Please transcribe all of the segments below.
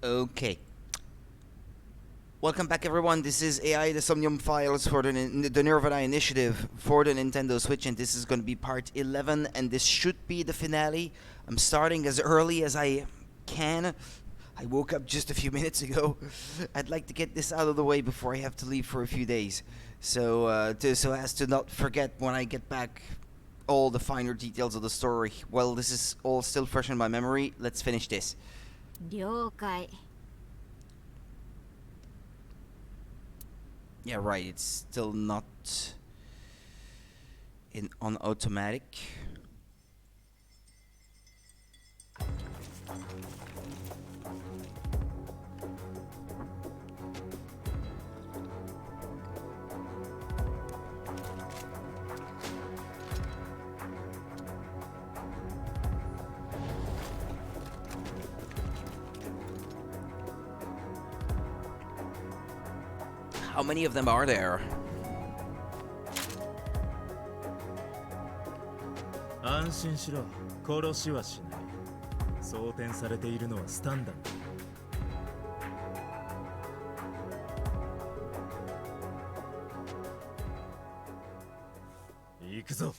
Okay. Welcome back, everyone. This is AI, the Somnium files for the Nirvana initiative for the Nintendo Switch, and this is going to be part 11, and this should be the finale. I'm starting as early as I can. I woke up just a few minutes ago. I'd like to get this out of the way before I have to leave for a few days, so as to not forget when I get back all the finer details of the story. Well, this is all still fresh in my memory. Let's finish this. 了解 Yeah, right. It's still not on automatic. How many of them are there? 安心しろ、殺しはしない。装填されているのはスタンダード。行くぞ。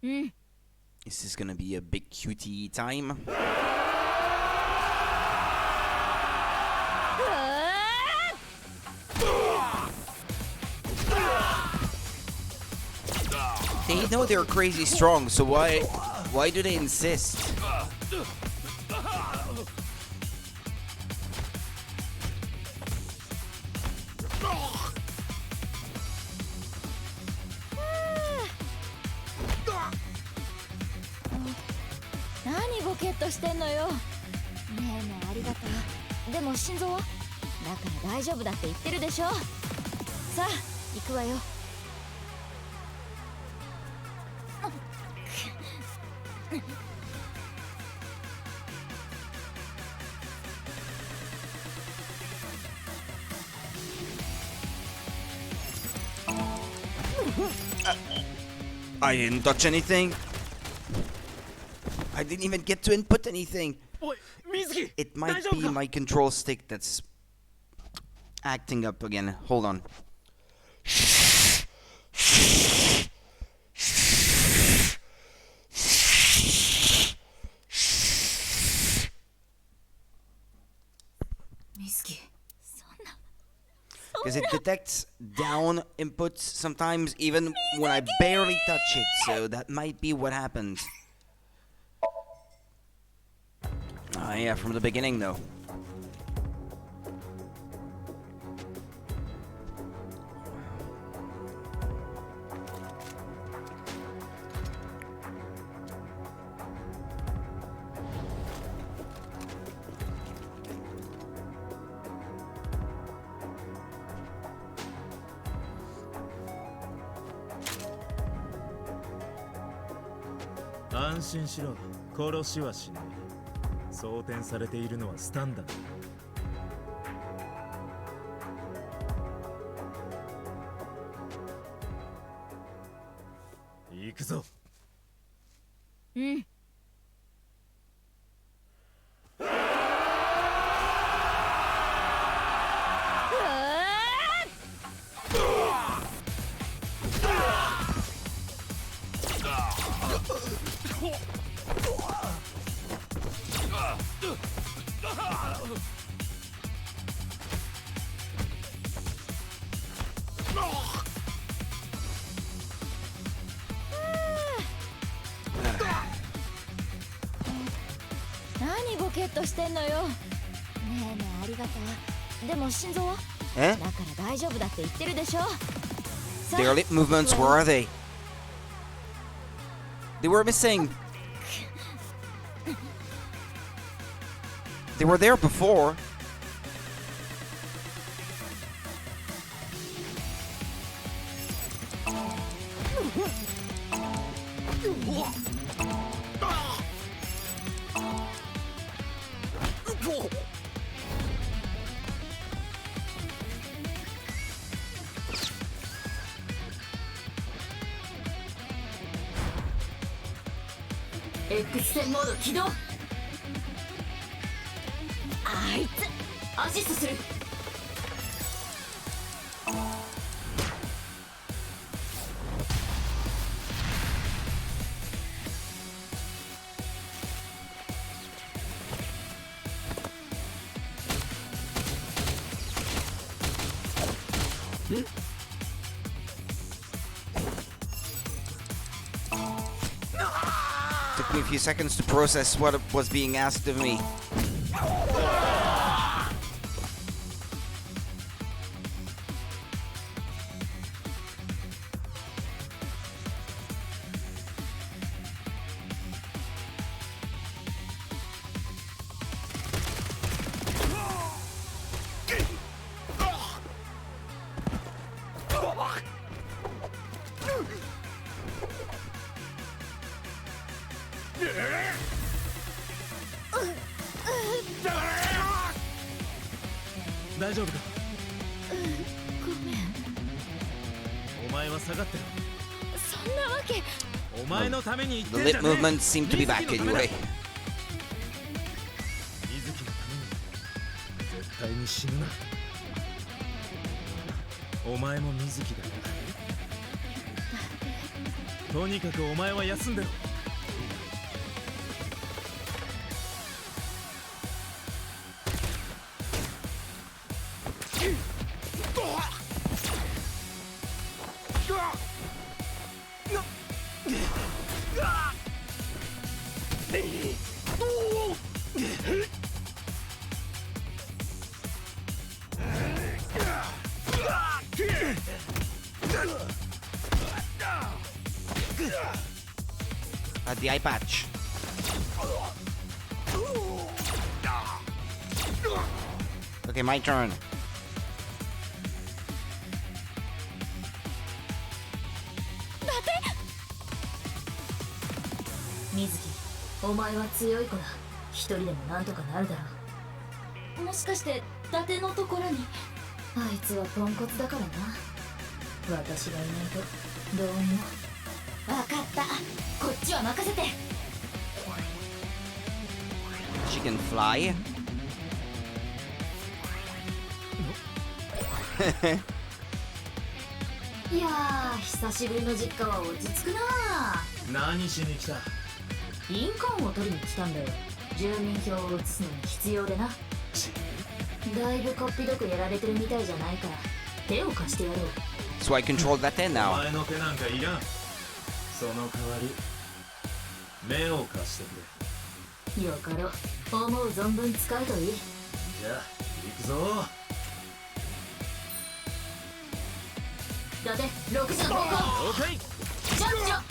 Mm. Is this gonna be a big cutie time? They know they're crazy strong, so why do they insist? Nani ボケっとしてんのよ。ねえねえありがとう。でも心臓は？だから大丈夫だって言ってるでしょ。さあ行くわよ。I didn't touch anything. I didn't even get to input anything. It might be my control stick that's acting up again. Hold on. Because it detects down inputs sometimes, even when I barely touch it, so that might be what happens. Yeah, from the beginning though. Anshin shiro, koroshi wa shinai. 装填されているのはスタンダード。行くぞ。うん。何ボケっとしてんのよ。ねえねえありがとう。でも心臓は？だから大丈夫だって言ってるでしょ。Their lip movements, where are they? They were missing. They were there before. X 線モード起動。あいつアシストする。Took me a few seconds to process what was being asked of me. The lip movements seem to be back anyway. 絶対に死ぬな。お前も水木だな。とにかくお前は休んでろ。The eye patch. Okay, my turn. 水木、お前は強い子だ。一人でもなんとかなるだろう。もしかして伊達のところに。あいつはポンコツだからな。私がいないとどうにも。分かった、こっちは任せて。 She can fly. いやー、久しぶりの実家は落ち着くな。何しに来た？印鑑を取りに来たんだよ。住民票を移すのに必要でな。だいぶこっぴどくやられてるみたいじゃないから手を貸してやろう。 So I control that then お now. 前の手なんかいらん。その代わり目を貸してくれ。よかろう、思う存分使うといい。じゃあ行くぞ。伊達6時の方向。オーケー。ジャンジャン。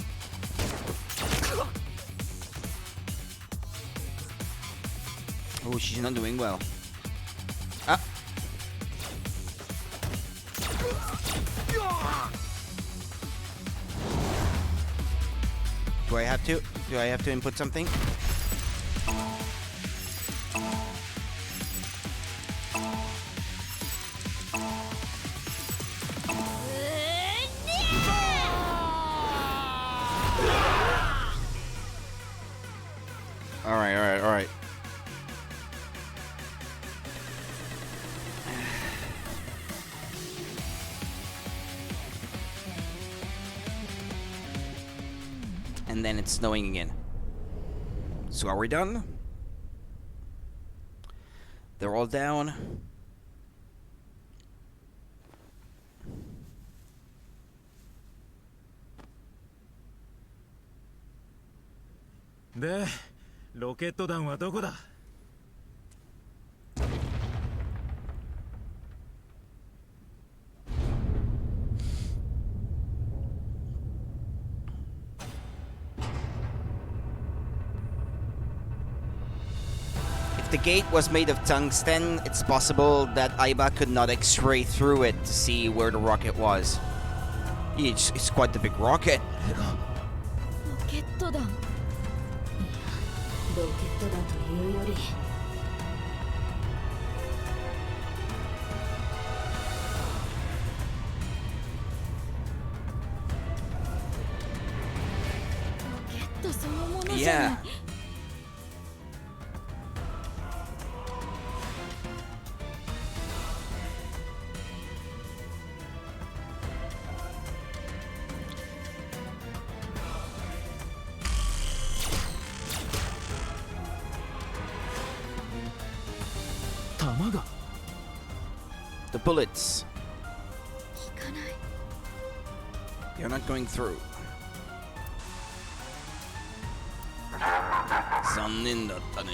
Oh, she's not doing well. Ah. Do I have to? Do I have to input something? All right. And then it's snowing again. So are we done? They're all down. De, ロケット弾はどこだ? If the gate was made of tungsten, it's possible that Aiba could not X-ray through it to see where the rocket was. It's quite the big rocket. ロケット弾。いや、ロケット弾というより。ロケットそのものじゃない。Yeah. 弾が The bullets. 効かない。 You're not going through. 残念だったね。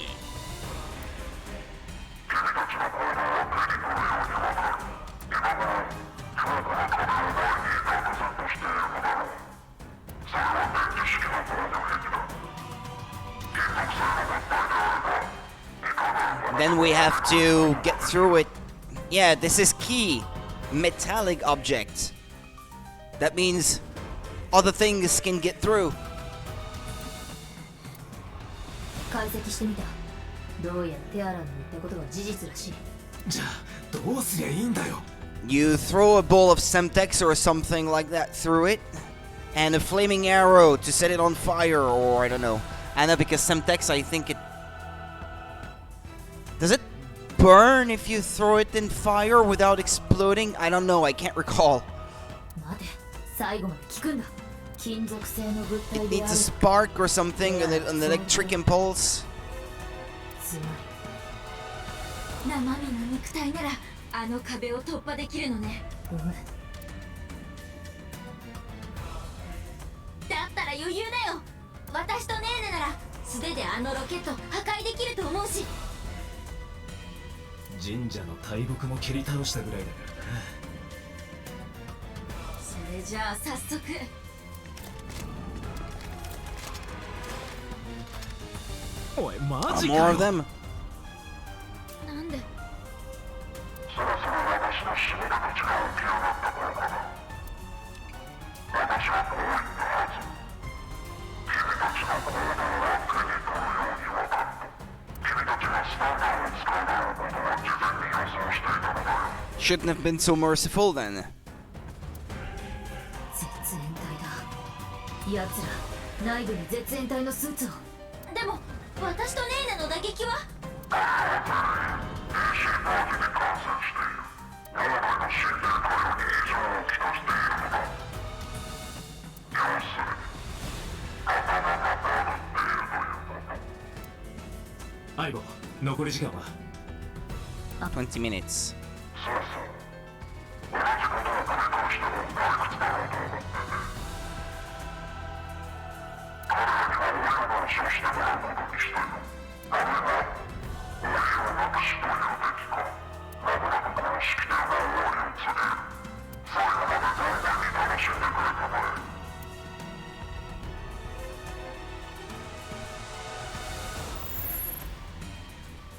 Then we have to get through it. Yeah, this is key. Metallic object. That means other things can get through. 解析してみた。どうやらテアラの言ったことは事実らしい。じゃあどうすりゃいいんだよ。 You throw a ball of Semtex or something like that through it, and a flaming arrow to set it on fire, or I don't know. I know because Semtex, I think it... Does it burn if you throw it in fire without exploding? I don't know, I can't recall. 待て、最後まで聞くんだ。金属製の物体 It であ needs る。 a spark or something, an electric impulse. つまり生身の肉体ならあの壁を突破できるのね。だったら余裕だよ。私とネーネなら素手であのロケット破壊できると思うし。神社の大木も蹴り倒したぐらいだからな。それじゃあ早速。おいマジ More か of よ。 them. なんで？Shouldn't have been so merciful then. 絶縁体だ。奴ら内部に絶縁体のスーツを。でも私とネーネの打撃は？相棒、残り時間は20 minutes.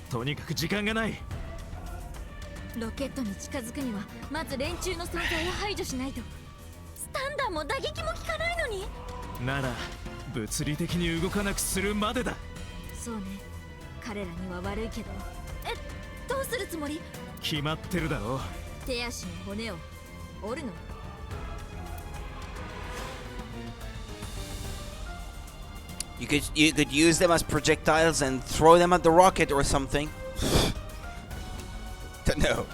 とにかく時間がない。ロケットに近づくにはまず連中の存在を排除しないと。スタンダーも打撃も効かないのに。なら物理的に動かなくするまでだ。そうね、彼らには悪いけど。どうするつもり？決まってるだろう。手足の骨を折るの？ You could use them as projectiles and throw them at the rocket or something. Don't know.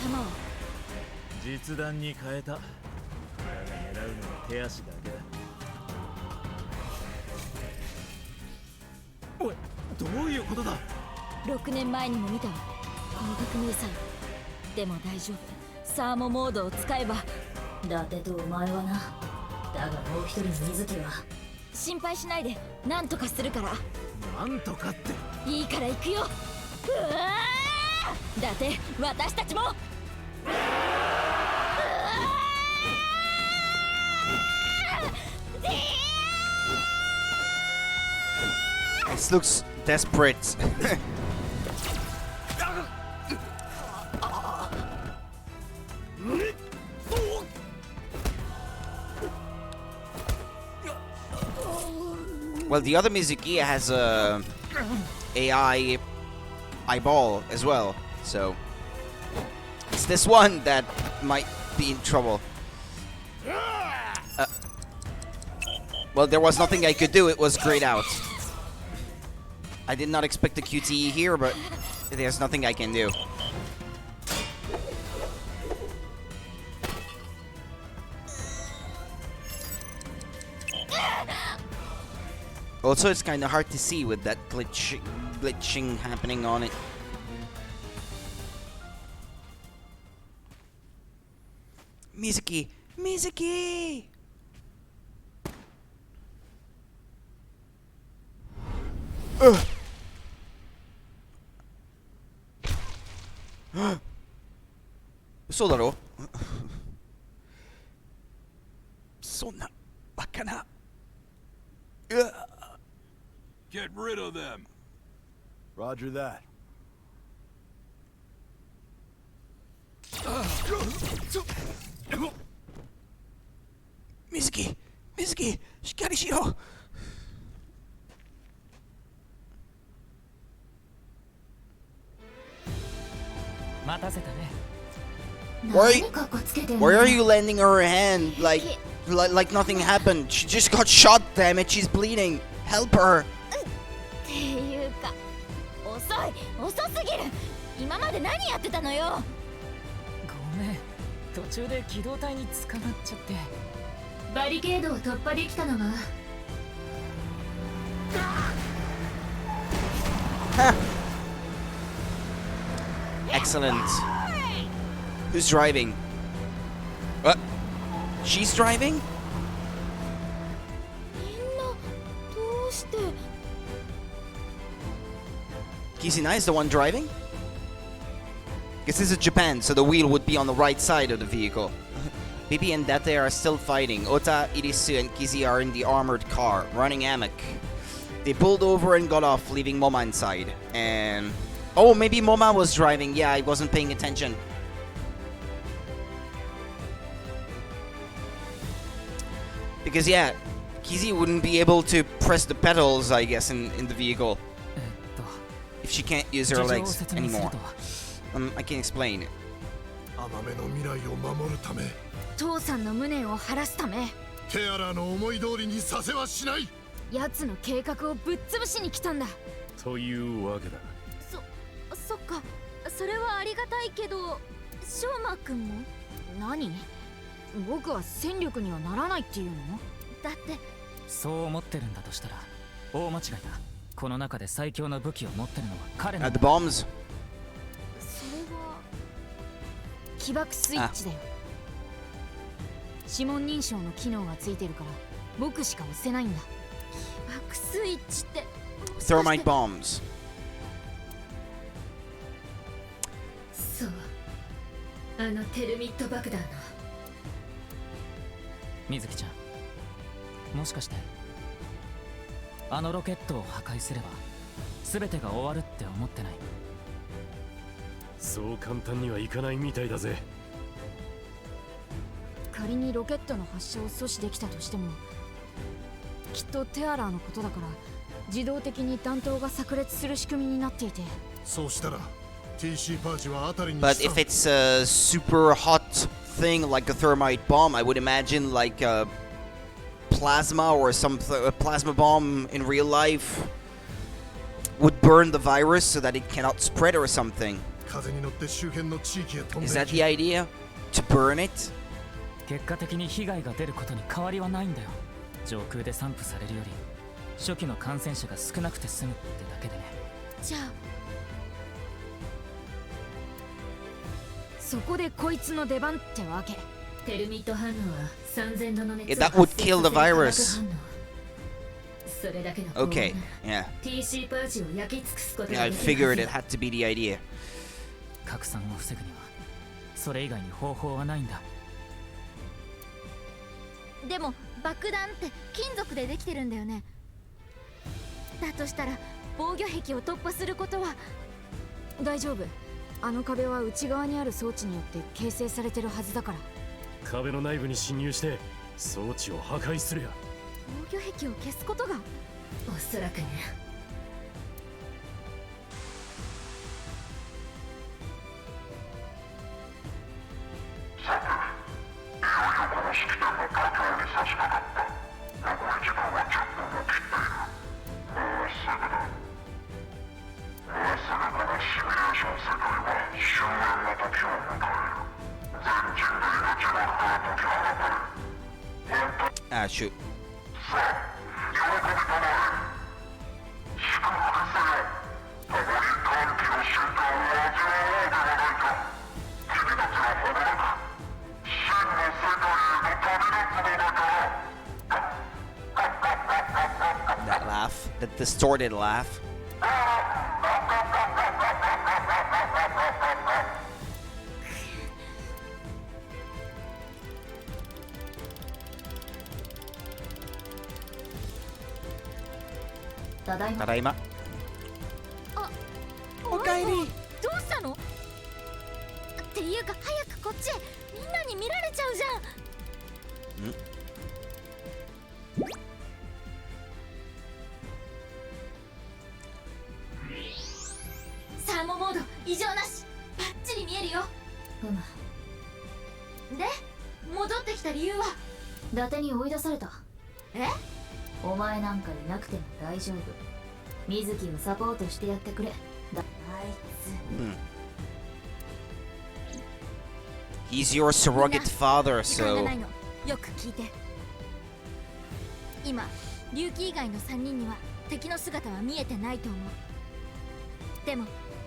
弾は実弾に変えた。だが狙うのは手足だけだ。おい、どういうことだ。6年前にも見たわ。光学迷彩。でも大丈夫。サーモモードを使えば。伊達とお前はな。だがもう一人の水木は心配しないで、なんとかするから。なんとかって。いいから行くよ。うわー！伊達、私たちも。This looks desperate. Well, the other Mizuki has a AI eyeball as well, so it's this one that might be in trouble. Well, there was nothing I could do. It was grayed out. I did not expect the QTE here, but there's nothing I can do. Also, it's kind of hard to see with that glitching happening on it. Mizuki! Mizuki! Ugh. So daro? そんなバカな。Get rid of them. Roger that. Mizuki! Mizuki! しっかりしろ! Why are you lending her a hand like nothing happened? She just got shot, damn it, she's bleeding. Help her. っていうか遅すぎる。今まで何やってたのよ。ごめん、途中で機動隊に捕まっちゃって。バリケードを突破できたのは Excellent. Who's driving? What? She's driving? みんなどうして Kizuna is the one driving? Guess this is Japan, so the wheel would be on the right side of the vehicle. Bibi and Date are still fighting. Ota, Irisu, and Kizi are in the armored car, running amok. They pulled over and got off, leaving Moma inside. And... oh, maybe Moma was driving. Yeah, I wasn't paying attention. Because, yeah, Kizi wouldn't be able to press the pedals, I guess, in the vehicle. If she can't use her legs anymore. I can explain it. 甘めの未来を守るため、父さんの無念を晴らすため、テアラの思い通りにさせはしない。奴の計画をぶっ潰しに来たんだ。というわけだ。そっか、それはありがたいけど、翔馬くんも？何？僕は戦力にはならないっていうの？だってそう思ってるんだとしたら大間違いだ。この中で最強の武器を持ってるのは彼の。The bombs. それは起爆スイッチだよ。指紋認証の機能がついてるから僕しか押せないんだ。起爆スイッチって Thermite bombs. そう、あのテルミット爆弾の。水木ちゃん、もしかしてあのロケットを破壊すれば全てが終わるって思ってない？そう簡単にはいかないみたいだぜ。仮にロケットの発射を阻止できたとしても、きっとテアラーのことだから自動的に弾頭が炸裂する仕組みになっていて、そうしたら TC パーチはあたりに。 But if it's a super hot thing like a thermite bomb, I would imagine like a plasma or a plasma bomb in real life would burn the virus so that it cannot spread or something. 風に乗って周辺の地域へ飛んでいき。 Is that the idea? To burn it? 結果的に被害が出ることに変わりはないんだよ。上空で散布されるより初期の感染者が少なくて済むってだけでね。じゃあそこでこいつの出番ってわけ。テルミット反応は3000度の熱を That would kill the virus. それだけの Okay, yeah. TC パーチを焼き尽くすことが I できるは figured ず it had to be the idea. 拡散を防ぐにはそれ以外に方法はないんだ。でも爆弾って金属でできてるんだよね。だとしたら防御壁を突破することは大丈夫。あの壁は内側にある装置によって形成されてるはずだから。壁の内部に侵入して装置を破壊するや。防御壁を消すことがおそらくね。Ah, shoot. That distorted laugh. ただいま。ただいま。おかえり。どうしたの？っていうか早くこっちへ。みんなに見られちゃうじゃん。サーモモード異常なし。バッチリ見えるよ。で戻ってきた理由は？伊達に追い出された。え？お前なんかいなくても大丈夫。水木をサポートしてやってくれ。あいつ。He's your surrogate father, 時間が so. ないの。よく聞いて。今龍騎以外の3人には敵の姿は見えてないと思う。でも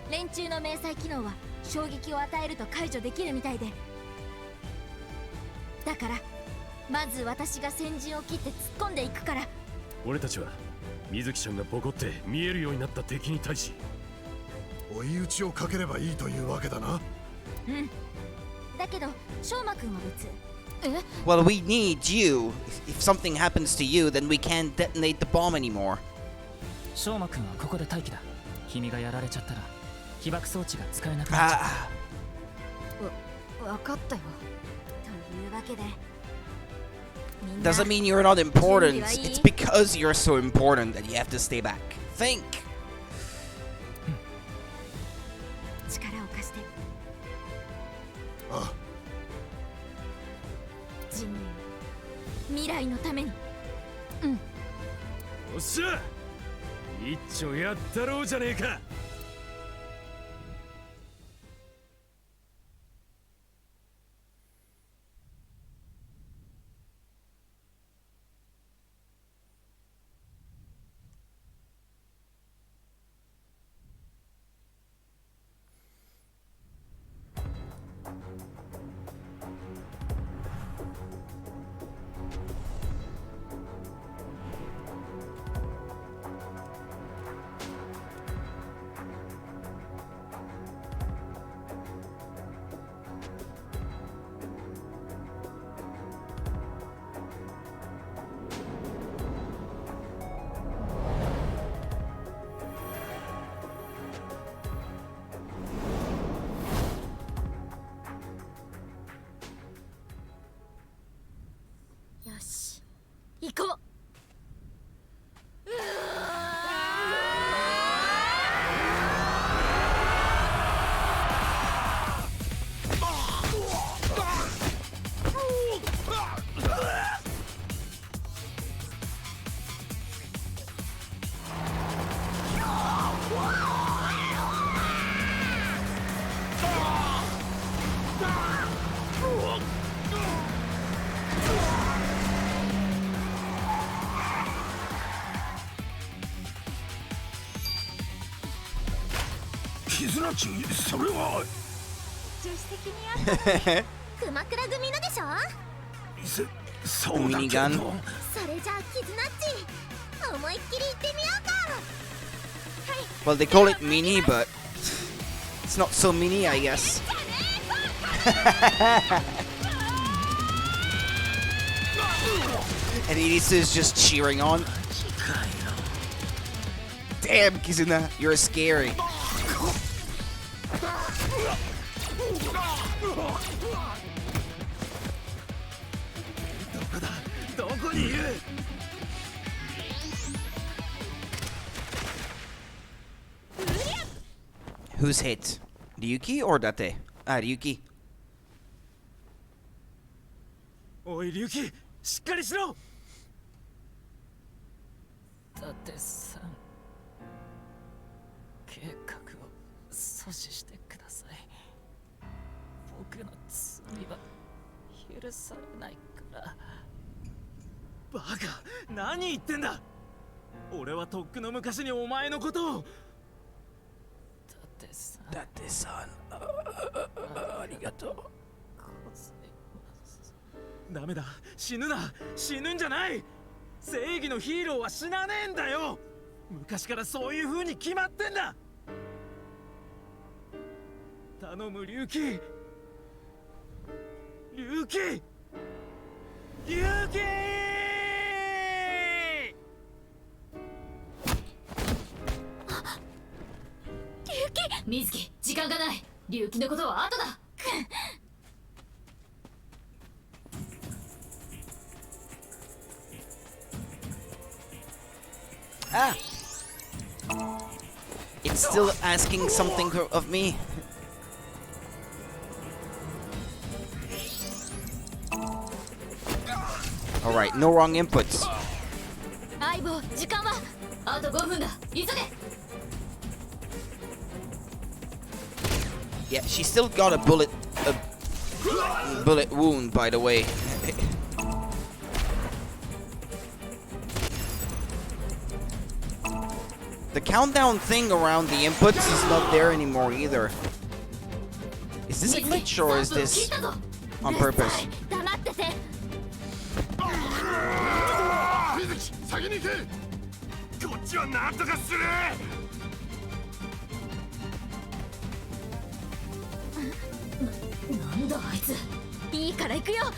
連中の迷彩機能は衝撃を与えると解除できるみたいで、だからまず私が先陣を切って突っ込んでいくから。俺たちは水木ちゃんがボコって見えるようになった敵に対し追い打ちをかければいいというわけだな。うん。だけど翔馬くんは別。え？ Well, we need you. If something happens to you, then we can't detonate the bomb anymore. 翔馬くんはここで待機だ。君がやられちゃったら被爆装置が使えなくなっちゃう。わかったよ。というわけで。Doesn't mean you're not important. It's because you're so important that you have to stay back. Think. 力を貸して。あ人類の未来のために。よっしゃ一丁やったろうじゃねえか。よし行こう。絆地、それは助手席にあった熊倉組のでしょ。そうだけ Minigun. どそれじゃあ絆っち思いっきり行ってみようか。はい。 Well, they call it mini, but it's not so mini, I guess. And Irisu is just cheering on. Damn, Kizuna, you're scary. どこにいる？ Who's hit? Ryuki or Date? Ah, Ryuki. おい龍騎、しっかりしろ。伊達さん、計画を阻止してください。僕の罪は許されないから。バカ、何言ってんだ。俺はとっくの昔にお前のことを。伊達さん、 Date san. ありがとう。ダメだ、死ぬな。死ぬんじゃない。正義のヒーローは死なねえんだよ。昔からそういう風に決まってんだ。頼む龍騎。龍騎。龍騎。水木、時間がない。龍騎のことは後だ。Ah! It's still asking something of me. Alright, no wrong inputs. 相棒、時間はあと5分だ。急げ。 Yeah, she still got a bullet wound, by the way. The countdown thing around the inputs is not there anymore either. Is this a glitch or is this on purpose? 黙ってて。水木先に行け。こっちはなんとかする。なんだあいつ。いいから行くよ。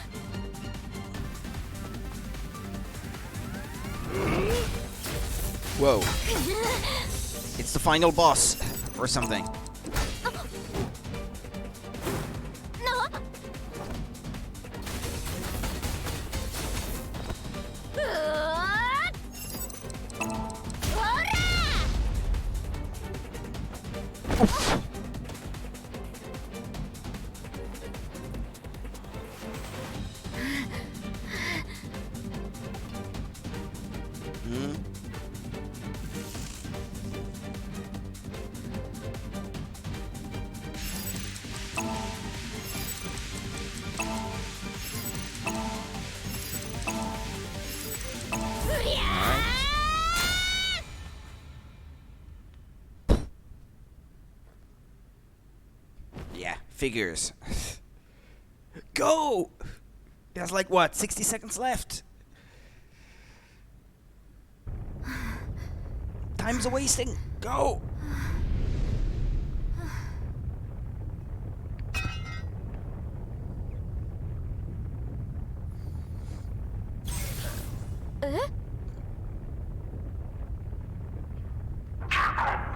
Whoa. It's the final boss or something. ？Yeah, figures. Go! There's like what, 60 seconds left? Time's a wasting. Go!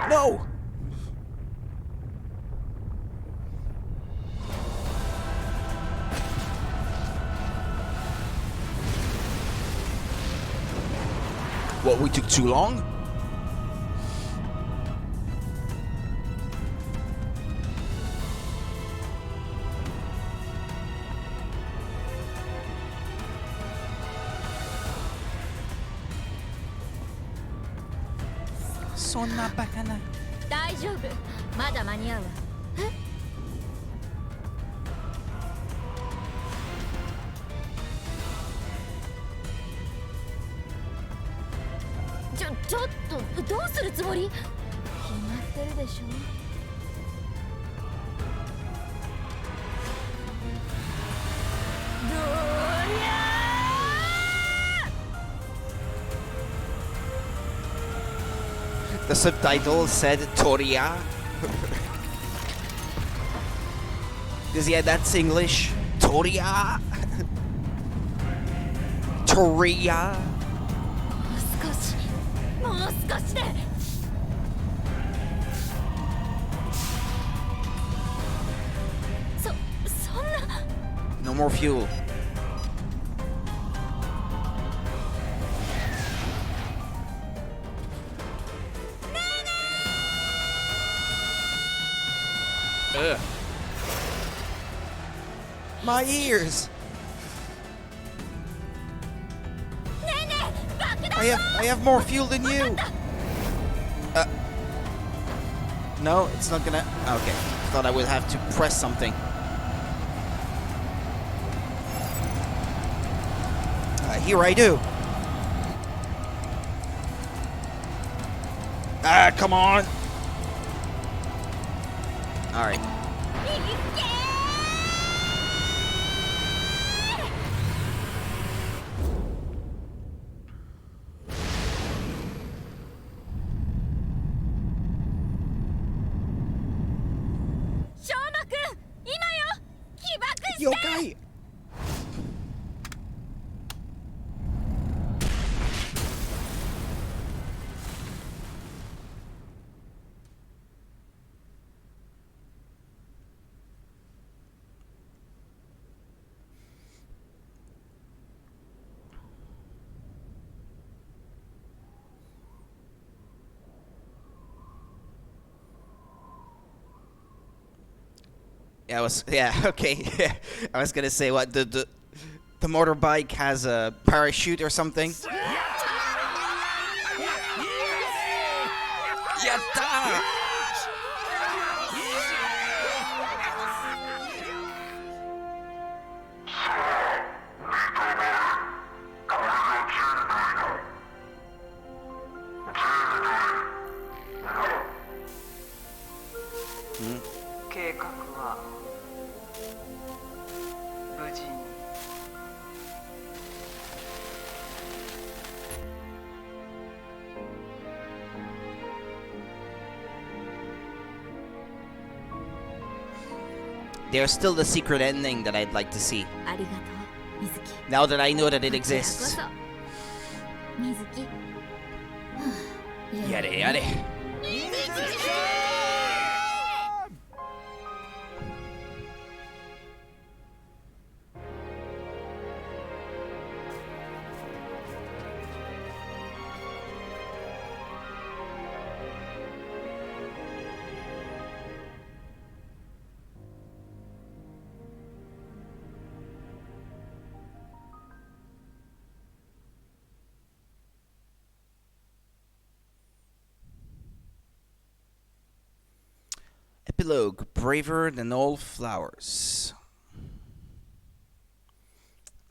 No! What, we took too long? Sonna bakana. 大丈夫。まだ間に合うわ。ちょっとどうするつもり？決まってるでしょ。どりゃー The subtitle said Toria. Yeah, that's English. Toria. Toria. もう少しで。そんな。No more fuel. Ugh. My ears. I have more fuel than you. No, it's not gonna. Okay, thought I would have to press something. Here I do. Ah, come on. All right. Okay. I was gonna say what the motorbike has a parachute or something. Yatta! There's still the secret ending that I'd like to see. ありがとう水木 Now that I know that it こちらこ exists. そ水木 Yare yare. Epilogue, braver than all flowers.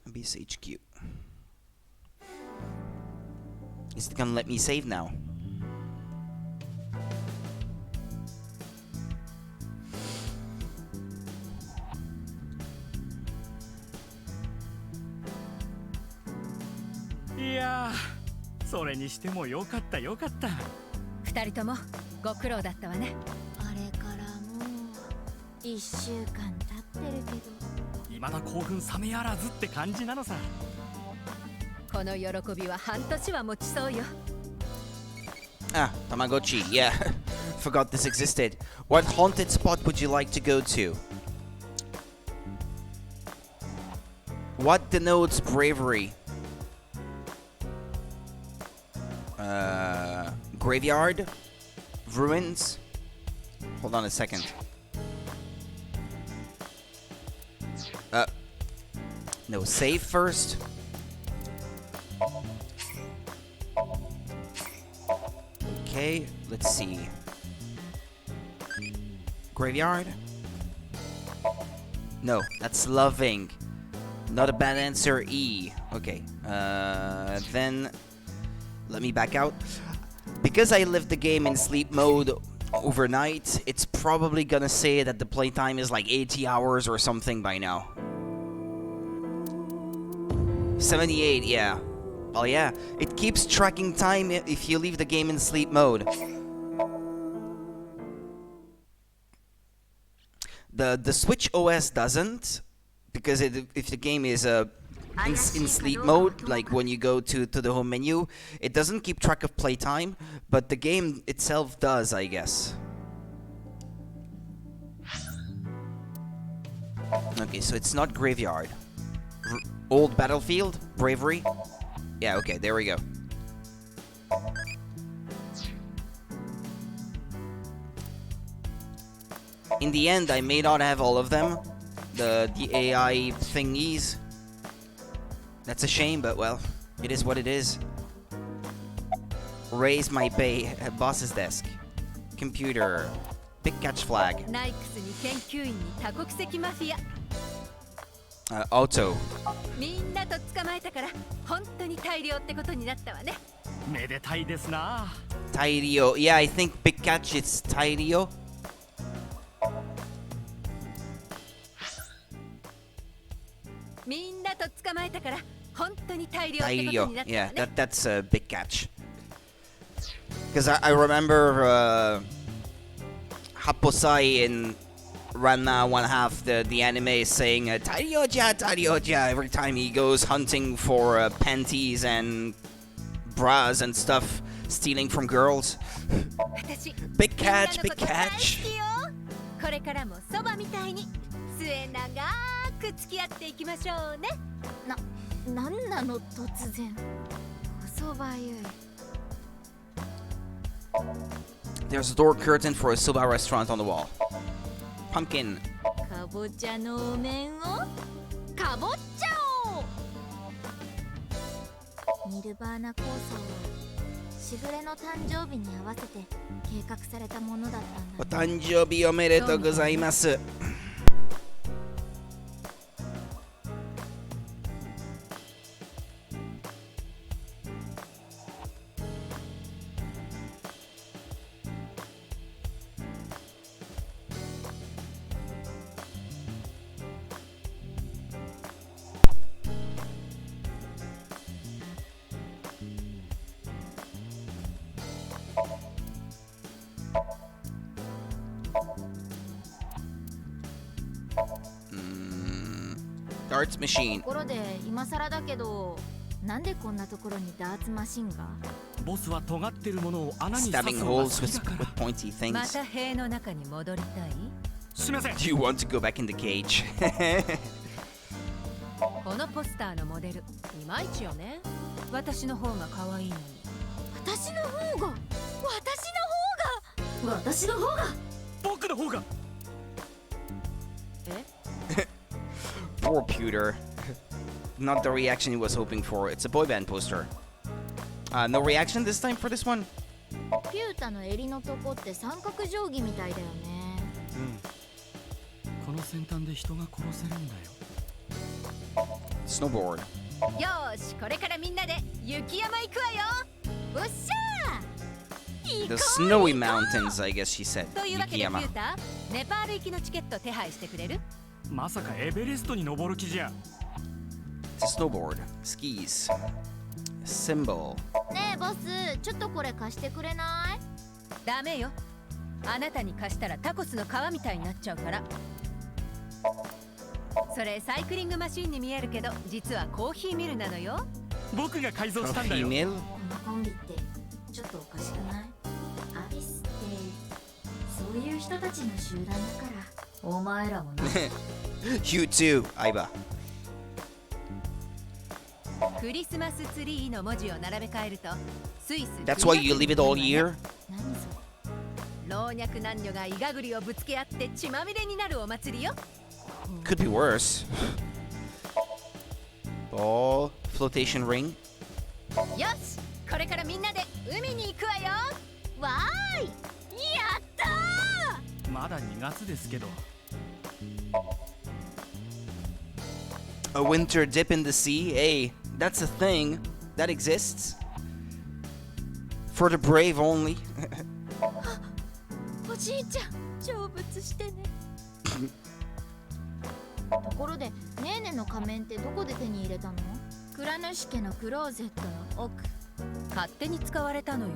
Abyss HQ. Is it gonna let me save now?いやー、それにしてもよかったよかった。二人ともご苦労だったわね。あれからもう1週間経ってるけど未だ興奮冷めやらずって感じなのさ。この喜びは半年は持ちそうよ。 Ah, Tamagotchi, yeah. Forgot this existed. What haunted spot would you like to go to? What denotes bravery? Graveyard? Ruins? Hold on a second. No, save first. Okay, let's see. Graveyard? No, that's loving. Not a bad answer, E. Okay, then let me back out. Because I left the game in sleep mode overnight, it's probably gonna say that the playtime is like 80 hours or something by now. 78, yeah. Oh yeah, it keeps tracking time if you leave the game in sleep mode. The Switch OS doesn't, because if the game is in sleep mode, like when you go to the home menu, it doesn't keep track of playtime, but the game itself does, I guess. Okay, so it's not Graveyard. Old Battlefield? Bravery? Yeah, okay, there we go. In the end, I may not have all of them. The AI thingies. That's a shame, but well, it is what it is. Raise my pay at boss's desk. Computer. Big catch flag. ナイクスに研究員に多国籍マフィア。Auto. みんなと捕まえたから本当に大量ってことになったわね。めでたいですな。Tairio. Yeah, I think Big Catch is Tairio. みんなと捕まえたから本当に大量ってこと Tairio. になった Yeah, わね。 that's a Big Catch. Because I remember Haposai in Ranma 1/2, the anime is saying Tairyo-ja, Tairyo-ja every time he goes hunting for panties and bras and stuff, stealing from girls. 私 Big みんなの catch, こ big と大好 catch. きよ。これからもそばみたいに末永く付き合っていきましょうね。なんなの突然おそばゆい There's a door curtain for a soba restaurant on the wall. Pumpkin. かぼちゃのお面をかぼっちゃおう。ニルバーナ構想はしぐれの誕生日に合わせて計画されたものだったんだ。お誕生日おめでとうございます。ダーツマシーン。ところで今更だけど、なんでこんなところにダーツマシンが？ボスは尖ってるものを穴に刺 Stabbing すのが好 holes きだから with pointy ま things. た塀の中に戻りたい？すみません Do you want to go back in the cage? このポスターのモデルいまいちよね。私の方が可愛いのに。私の方が私の方が僕の方がえ？ Poor Pewter. Not the reaction he was hoping for. It's a boy band poster. No reaction this time for this one? ピュータの襟のとこって三角定規みたいだよね。この先端で人が殺せるんだよ。 Snowboard. よーし、これからみんなで雪山行くわよ。うっしゃー。 The snowy mountains, I guess she said. というわけでピュ Yukiyama. ーター、ネパール行きのチケット手配してくれる？まさかエベレストに登る気じゃ。 It's a snowboard. Skis. Symbol. ねえボス、ちょっとこれ貸してくれない？ダメよ。あなたに貸したらタコスの皮みたいになっちゃうから。それサイクリングマシンに見えるけど、実はコーヒーミルなのよ。僕が改造したんだよ。 Female? このコンビってちょっとおかしくない？アビスってそういう人たちの集団だから。お前らもな。You too, Aiba. クリスマスツリーの文字を並べ替えるとスイス。 That's why you leave it all year? 何それ？老若男女がイガグリをぶつけ合って血まみれになるお祭りよ。 Could be worse. Ball. Flotation ring. よし、これからみんなで海に行くわよ。わーい、やったー。まだ2月ですけど。 A winter dip in the sea? Hey, that's a thing. That exists. For the brave only. おじいちゃん、成仏してね。ところで、ねーねの仮面ってどこで手に入れたの？蔵主家のクローゼットの奥。勝手に使われたのよ。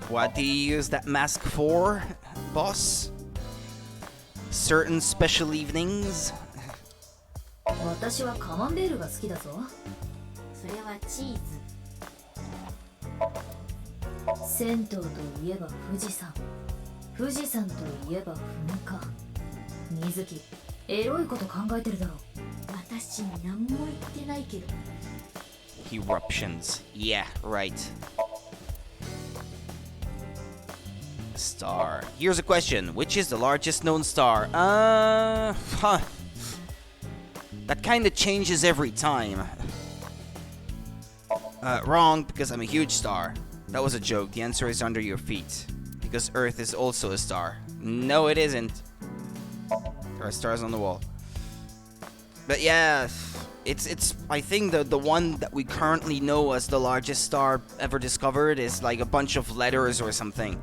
What do you use that mask for, boss? Certain special evenings? 私はカマンベールが好きだぞ。それはチーズ。銭湯といえば富士山、富士山といえば噴火。水木、エロいこと考えてるだろ。私何も言ってないけど。 Eruptions. Yeah, right. Star. Here's a question. Which is the largest known star? That kind of changes every time. Wrong, because I'm a huge star. That was a joke. The answer is under your feet. Because Earth is also a star. No, it isn't. There are stars on the wall. But yeah, it's I think the one that we currently know as the largest star ever discovered is like a bunch of letters or something.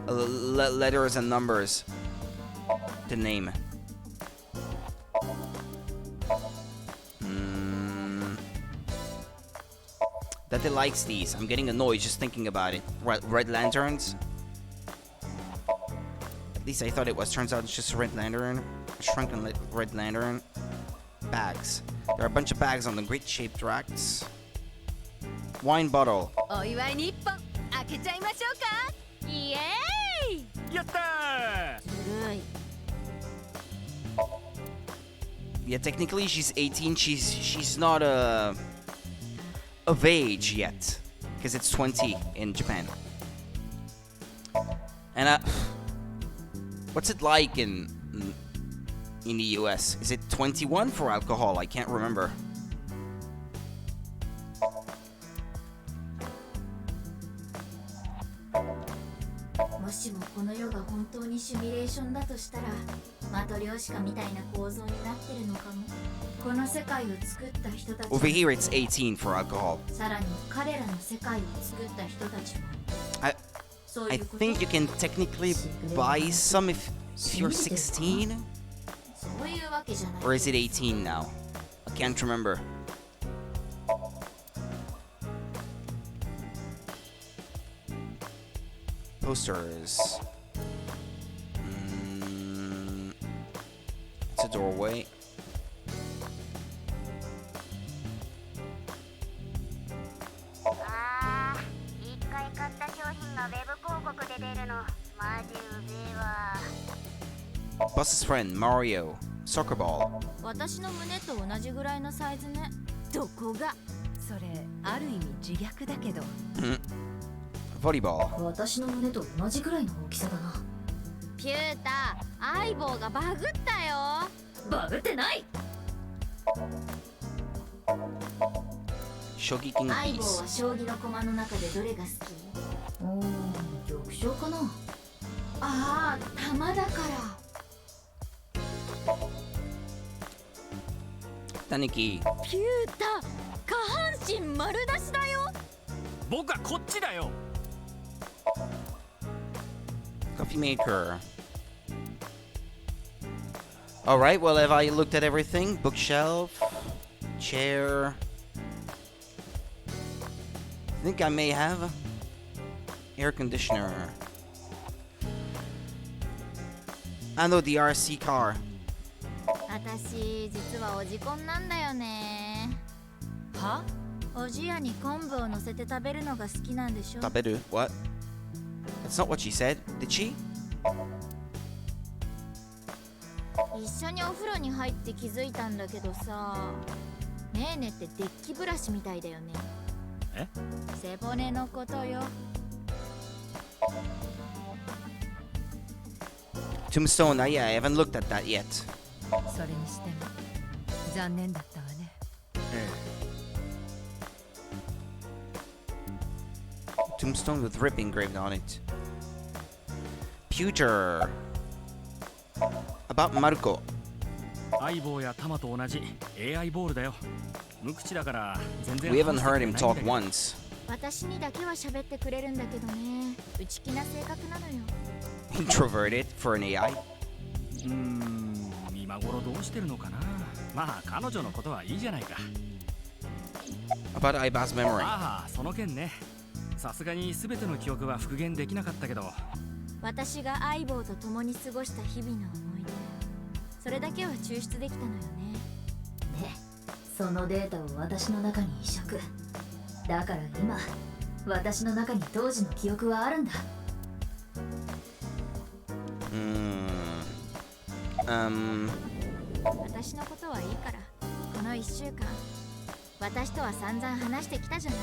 Letters and numbers. The name. That it likes these. I'm getting annoyed just thinking about it. Red lanterns. At least I thought it was. Turns out it's just a red lantern. A shrunken red lantern. Bags. There are a bunch of bags on the great-shaped racks. Wine bottle. お祝いに一本開けちゃいましょうか。イエーイ。やったー。ずるい。 Yeah, technically she's 18. She's not of age yet, because it's 20 in Japan. And What's it like in the US? Is it 21 for alcohol? I can't remember. もしもこの世が本当にシミュレーションだとしたら、マトリョーシカみたいな構造になってるのかも。この世界を作った人たち。 Over here it's 18 for alcohol. さらに彼らの世界を作った人たちも。 I think you can technically buy some if you're 16? そういうわけじゃない。 Or is it 18 now? I can't remember. Posters. It's a doorway. Boss's friend, Mario. Soccer ball. 私の胸と同じぐらいのサイズね。どこが？それある意味自虐だけど。Volleyball. 私の胸と同じぐらいの大きさだな。ピューター、相棒がバグったよ。バグってない。 Shogi King 相棒 piece. は将棋の駒の中でどれが好き？おー、玉将かな。ああ、玉だから。Taniki. ピュータ、下半身丸出しだよ。僕はこっちだよ。 Coffee maker. Alright, well, have I looked at everything? Bookshelf, chair. I think I may have air conditioner. I know the RC car. 私実はおじこんなんだよね。は？おじやに昆布を乗せて食べるのが好きなんでしょ。 Taberu? What? That's not what she said, did she? 一緒にお風呂に入って気づいたんだけどさ、ねえねってデッキブラシみたいだよね。え？背骨のことよ。 Tombstone, yeah, I haven't looked at that yet. それにしても残念だったわね。Tombstone with rip engraved on it. Pewter. About Marco. 相棒や玉と同じ AI ボールだよ。無口だから全然 We haven't heard him 話してく talk れないんだ once. 私にだけは喋ってくれるんだけどね。内気な性格なのよ。Introverted for an AI. 今頃どうしてるのかな。まあ彼女のことはいいじゃないか。 About Iba's memory. ああ、その件ね。さすがに全ての記憶は復元できなかったけど。私が相棒と共に過ごした日々の思い出、それだけは抽出できたのよね。で、そのデータを私の中に移植。だから今、私の中に当時の記憶はあるんだ。私のことはいいから、この1週間私とは散々話してきたじゃない。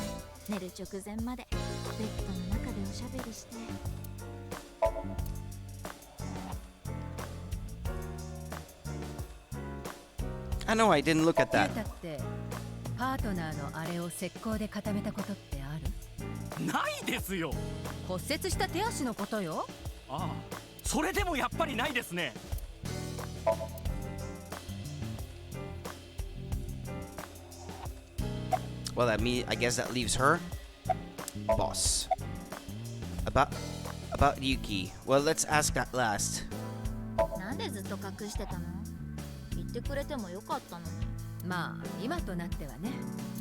寝る直前までベッドの中でおしゃべりして。I know, I didn't look at だ that. ってパートナーのあれを石膏で固めたことってある？ないですよ。骨折した手足のことよ。ああ、それでもやっぱりないですね。 Well, I guess that leaves her. Boss. About Yuki. Well, let's ask that last. なんでずっと隠してたの？言ってくれてもよかったのに。まあ今となってはね。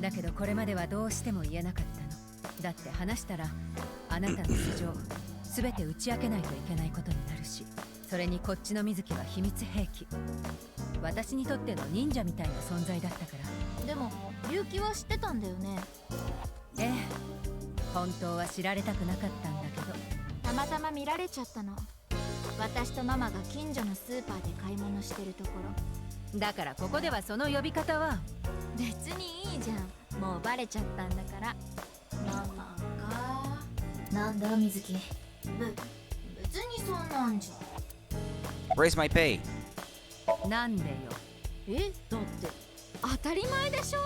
だけどこれまではどうしても言えなかったの。だって話したらあなたの素性全て打ち明けないといけないことになるし、それにこっちの水木は秘密兵器。私にとっての忍者みたいな存在だったから。でも結城は知ってたんだよね。ええ、本当は知られたくなかったんだけど、たまたま見られちゃったの。私とママが近所のスーパーで買い物してるところ。だからここではその呼び方は別にいいじゃん、もうバレちゃったんだから。ママか。なんだ水木。別にそんなんじゃ。Raise my pay. なんでよ。え、だって当たり前でしょ。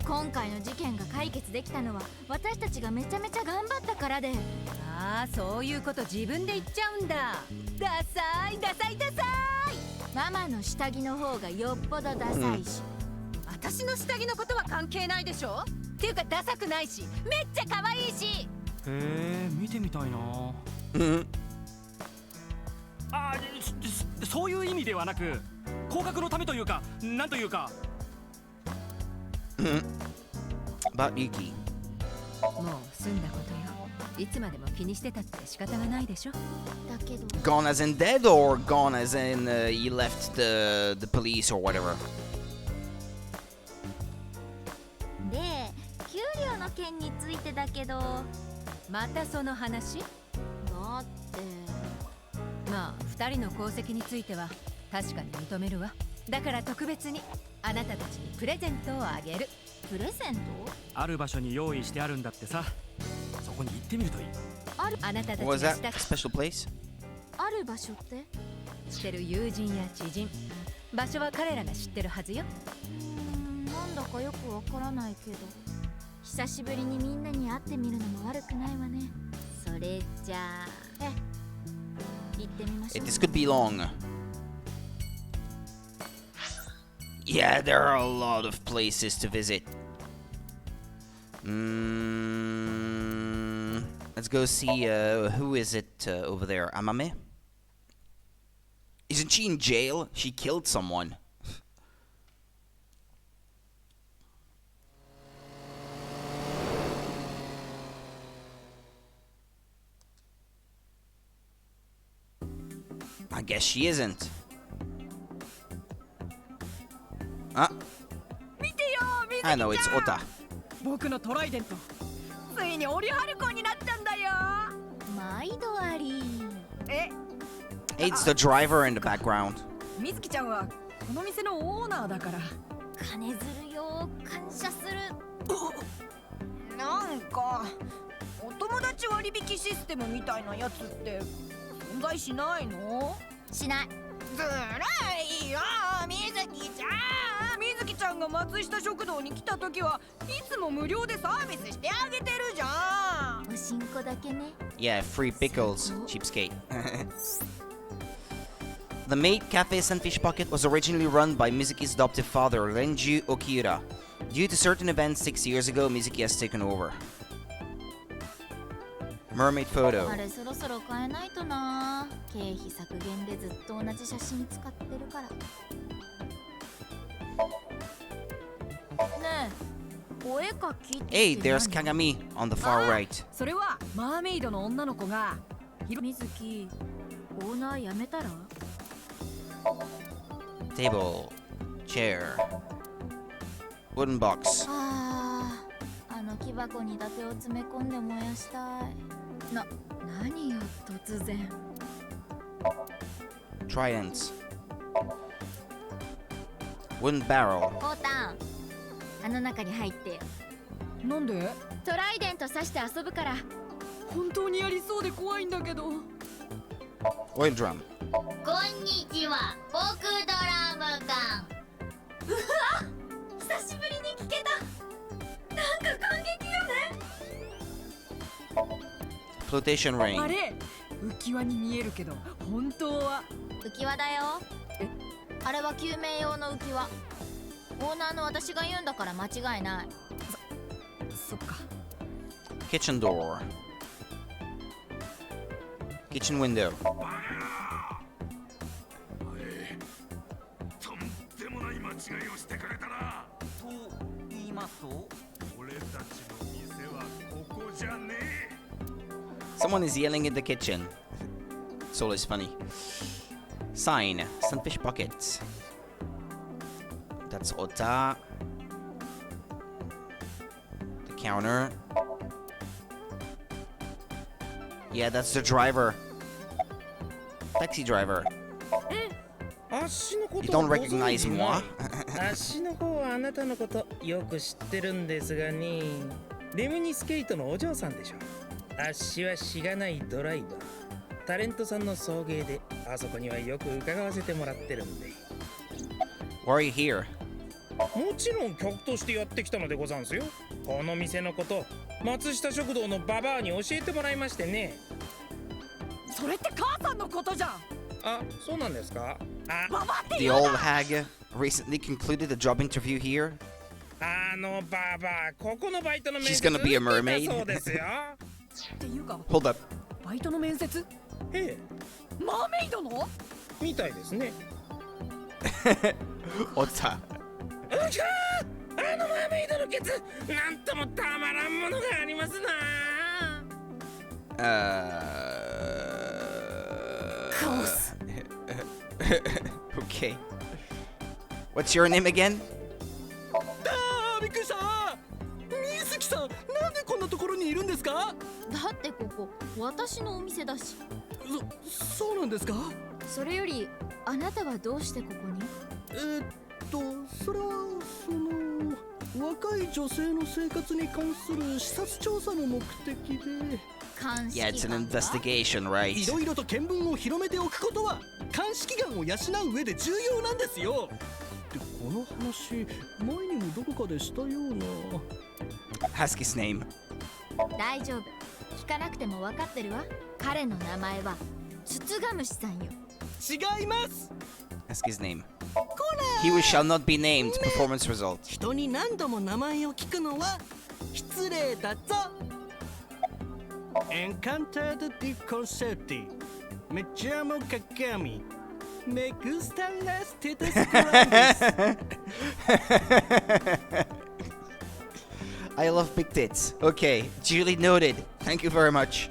今回の事件が解決できたのは私たちがめちゃめちゃ頑張ったからで。ああ、そういうこと自分で言っちゃうんだ。ダサいダサいダサい。ママの下着の方がよっぽどダサいし、私の下着のことは関係ないでしょ。っていうかダサくないし、めっちゃ可愛いし。へえ、見てみたいな。あ、そういう意味ではなく、降格のためというか、なんというか。About Yuki. もう済んだことよ。いつまでも気にしてたって仕方がないでしょ。だけど Gone as in dead or gone as in he left the police or whatever? で給料の件についてだけど、またその話？だってまあ2人の功績については確かに認めるわ。だから特別にあなたたちにプレゼントをあげる。プレゼント？ある場所に用意してあるんだってさ。そこに行ってみるといい。あなたたち What が was した that? Special place? ある場所って？知ってる友人や知人、場所は彼らが知ってるはずよ。なんだかよくわからないけど、久しぶりにみんなに会ってみるのも悪くないわね。それじゃあ行ってみましょう。 This could be long. Yeah, there are a lot of places to visit. Let's go see who is it over there? Amame? Isn't she in jail? She killed someone. I guess she isn't. あ、見てよ、水木ちゃん。 I know, it's Ota. 僕のトライデント、ついにオリハルコンになったんだよ。毎度あり。え、 It's the driver in the background. 水木ちゃんはこの店のオーナーだから。金づるよ、感謝する。なんかお友達割引システムみたいなやつって存在しないの？しない。ずるいよ、水木ちゃん。水木ちゃんが松下食堂に来た時はいつも無料でサービスしてあげてるじゃん。おしんこだけね。 Yeah, free pickles, cheapskate. The maid cafe Sunfish Pocket was originally run by Mizuki's adoptive father, Renju Okira. Due to certain events 6 years ago, Mizuki has taken over. Mermaid photo. あれそろそろ変えないとな。経費削減でずっと同じ写真使ってるから。ねえ、お絵描きって Hey, there's 何？ Kagami on the far right. それはマーメイドの女の子が水木、オーナーやめたら？ Table, chair, wooden box. ああ、あの木箱に伊達を詰め込んで燃やしたい。何よ突然。 Tridents. Wooden barrel. コータン、あの中に入ってよ。なんで？トライデント刺して遊ぶから。本当にやりそうで怖いんだけど。 Oil drum. こんにちは、僕ドラム缶。久しぶりに聞けた。なんか感激よね。 Flotation あ ring. れ浮き輪に見えるけど本当は浮き輪だよ。あれは救命用の浮き輪。オーナーの私が言うんだから間違いない。そっか。 Kitchen door. Kitchen window. とんでもない間違いをしてくれたな。と言いますと、俺たちの店はここじゃねえ。 Someone is yelling in the kitchen. It's always funny. Sign. Sunfish Pocket. That's Ota. The counter. Yeah, that's the driver. Taxi driver. あっしのこと You don't recognize moi? あっしの方はあなたのことよく知ってるんですがね。レムニスケイトのお嬢さんでしょ。あっしはしがないドライバタレントさんの送迎であそこにはよく伺わせてもらってるんで。 Why are you here? もちろん客としてやってきたのでござんすよ。この店のこと松下食堂のババアに教えてもらいましてね。それって母さんのことじゃん。あ、そうなんですか。あ、ババって The 言う old な。 hag recently concluded a job interview here. あのババア、ここのバイトの面 She's 接 gonna be a mermaid. そうですよ。っていうか Hold up. バイトの面接えマーメイドのえ、みたいですね。 What's that? うきゃー、あのマーメイドのケツ、なんともたまらんものがありますな。カオス。Okay. What's your name again? あーびっくりした。水木さん、なんでこんなところにいるんですか？だってここ私のお店だし。そうなんですか？それよりあなたはどうしてここに？それはその若い女性の生活に関する視察調査の目的で。監視 Yeah, it's 官 an が investigation, い right? ろいろと見聞を広めておくことは鑑識眼を養う上で重要なんですよ。で、この話前にもどこかでしたような。 Ask his name. 大丈夫、聞かなくても分かってるわ。彼の名前はツツガムシさんよ。違います。 Ask his name. He who shall not be named. Performance result. 人に何度も名前を聞くのは失礼だぞ。Encantado de concerti. Me llamo Kagami. Me gustan las tetas grandes. I love big tits. Okay, duly noted. Thank you very much.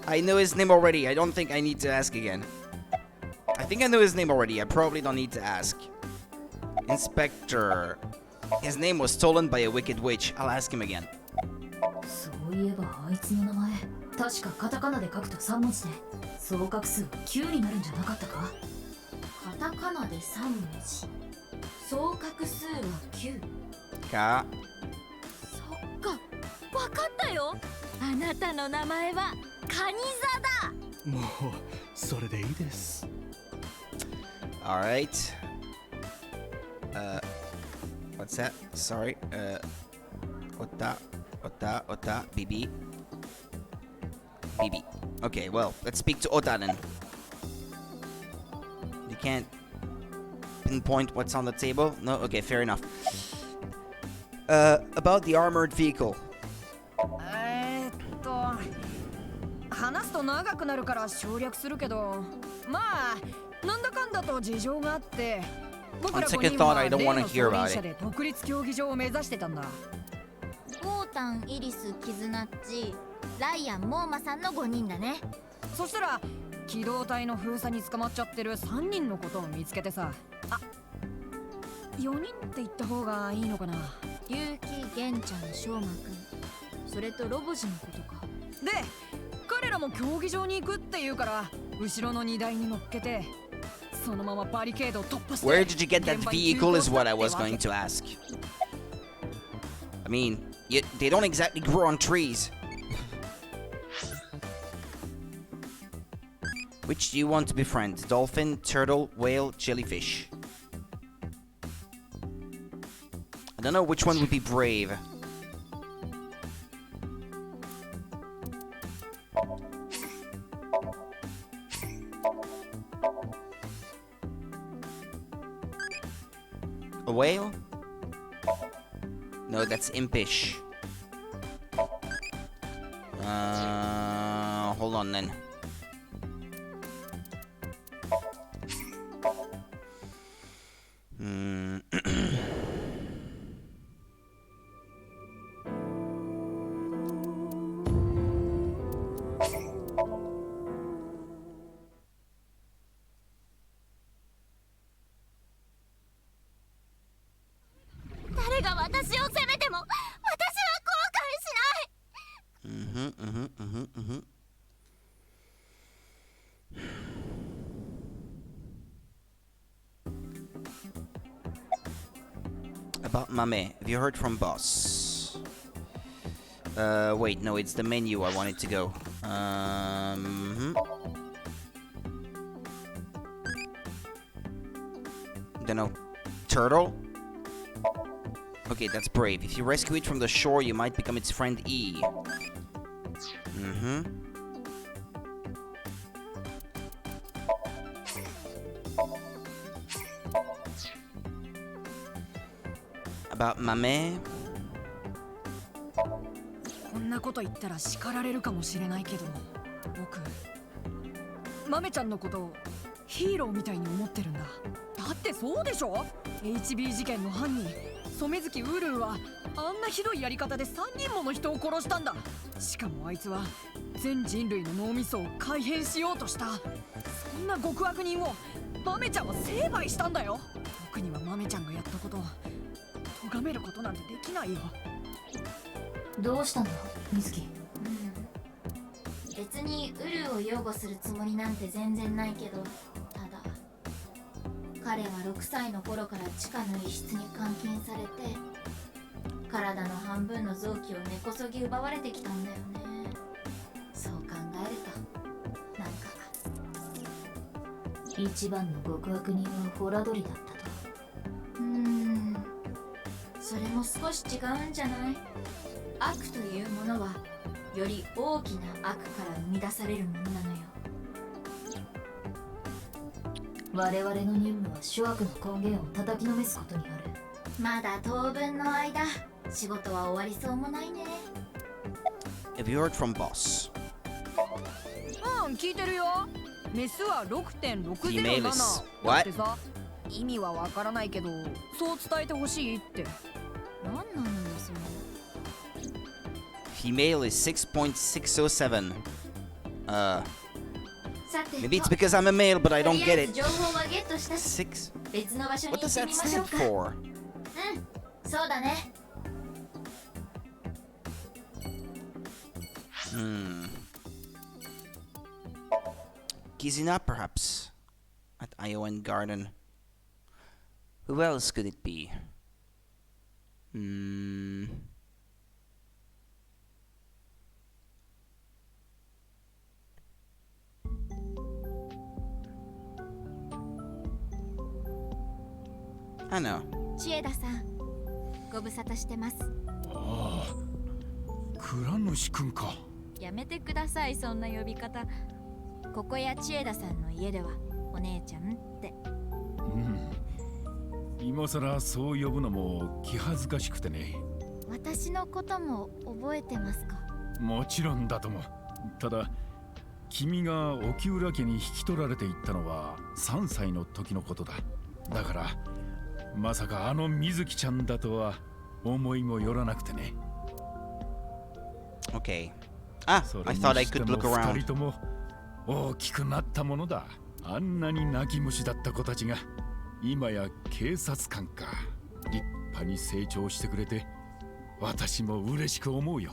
I know his name already. I don't think I need to ask again. I think I know his name already. I probably don't need to ask. Inspector. His name was stolen by a wicked witch. I'll ask him again. そういえばあいつの名前確かカタカナで書くと3文字で総画数は9になるんじゃなかったか？カタカナで3文字総画数は9。 Ka. そっか、分かったよ。あなたの名前はカニ座だ。もうそれでいいです。 Alright. What's that? Sorry. Ota, Bibi. Bibi. Okay, well, let's speak to Ota then. You can't pinpoint what's on the table? No? Okay, fair enough. About the armored vehicle. 話すと長くなるから省略するけど、まあなんだかんだと事情があって、僕ら5人は例の送輪車で国立競技場を目指してたんだ。ゴータン、イリス、キズナッチ、ライアン、モーマさんの5人だね。そしたら機動隊の封鎖に捕まっちゃってる3人のことを見つけてさ。あ、4人って言った方がいいのかな。ユウキ、ゲンちゃん、ショウマくん、それとロボジのことか。で、彼らも競技場に行くって言うから後ろの荷台に乗っけてそのままバリケードを突破して。 Where did you get that vehicle is what I was going to ask. I mean, they don't exactly grow on trees. Which do you want to befriend? Dolphin, turtle, whale, jellyfish? I don't know which one would be brave. A whale? No, that's impish. Hold on then. About Mame, have you heard from boss? Wait, no, it's the menu I wanted to go. Don't know. Turtle? Okay, that's brave. If you rescue it from the shore, you might become its friend E. About Mame? こんなこと言ったら叱られるかもしれないけど、僕マメちゃんのことをヒーローみたいに思ってるんだ。だってそうでしょ。 HB 事件の犯人染月ウルンはあんなひどいやり方で3人もの人を殺したんだ。しかもあいつは全人類の脳みそを改変しようとした。そんな極悪人をマメちゃんは成敗したんだよ。僕にはマメちゃんがやったことを咎めることなんてできないよ。どうしたんだ水木。別にウルーを擁護するつもりなんて全然ないけど、ただ彼は6歳の頃から地下の一室に監禁されて、体の半分の臓器を根こそぎ奪われてきたんだよね。そう考えるとなんか一番の極悪人はホラドリだったと。それも少し違うんじゃない？悪というものはより大きな悪から生み出されるものなのよ。我々の任務は諸悪の根源を叩きのめすことにある。まだ当分の間仕事は終わりそうもないね。 Have you heard from boss? 聞いてるよ。メスは 6.607 Female だ is って what? さ。意味はわからないけどそう伝えてほしいって。なんなのよそれ。 Female is 6.607. さて Maybe it's because I'm a male, but I と don't りあ get えず it. 情報はゲットしたし、 6? 別の場所に What 行 does って that みましょう stand か。for? そうだね。Kizuna, perhaps? At Iowan Garden. Who else could it be? I know. 千枝さん、ご無沙汰してます。ああ、蔵主くんか。やめてください、そんな呼び方。ここや千枝さんの家ではお姉ちゃんって。今さらそう呼ぶのも気恥ずかしくてね。私のことも覚えてますか？もちろんだとも。ただ君が沖浦家に引き取られていったのは3歳の時のことだ。だからまさかあの水木ちゃんだとは思いもよらなくてね。 Okay. I thought I could look 2 around. 人とも大きくなったものだ。あんなに泣き虫だった子たちが今や警察官か。立派に成長してくれて私も嬉しく思うよ。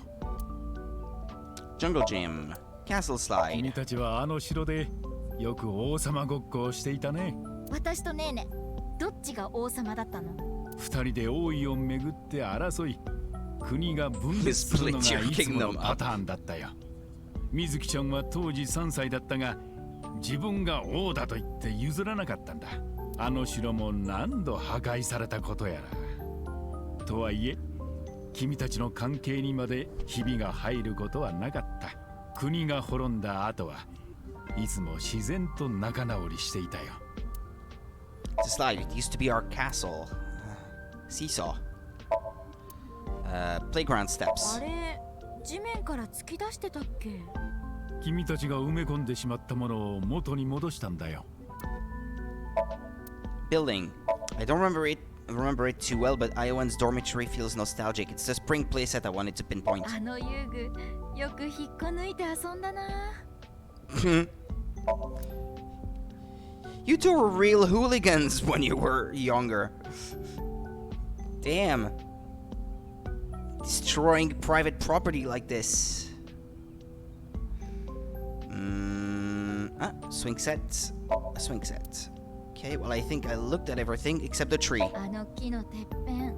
Jungle Gym. Castle 君 Slide. たちはあの城でよく王様ごっこをしていたね。私とねえね、どっちが王様だったの2人で王位をめぐって争い、国が分裂するのがいつものパターンだったよ。水木ちゃんは当時3歳だったが、自分が王だと言って譲らなかったんだ。あの城も何度破壊されたことやら。とはいえ君たちの関係にまでひびが入ることはなかった。国が滅んだ後はいつも自然と仲直りしていたよ。 The slide. It used to be our castle. Seesaw. Playground あ steps. れ、地面から突き出してたっけ？君たちが埋め込んでしまったものを元に戻したんだよ。 Building. I don't remember it too well, but Iowan's dormitory feels nostalgic. It's the spring playset I wanted to pinpoint. あの遊具、よく引っこ抜いて遊んだな。You two were real hooligans when you were younger. Damn. Destroying private property like this. Swing set. A swing set. Okay, well, I think I looked at everything except the tree. あの木のてっぺん、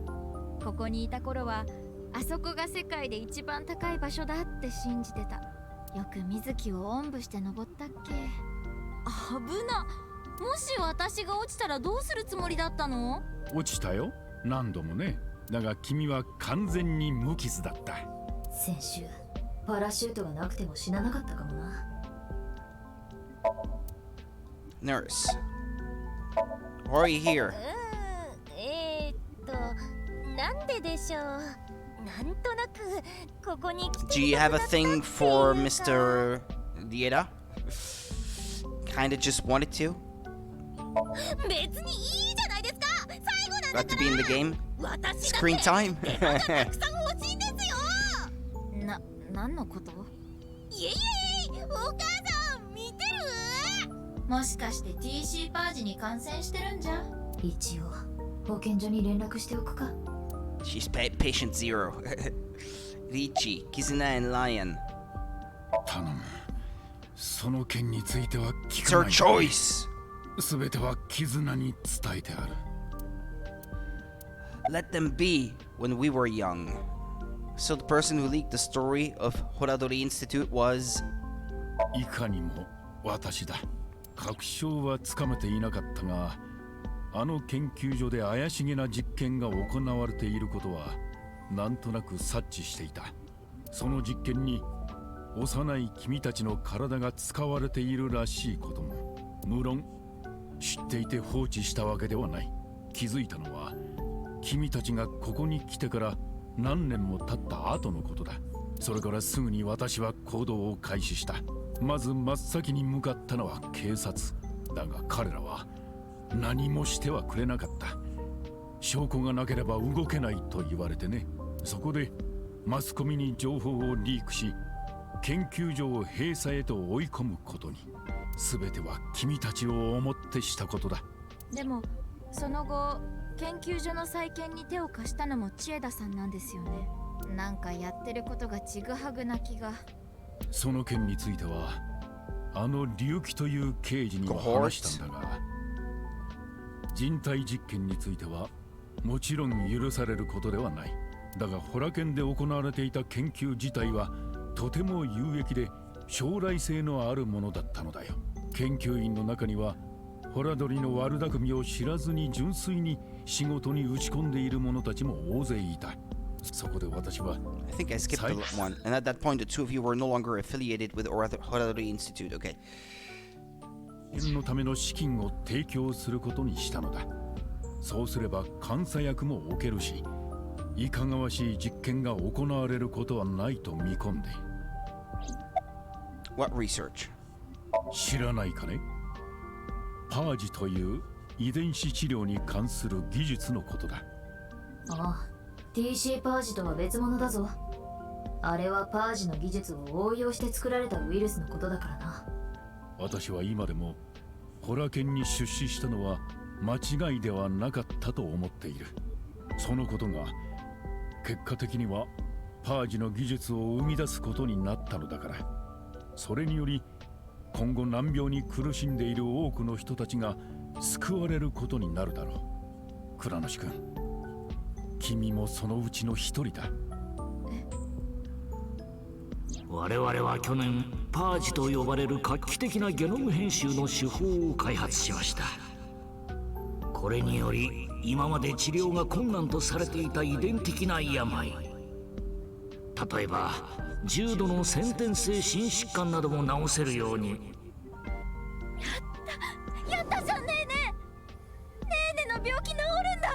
ここにいた頃はあそこが世界で一番高い場所だって信じてた。よく水木をおんぶして登ったっけ。危な。もし私が落ちたらどうするつもりだったの？落ちたよ、何度もね。だが君は完全に無傷だった。先週パラシュートがなくても死ななかったかもな。Nurse, why are you here? なんででしょう。なんとなくここに来て。 Do you have a thing for Mr. Dieta? Kinda just wanted to? 別にいいじゃないですか。最後なんだ Got to be in the game? 私だって Screen time? たくさん欲しいんですよ。何のこと？イエイエイ、お母さん見てる？もしかして TC パージに感染してるんじゃ？一応保健所に連絡しておくか。 She's patient zero. Richie, Kizuna and Lion. 頼む。その件については聞 It's か her ない。 choice. すべては絆に伝えてある。Let them be when we were young. So the person who leaked the story of Horadori Institute was... いかにも私だ。確証はつかめていなかったが、あの研究所で怪しげな実験が行われていることはなんとなく察知していた。その実験に幼い君たちの体が使われているらしいことも無論知っていて放置したわけではない。気づいたのは君たちがここに来てから何年も経った後のことだ。それからすぐに私は行動を開始した。まず真っ先に向かったのは警察だが、彼らは何もしてはくれなかった。証拠がなければ動けないと言われてね。そこでマスコミに情報をリークし、研究所を閉鎖へと追い込むことに。全ては君たちを思ってしたことだ。でもその後研究所の再建に手を貸したのも千枝さんなんですよね。なんかやってることがちぐはぐな気が。その件についてはあの龍樹という刑事にも話したんだが、人体実験についてはもちろん許されることではない。だがホラ研で行われていた研究自体はとても有益で将来性のあるものだったのだよ。研究員の中にはホラ鳥の悪巧みを知らずに純粋に仕事に打ち込んでいる者たちも大勢いた。そこで私は I think I skipped one. And at that point, the two of you were no longer affiliated with Horadori Institute. Okay. のための資金を提供することにしたのだ。そうすれば監査役も置けるし、いかがわしい実験が行われることはないと見込んで。What research? 知らないかね。パージという遺伝子治療に関する技術のことだ。ああ、TC パージとは別物だぞ。あれはパージの技術を応用して作られたウイルスのことだからな。私は今でもホラ研に出資したのは間違いではなかったと思っている。そのことが結果的にはパージの技術を生み出すことになったのだから。それにより今後難病に苦しんでいる多くの人たちが救われることになるだろう。倉梨君、君もそのうちの一人だ。我々は去年パージと呼ばれる画期的なゲノム編集の手法を開発しました。これにより今まで治療が困難とされていた遺伝的な病、例えば重度の先天性心疾患なども治せるように。やったじゃん。ねえねえ、ねえねえの病気治るんだ。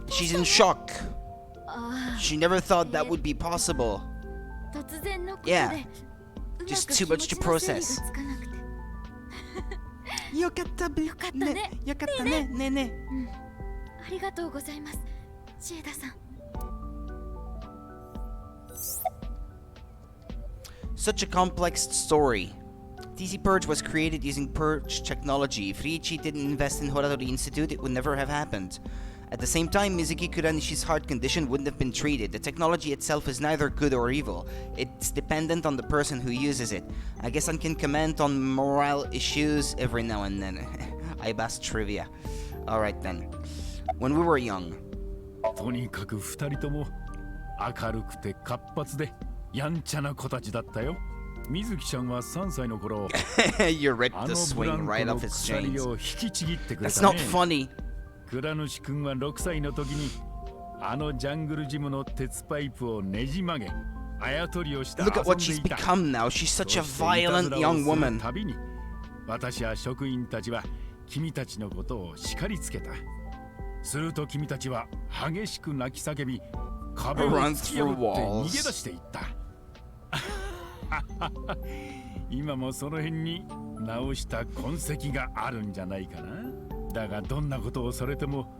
She's in shock. She never thought that would be possible. 突然のことで Yeah. Just too much to process. よかったね。よかったね。ねえねえ。ありがとうございます、千枝さん。Such a complex story. TC Purge was created using Purge technology. If Riichi didn't invest in Horadori Institute, it would never have happened. At the same time, Mizuki Kuranishi's heart condition wouldn't have been treated. The technology itself is neither good or evil. It's dependent on the person who uses it. I guess I can comment on moral issues every now and then. Ibas trivia. Alright then. When we were young. とにかく二人とも明るくて活発でやんちゃな子たちだったよ。水木ちゃんは3歳の頃 You ripped the swing right off his chains. That's not funny. 倉主君は6歳の時にあのジャングルジムの鉄パイプをねじ曲げあやとりをして遊ん Look at what で she's いた。 become now. She's such a violent young woman. 旅に私や職員たちは君たちのことを叱りつけた。すると君たちは激しく泣き叫び壁を突き破って逃げ出していった。今もその辺に直した痕跡があるんじゃないかな。だがどんなことをされても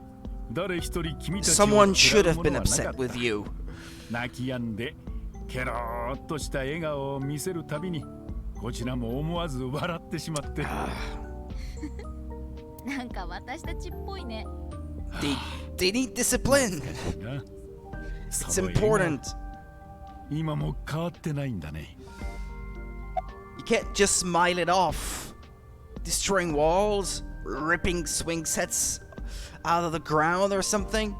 誰一人君たちを Someone should 嫌う have も been のはなか upset った。 with you. 泣き止んでケローっとした笑顔を見せるたびにこちらも思わず笑ってしまって。なんか私たちっぽいね。They need discipline. It's important. 今も変わってないんだね。You can't just smile it off. Destroying walls, ripping swing sets out of the ground or something.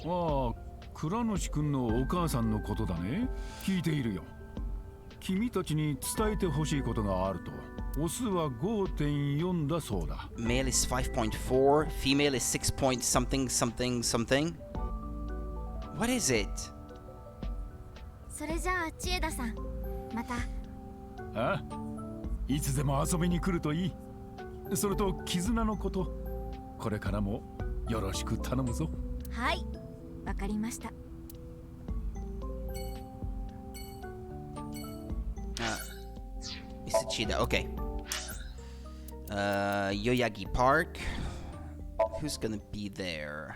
ああ、倉主君のお母さんのことだね。聞いているよ。君たちに伝えてほしいことがあると。オスは 5.4 だそうだ。Male is 5.4, female is 6 point something something something. What is it? それじゃあ千枝さん、また。あ、いつでも遊びに来るといい。それと絆のこと、これからもよろしく頼むぞ。はい、わかりました。Isachida, okay. Yoyagi Park. Who's gonna be there?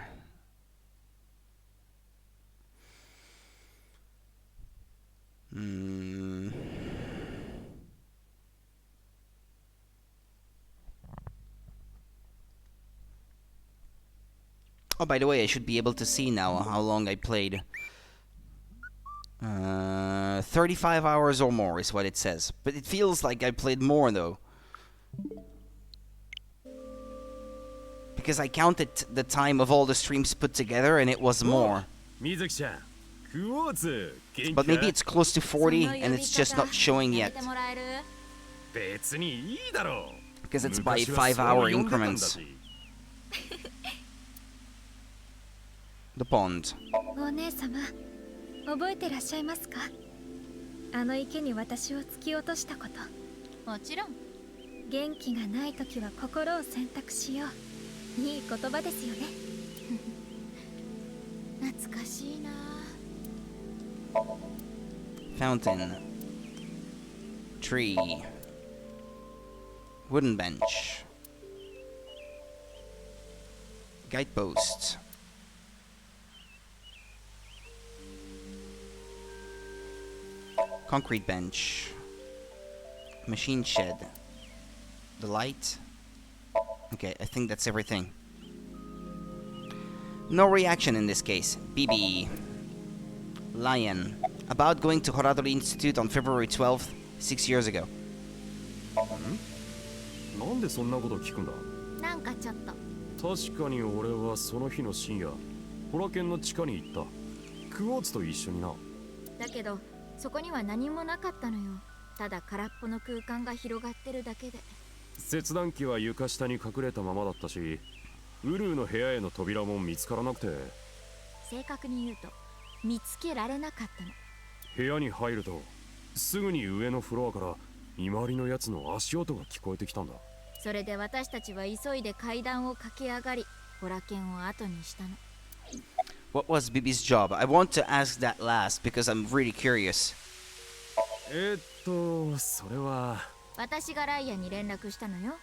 Oh, by the way, I should be able to see now how long I played. 35 hours or more is what it says. But it feels like I played more though. Because I counted the time of all the streams put together and it was more. But maybe it's close to 40 and it's just not showing yet. Because it's by 5-hour increments. The pond. お姉様、覚えてらっしゃいますか？あの池に私を突き落としたこと。もちろん。元気がない時は心を選択しよう。いい言葉ですよね。懐かしいな。Fountain. Tree. Wooden bench. Guidepost. Concrete bench. Machine shed. The light. Okay, I think that's everything. No reaction in this case. BB. Lion. About going to Horadori Institute on February 12th, 6 years ago. なんでそんなこと聞くんだ？なんかちょっと。確かに俺はその日の深夜、ホラケンの地下に行った。クォーツと一緒にな。だけど、そこには何もなかったのよ。ただ空っぽの空間が広がってるだけで。切断機は床下に隠れたままだったし、ウルーの部屋への扉も見つからなくて。正確に言うと、見つけられなかったの。部屋に入ると、すぐに上のフロアから見回りのやつの足音が聞こえてきたんだ。それで私たちは急いで階段を駆け上がり、ホラケンを後にしたの。What was Bibi's job? I want to ask that last because I'm really curious. それは。私がライアに連絡したのよ。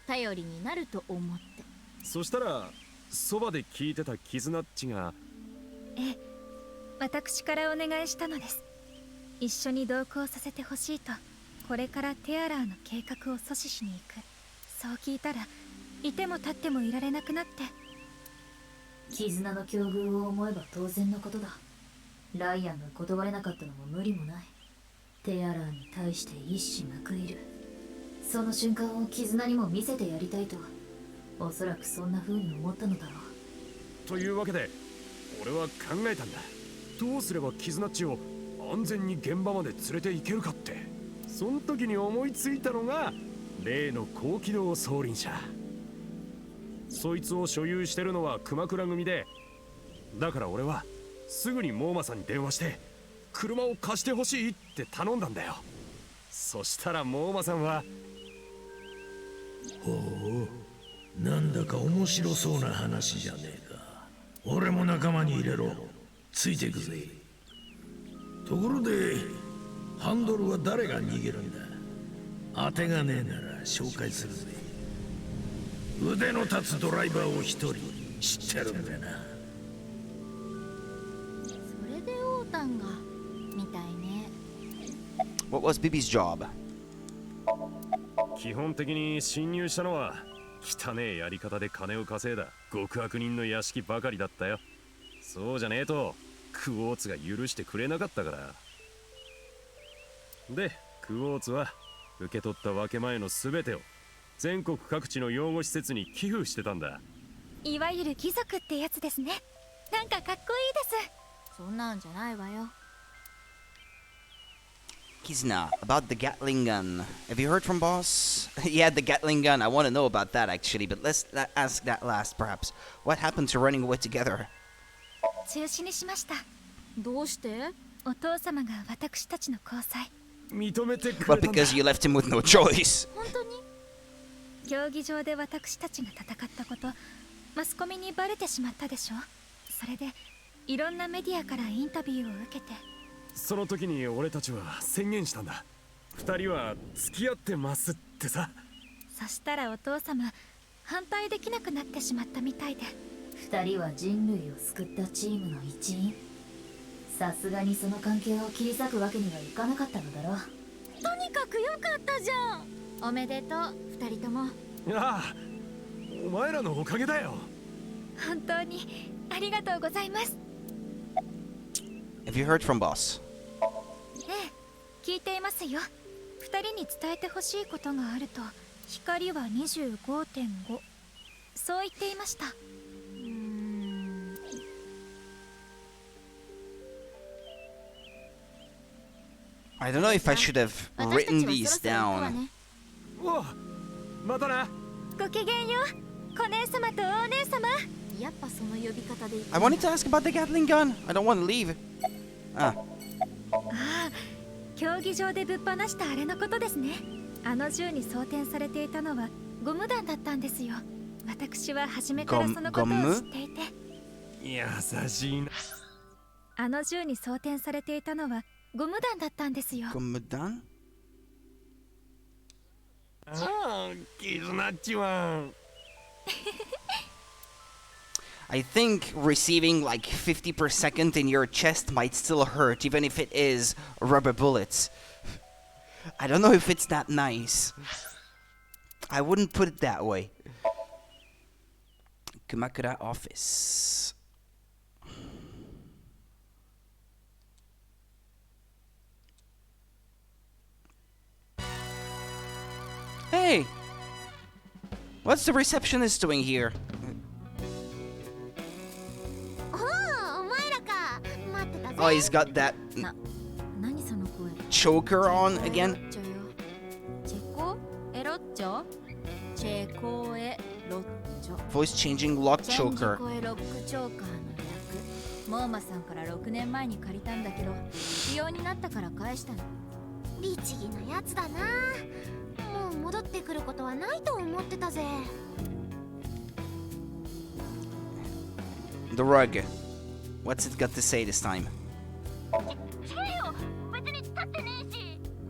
頼りになると思って。そしたら、そばで聞いてたキズナッチが。ええ、私からお願いしたのです。一緒に同行させてほしいと。これからテアラーの計画を阻止しに行く。そう聞いたら、いても立ってもいられなくなって。絆の境遇を思えば当然のことだ。ライアンが断れなかったのも無理もない。テアラーに対して一矢報いる。その瞬間を絆にも見せてやりたいと、おそらくそんな風に思ったのだろう。というわけで、俺は考えたんだ。どうすればキズナッチを安全に現場まで連れて行けるかって。その時に思いついたのが例の高機動装輪車。そいつを所有してるのは熊倉組で、だから俺はすぐにモーマさんに電話して車を貸してほしいって頼んだんだよ。そしたらモーマさんは、ほう、なんだか面白そうな話じゃねえか。俺も仲間に入れろ。ついてくぜ。ところでハンドルは誰が握るんだ？当てがねえなら紹介するぜ。腕の立つドライバーを一人知ってるんだな。それでオータンがみたいね。 What was Bibi's job? 基本的に侵入したのは汚えやり方で金を稼いだ極悪人の屋敷ばかりだったよ。そうじゃねえとクォーツが許してくれなかったから。で、クォーツは受け取った分け前の全てを全国各地の養護施設に寄付してたんだ。いわゆる貴族ってやつですね。なんかかっこいいです。そんなんじゃないわよ。 Kizna, about the Gatling gun. Have you heard from boss? Yeah, the Gatling gun. I want to know about that actually, but let's ask that last perhaps. What happened to running away together? 中止にしました。どうして？お父様が私たちの交際。認めてく Well, れたんだ。 because you left him with no choice. 本当に？競技場で私たちが戦ったこと、マスコミにバレてしまったでしょ。それでいろんなメディアからインタビューを受けて。その時に俺たちは宣言したんだ。二人は付き合ってますってさ。そしたらお父様反対できなくなってしまったみたいで。二人は人類を救ったチームの一員。さすがにその関係を切り裂くわけにはいかなかったのだろう。とにかくよかったじゃん。おめでとう、二人とも。ああ、お前らのおかげだよ。本当にありがとうございます。 Have you heard from boss? ええ、聞いていますよ。二人に伝えてほしいことがあると。光は 25.5 そう言っていました。I don't know if I should have written these down. おう、またな。ごきげんよう、小姉様と大姉様。やっぱその呼び方でいい。 I wanted to ask about the Gatling gun. I don't want to leave. ああ、競技場でぶっ放したあれのことですね。あの銃に装填されていたのはゴム弾だったんですよ。私は初めからそのことを知っていて。優しいな。あの銃に装填されていたのはゴム弾だったんですよ。ゴム弾？ああ、キズナッチは。I think receiving like 50 per second in your chest might still hurt, even if it is rubber bullets. I don't know if it's that nice. I wouldn't put it that way. Kumakura office. Hey! What's the receptionist doing here? Oh, he's got that choker on again. Voice changing lock choker. モーマさんから6年前に借りたんだけど不要になったから返したの。律儀なやつだな。もう戻ってくることはないと思ってたぜ。 The rug. What's it got to say this time?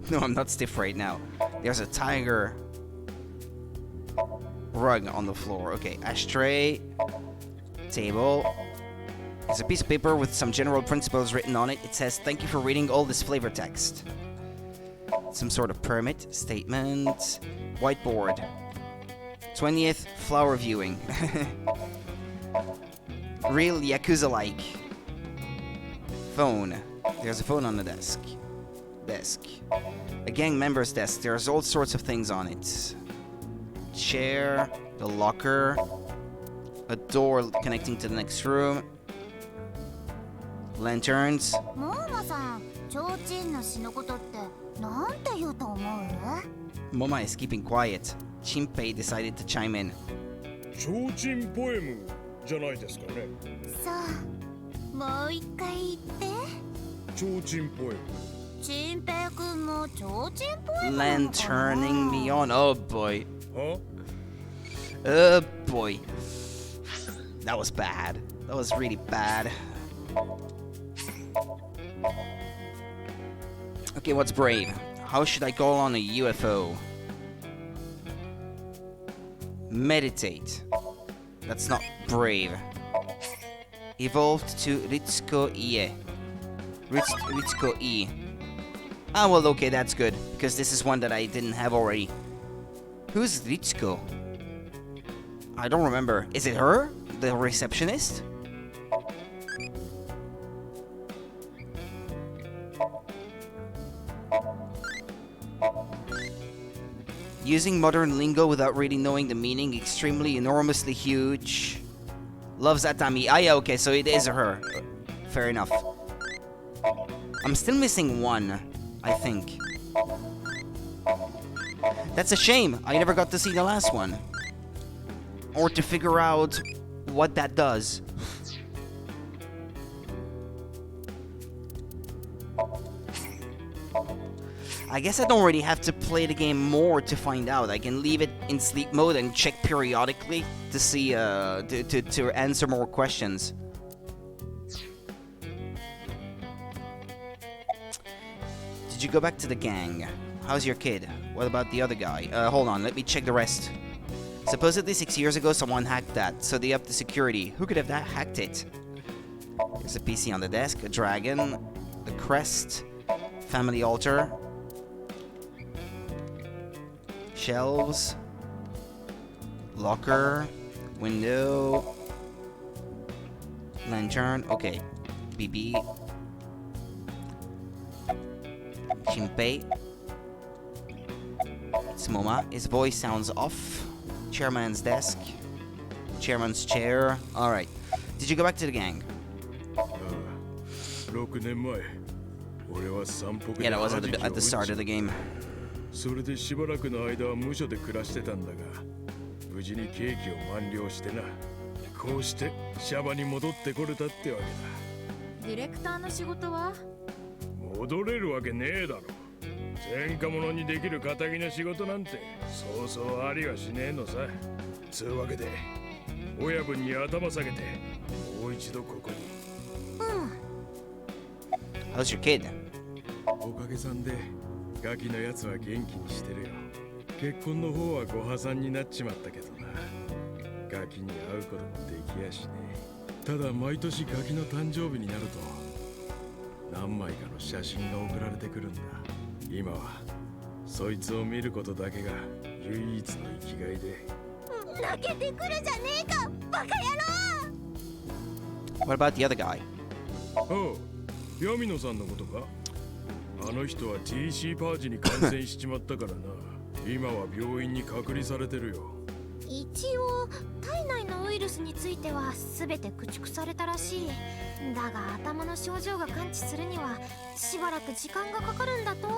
No, I'm not stiff right now. There's a tiger rug on the floor. Okay, ashtray, table. There's a piece of paper with some general principles written on it. It says, "Thank you for reading all this flavor text." Some sort of permit, statement, whiteboard. 20th flower viewing. Real Yakuza-like. Phone. There's a phone on the desk. A gang member's desk. There's all sorts of things on it. Chair, the locker, a door connecting to the next room, Lanterns. モーマさん、ちょうちんの詩のことってなんて言うと思う？ Moma is keeping quiet. Chimpei decided to chime in. ちょうちんポエムじゃないですかね。そう、もう一回言って。ちょうちんポエム。チンペイ君もちょうちんポエムなのかな？ Lanterning me on. Oh boy. Huh? Oh boy. That was bad. That was really bad. Okay, what's brave? How should I call on a UFO? Meditate. That's not brave. Evolved to Ritsuko Ie. Ritsuko E. Ah, well, okay, that's good. Because this is one that I didn't have already. Who's Ritsuko? I don't remember. Is it her? The receptionist? Using modern lingo without really knowing the meaning. Extremely, enormously huge. Loves Atami. Ah, yeah, okay, so it is her. Fair enough. I'm still missing one, I think. That's a shame. I never got to see the last one. Or to figure out what that does. I guess I don't really have to play the game more to find out. I can leave it in sleep mode and check periodically to see, to answer more questions. Did you go back to the gang? How's your kid? What about the other guy? Hold on, let me check the rest. Supposedly 6 years ago someone hacked that, so they upped the security. Who could have hacked it? There's a PC on the desk, a dragon, the crest, family altar, shelves, locker, window, lantern, okay, BB, Shinpei, it's Moma, his voice sounds off, chairman's desk, chairman's chair, alright. Did you go back to the gang? Yeah, that was at the start of the game. それでしばらくの間は無所で暮らしてたんだが、無事に刑期を満了してな。こうしてシャバに戻ってこれたってわけだ。ディレクターの仕事は？戻れるわけねえだろ。前科者にできる仇の仕事なんてそうそうありはしねえのさ。つうわけで親分に頭下げてもう一度ここに。How's your kid? おかげさんでガキのやつは元気にしてるよ。結婚の方はご破産になっちまったけどな。ガキに会うこともできやしねえ。ただ毎年ガキの誕生日になると何枚かの写真が送られてくるんだ。今はそいつを見ることだけが唯一の生きがいで。泣けてくるじゃねえか、バカ野郎！ What about the other guy? おう、闇野さんのことか？あの人は TC パージに感染しちまったからな。今は病院に隔離されてるよ。一応体内のウイルスについては全て駆逐されたらしい。だが頭の症状が完治するにはしばらく時間がかかるんだと。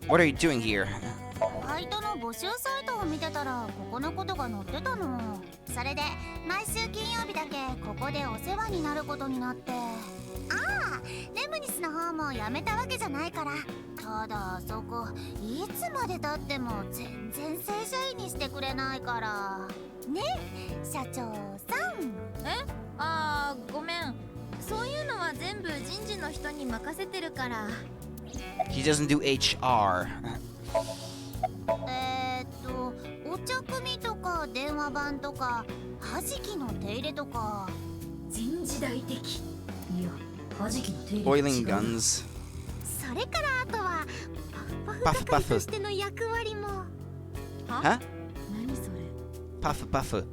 What are you doing here? バイトの募集サイトを見てたらここのことが載ってたの。それで毎週金曜日だけここでお世話になることになって。ああ、レムニスの方も辞めたわけじゃないから。ただあそこいつまでたっても全然正社員にしてくれないからね。社長さん。ああ、ごめん。そういうのは全部人事の人に任せてるから。 He doesn't do HR. お茶組とか電話番とかはじきの手入れとか。人事大的。いや、はじきの手入れ。 Boiling guns. それからあとはパフパフ係としての役割も。は？何それ？パフパフ。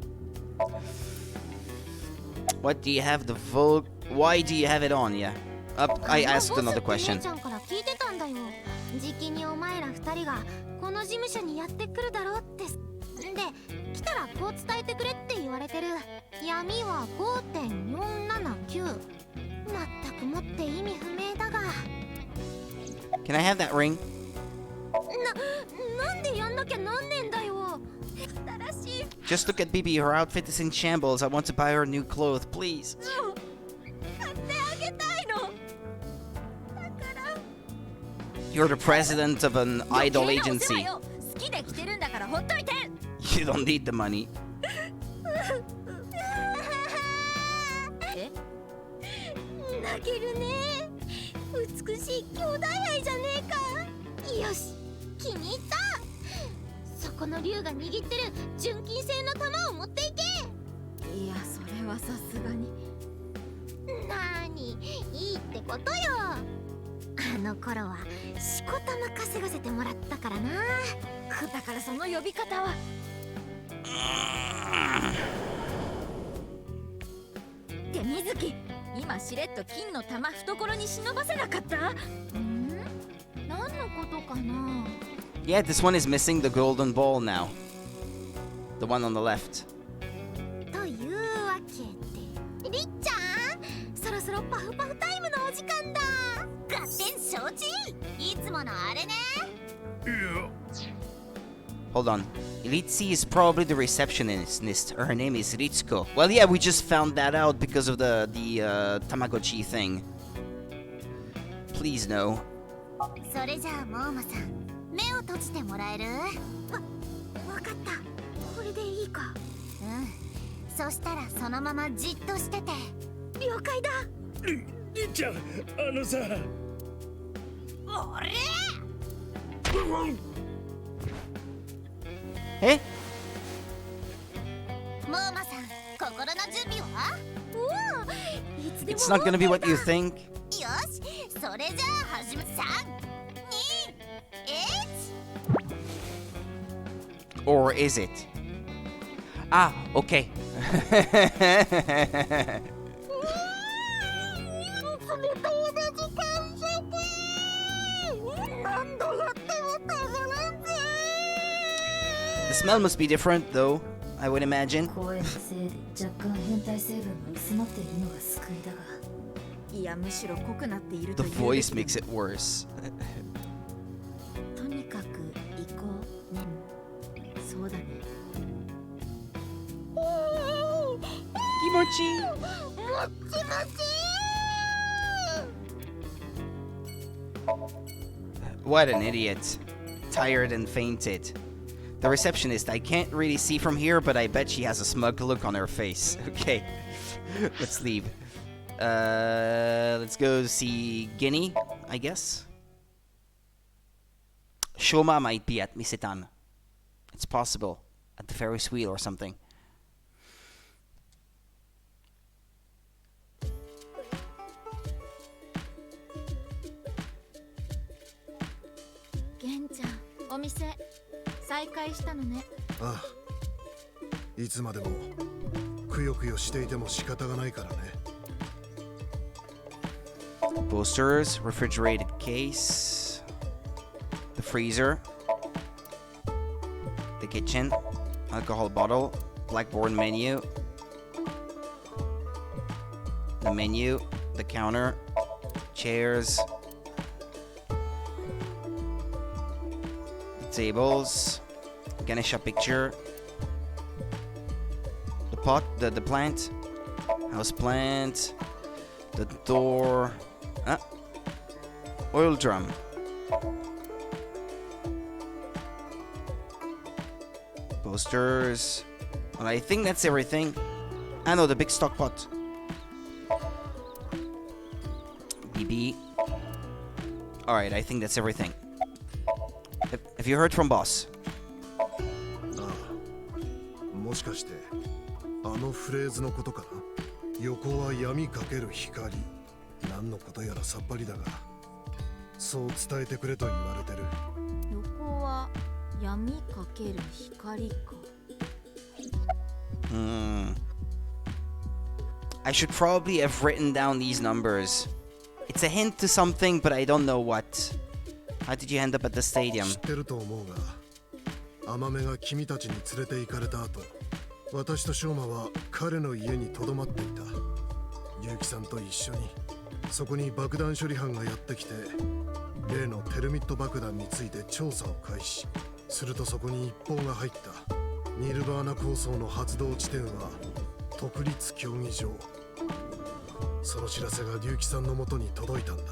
What do you have the vote? Why do you have it on? Yeah. I asked another question. 姉ちゃんから聞いてたんだよ。じきにお前ら二人がこの事務所にやってくるだろうって。で、来たらこう伝えてくれって言われれてる闇は 5.479 全くもって意味不明だが Can I have that ring? なんでやんなきゃなんねんだよ 新しい Just look at Bibi, her outfit is in shambles. I want to buy her new clothes, please. 買ってあげたいの You're the president of an idol agency. 好きで着てるんだからほっといて You don't need the money. 泣けるね美しい兄弟愛じゃねえかよし気に入ったそこの竜が握ってる純金製の玉を持っていけいやそれはさすがになーにいいってことよあの頃はしこたま稼がせてもらったからなだからその呼び方はって水木今しれっと金の玉懐に忍ばせなかった何のことかな Yeah, this one is missing the golden ball now. The one on the left. というわけでりっちゃんそろそろパフパフタイムのお時間だ合点承知いつものあれね Hold on. Elitsi is probably the receptionist. Her name is Ritsuko. Well, yeah, we just found that out because of the Tamagotchi thing. Please no. それじゃあモーマさん目を閉じてもらえるわかったこれでいいかそしたらそのままじっとしてて了解だりっちゃんさあれえモーマさん心の準備はおおいつでも It's not gonna be what you think. よしそれじゃあ始め3 2 1 Or is it? Ah, okay. 何度やってもたまらんぜ The smell must be different, though, I would imagine. 声のせいで若干変態成分が薄まっているのが救いだがいやむしろ濃くなっていると The いう voice makes it worse. とにかく行こうねそうだね Kimochi! もっちもち What an idiot. Tired and fainted. The receptionist, I can't really see from here, but I bet she has a smug look on her face. Okay, let's leave. Let's go see Guinea, I guess. Shoma might be at Misetan. It's possible. At the Ferris wheel or something. Gen-chan, お店再開したのね。ああ、いつまでもくよくよしていても仕方がないからね。Posters, refrigerated case, the freezer, the kitchen, alcohol bottle, blackboard menu, the menu, the counter, chairs, the tables, Ganesha picture, the pot, the plant, house plant, the door, oil drum. Posters. Well, I think that's everything. I know the big stock pot. BB. Alright, I think that's everything. Have you heard from boss? もしかしてあのフレーズのことかな。横は闇かける光。何のことやらさっぱりだが、そう伝えてくれと言われてる。横は闇かける光か。I should probably have written down these numbers. It's a hint to something, but I don't know what. How did you end up at the stadium? 知ってると思うが、甘めが君たちに連れて行かれた後、私と翔馬は彼の家に留まっていた。結城さんと一緒にそこに爆弾処理班がやってきて、例のテルミット爆弾について調査を開始。するとそこに一報が入った。ニルバーナ構想の発動地点は特立競技場。その知らせが結城さんの元に届いたんだ。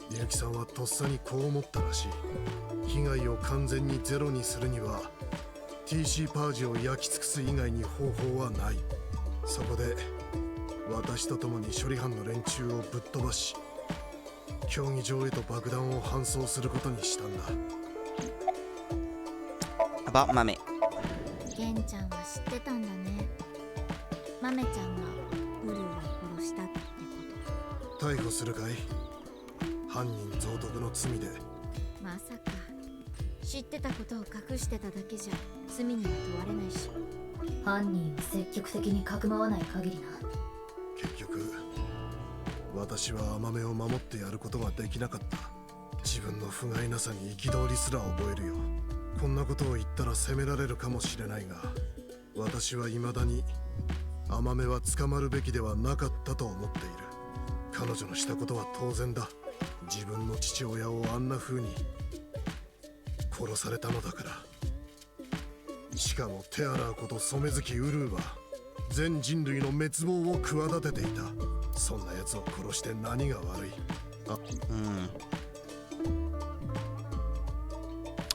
結城さんはとっさにこう思ったらしい。被害を完全にゼロにするには TC パージを焼き尽くす以外に方法はない。そこで私と共に処理班の連中をぶっ飛ばし、競技場へと爆弾を搬送することにしたんだ。About Mame. ケンちゃんは知ってたんだね。マメちゃんがウルーを殺したってこと。逮捕するかい？犯人蔵匿の罪で。まさか知ってたことを隠してただけじゃ罪には問われないし。犯人を積極的にかくまわない限りな。結局私は甘めを守ってやることができなかった。自分の不甲斐なさに憤りすら覚えるよ。こんなことを言ったら責められるかもしれないが、私は未だに甘めは捕まるべきではなかったと思っている。彼女のしたことは当然だ。自分の父親をあんな風に殺されたのだから。しかもテアラーこと染月ウルーは全人類の滅亡を企てていた。そんな奴を殺して何が悪い。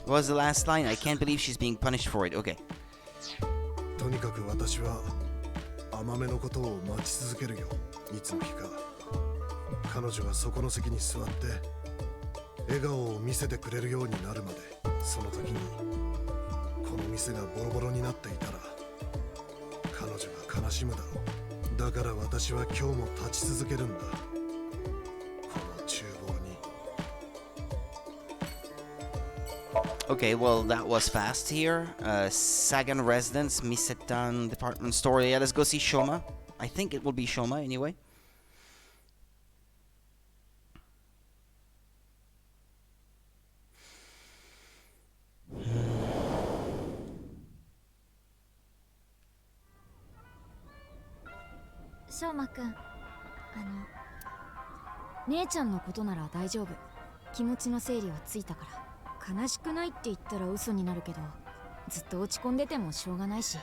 What was the last line? I can't believe she's being punished for it. Okay. とにかく私は甘めのことを待ち続けるよ。いつの日か彼女がそこの席に座って笑顔を見せてくれるようになるまで。その時にこの店がボロボロになっていたら彼女が悲しむだろう。だから私は今日も立ち続けるんだ。この厨房に。Okay, well, that was fast here. Sagan Residence, Misetan Department Store. Yeah, let's go see Shoma. I think it will be Shoma anyway. Shoma君、姉ちゃんのことなら大丈夫。気持ちの整理はついたから。悲しくないって言ったら嘘になるけど、ずっと落ち込んでてもしょうがないし。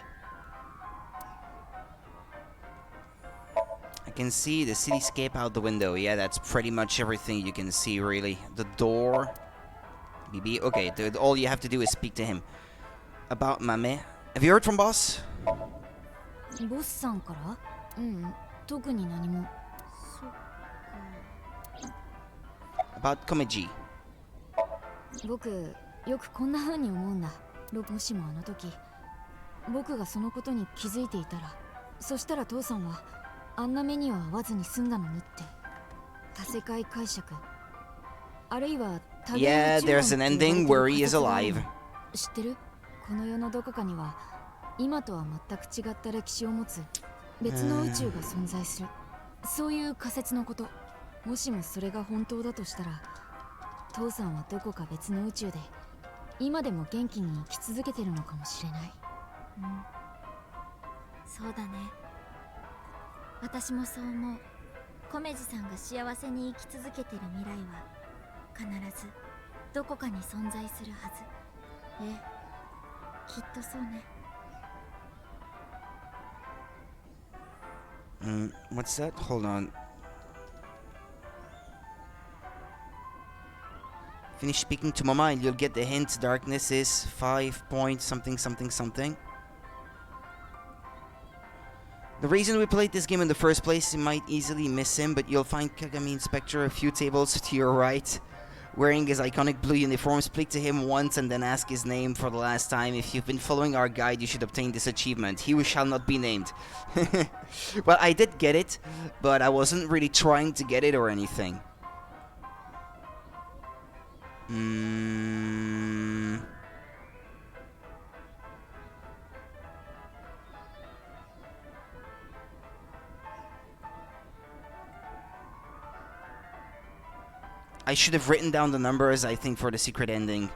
I can see the cityscape out the window. Yeah, that's pretty much everything you can see, really. The door. BB. Okay, all you have to do is speak to him. About Mame. Have you heard from Boss? ボスさんから？うん、特に何も。そっか。About Komeji. 僕、よくこんな風に思うんだ。もしもあの時、僕がそのことに気づいていたら、そしたら父さんはあんな目には遭わずに済んだのにって。多世界解釈、あるいは多元宇宙論 Yeah, there's an ending where he is alive. 知ってる？この世のどこかには今とは全く違った歴史を持つ別の宇宙が存在する。そういう仮説のこと。もしもそれが本当だとしたら、父さんはどこか別の宇宙で今でも元気に生き続けてるのかもしれない。うん、そうだね。私もそう思う。米地さんが幸せに生き続けてる未来は必ずどこかに存在するはず。ええ、きっとそうね。What's that? Hold on. Finish speaking to Mama and you'll get the hint. Darkness is 5 point something something something. The reason we played this game in the first place, you might easily miss him, but you'll find Kagami Inspector a few tables to your right, wearing his iconic blue uniform. Speak to him once and then ask his name for the last time. If you've been following our guide, you should obtain this achievement. He who shall not be named. Well, I did get it, but I wasn't really trying to get it or anything. I should have written down the numbers, I think, for the secret ending.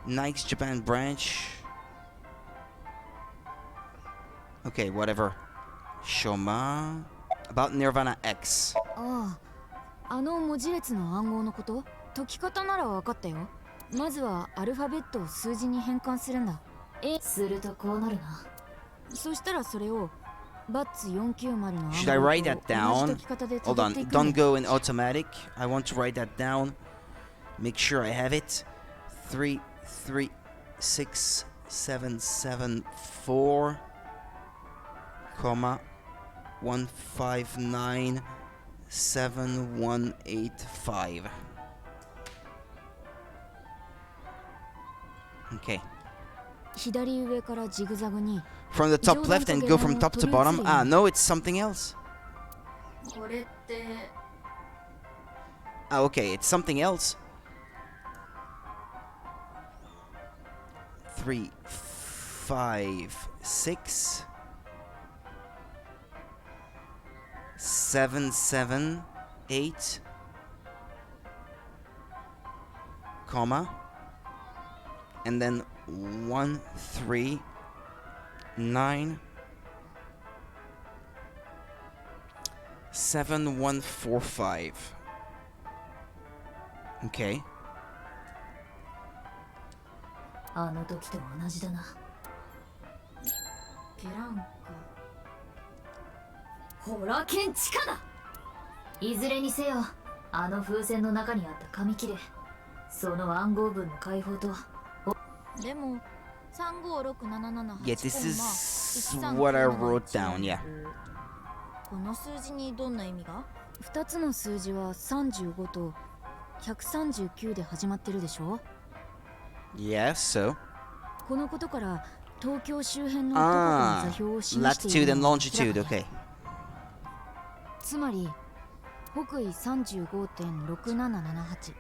Nike's Japan branch. Okay, whatever. Shoma. About Nirvana X. ああ、あの文字列の暗号のこと？解き方なら分かったよ。まずはアルファベットを数字に変換するんだ。するとこうなるな。そしたらそれをバッツ490の暗号と同じ Should I write that 解 down? き方で Hold 辿 on. っていく Don't んだ。 go in automatic. I want to write that down. Make sure I have it. 3, 3, 6, 7, 7, 4, comma, 1, 5, 9, 7, 1, 8, 5. Okay. 左上からジグザグに From the top left and go from top to bottom. Ah, no, it's something else. これって Ah, okay, it's something else. 3, 5, 6, 7, 7, 8, comma, and then 1, 3, 9, 7, 1, 4, 5. Okay. あの時と同じだな。ケランか。ほら剣地下だ。いずれにせよ、あの風船の中にあった紙切れ、その暗号文の解放と。でも Yeah, this is what I wrote down, yeah. この数字にどんな意味が？2つの数字は35と139で始まってるでしょ？ Yeah, so. このことから東京周辺のどこかの座標を示している latitude and のは longitude, okay. つまり北緯 35.6778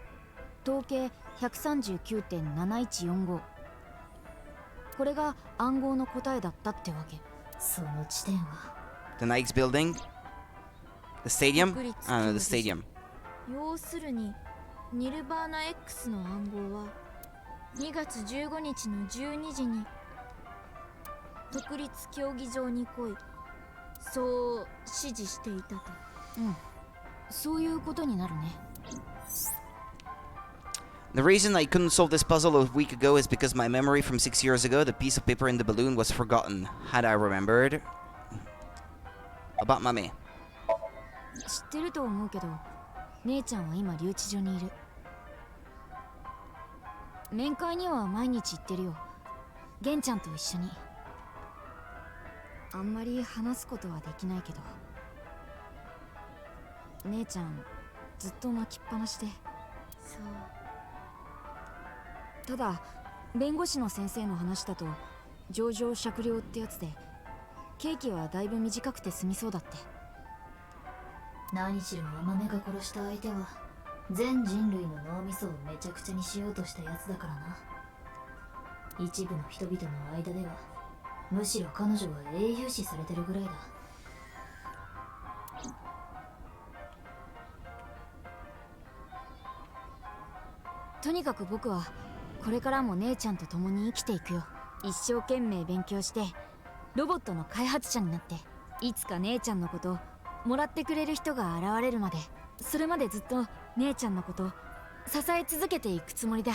東経 139.7145 これが暗号の答えだったってわけ。その地点は The Nike's building? The stadium? I don't know, the stadium. 要するにニルバーナ X の暗号は2月15日の12時に国立競技場に来い、そう指示していたと。うん、そういうことになるね。The reason I couldn't solve this puzzle a week ago is because my memory from 6 years ago, the piece of paper in the balloon, was forgotten. Had I remembered about my man. 知ってると思うけど、姉ちゃんは今留置所にいる。面会には毎日行ってるよ。玄ちゃんと一緒に。あんまり話すことはできないけど、姉ちゃんずっと泣きっぱなしで。そう。ただ弁護士の先生の話だと情状酌量ってやつで刑期はだいぶ短くて済みそうだって。何しろ甘めが殺した相手は全人類の脳みそをめちゃくちゃにしようとしたやつだからな。一部の人々の間ではむしろ彼女は英雄視されてるぐらいだ。とにかく僕はこれからも姉ちゃんと共に生きていくよ。一生懸命勉強してロボットの開発者になって、いつか姉ちゃんのこともらってくれる人が現れるまで、それまでずっと姉ちゃんのこと支え続けていくつもりだ。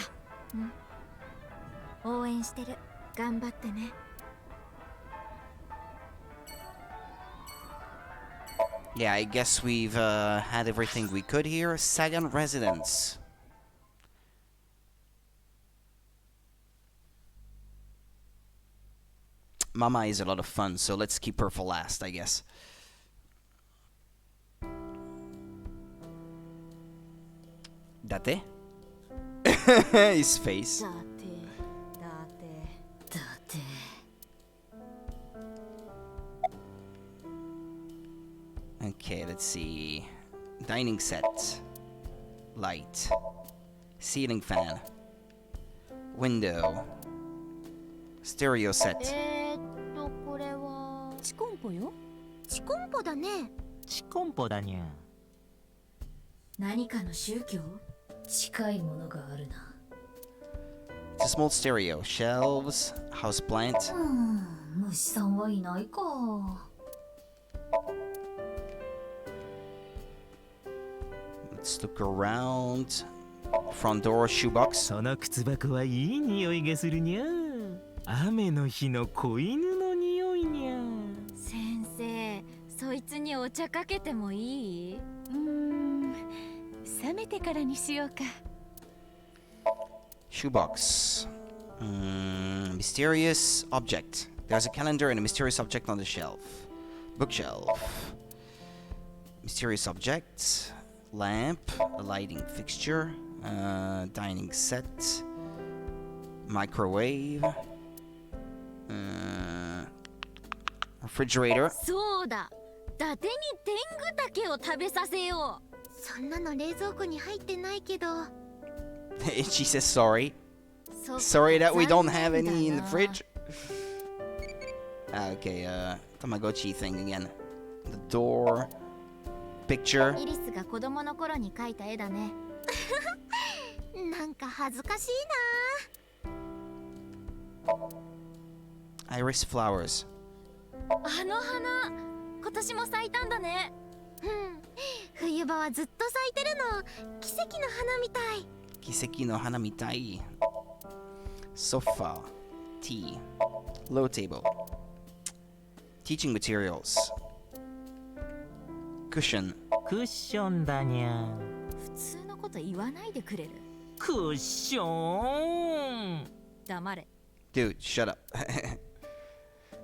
うん、応援してる。頑張ってね。Yeah, I guess we've had everything we could here. Sagan residence. Mama is a lot of fun, so let's keep her for last, I guess. Date? His face. Okay, let's see. Dining set. Light. Ceiling fan. Window. Stereo set. これはチコンポよ。チコンポだね。チコンポだにゃ。何かの宗教？近いものがあるな。It's a small stereo. Shelves, house plant. 虫さんはいないか。 Let's look around. Front door, shoebox. その靴箱はいい匂いがするにゃ。雨の日の子犬の匂いにゃ。先生、そいつにお茶かけてもいい？冷めてからにしようか。 Shoebox. Mysterious object. There's a calendar and a mysterious object on the shelf. Bookshelf. Mysterious object. Lamp. A lighting fixture. Dining set. Microwave. Refrigerator. そうだ。伊達に天狗竹を食べさせよう。そんなの冷蔵庫に入ってないけど。She says sorry. Sorry that we don't have any in the fridge. Okay, Tamagotchi thing again. The door. Picture. イリスが子供の頃に描いた絵だね。なんか恥ずかしいな。Iris flowers. あの花、今年も咲いたんだね。冬場はずっと咲いてるの。奇跡の花みたい。奇跡の花みたい。Sofa. Tea. Low table. Teaching materials. Cushion. クッションだにゃ。普通のこと言わないでくれる。クッション。黙れ。 Dude, shut up.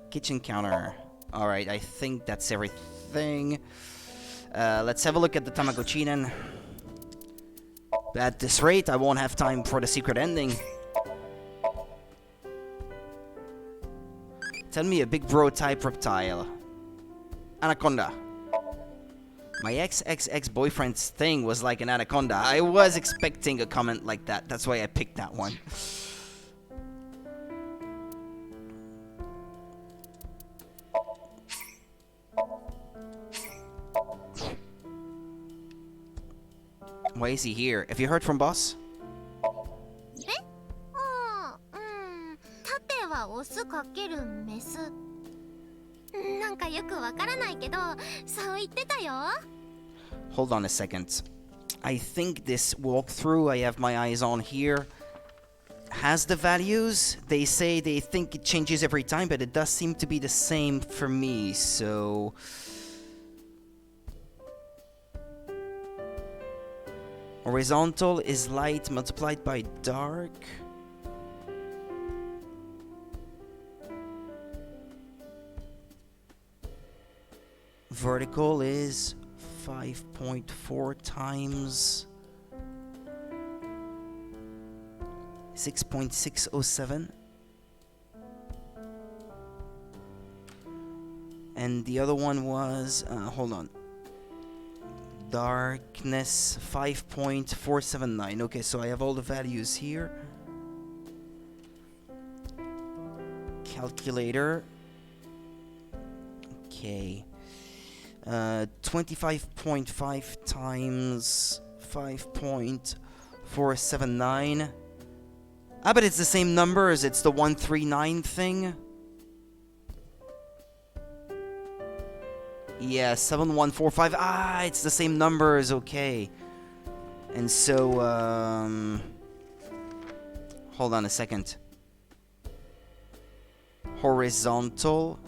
Kitchen counter. Alright, I think that's everything. Let's have a look at the Tamagotchi then. At this rate, I won't have time for the secret ending. Tell me a big bro type reptile. Anaconda. My ex-boyfriend's thing was like an anaconda. I was expecting a comment like that. That's why I picked that one. Why is he here? Have you heard from boss? 縦はオスかけるメス。なんかよくわからないけど、そう言ってたよ。Hold on a second. I think this walkthrough I have my eyes on here has the values. They say they think it changes every time, but it does seem to be the same for me, so... Horizontal is light multiplied by dark. Vertical is 5.4 times 6.607. And the other one was, hold on. Darkness 5.479. Okay, so I have all the values here. Calculator. Okay. 25.5 times 5.479. Ah, but it's the same numbers. It's the 139 thing. Yeah, 7145. Ah, it's the same numbers. Okay. And so, hold on a second. Horizontal.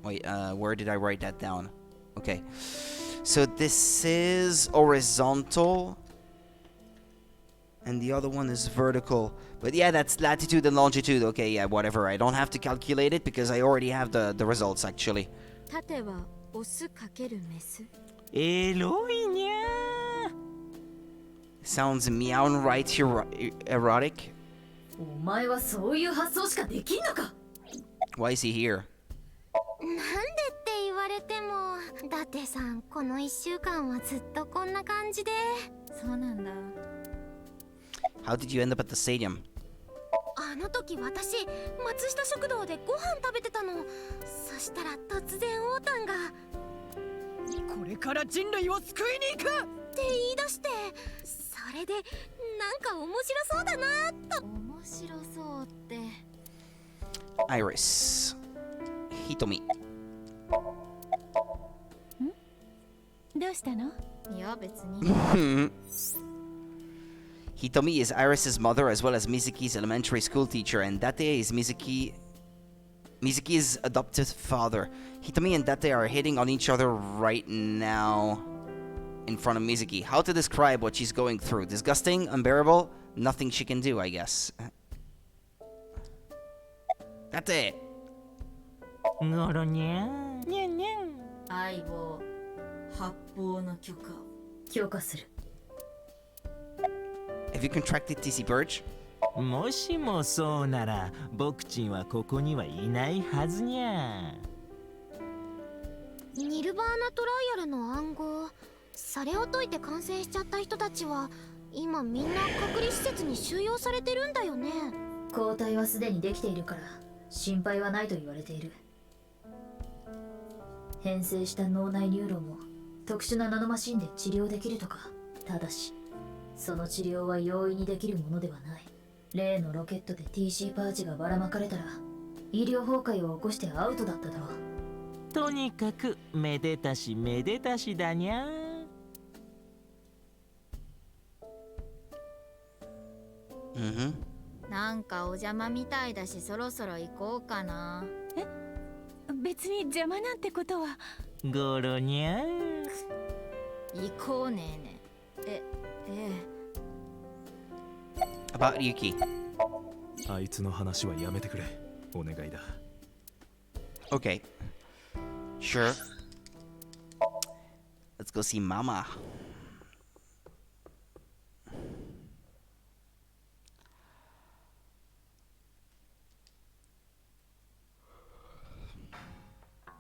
Wait, where did I write that down? Okay. So this is horizontal. And the other one is vertical. But yeah, that's latitude and longitude. Okay, yeah, whatever. I don't have to calculate it because I already have the results, actually. 縦はオスかけるメス。エロいにゃ。 Sounds meow right erotic. お前はそういう発想しかできんのか。 Why is he here? なんでって言われても、伊達さんこの1週間はずっとこんな感じで。そうなんだ。 How did you end up at the stadium? あの時私、松下食堂でご飯食べてたの。そしたら突然オータンがこれから人類を救いに行くって言い出して、それでなんか面白そうだなと。面白そうって。 Iris. Hitomi. どうしたの？いや別に。Hitomi is Iris's mother as well as Mizuki's elementary school teacher, and Date is Mizuki's adoptive father. Hitomi and Date are hitting on each other right now in front of Mizuki. How to describe what she's going through? Disgusting? Unbearable? Nothing she can do, I guess. Date! ゴロニャンニャンニャン。相棒、発砲の許可を許可する。Have you contracted TC Burge? もしもそうなら、僕ちんはここにはいないはずにゃ。ニルバーナトライアルの暗号、それを解いて感染しちゃった人たちは今みんな隔離施設に収容されてるんだよね。抗体はすでにできているから心配はないと言われている。変性した脳内ニューロンも特殊なナノマシンで治療できるとか。ただしその治療は容易にできるものではない。例のロケットで TC パーチがばらまかれたら医療崩壊を起こしてアウトだっただろう。とにかくめでたしめでたしだにゃ。なんかお邪魔みたいだしそろそろ行こうかな。え、別に邪魔なんてことは。ゴロニャン。行こうねーね。About Yuki. あいつの話はやめてくれ。お願いだ。Okay. Sure. Let's go see Mama.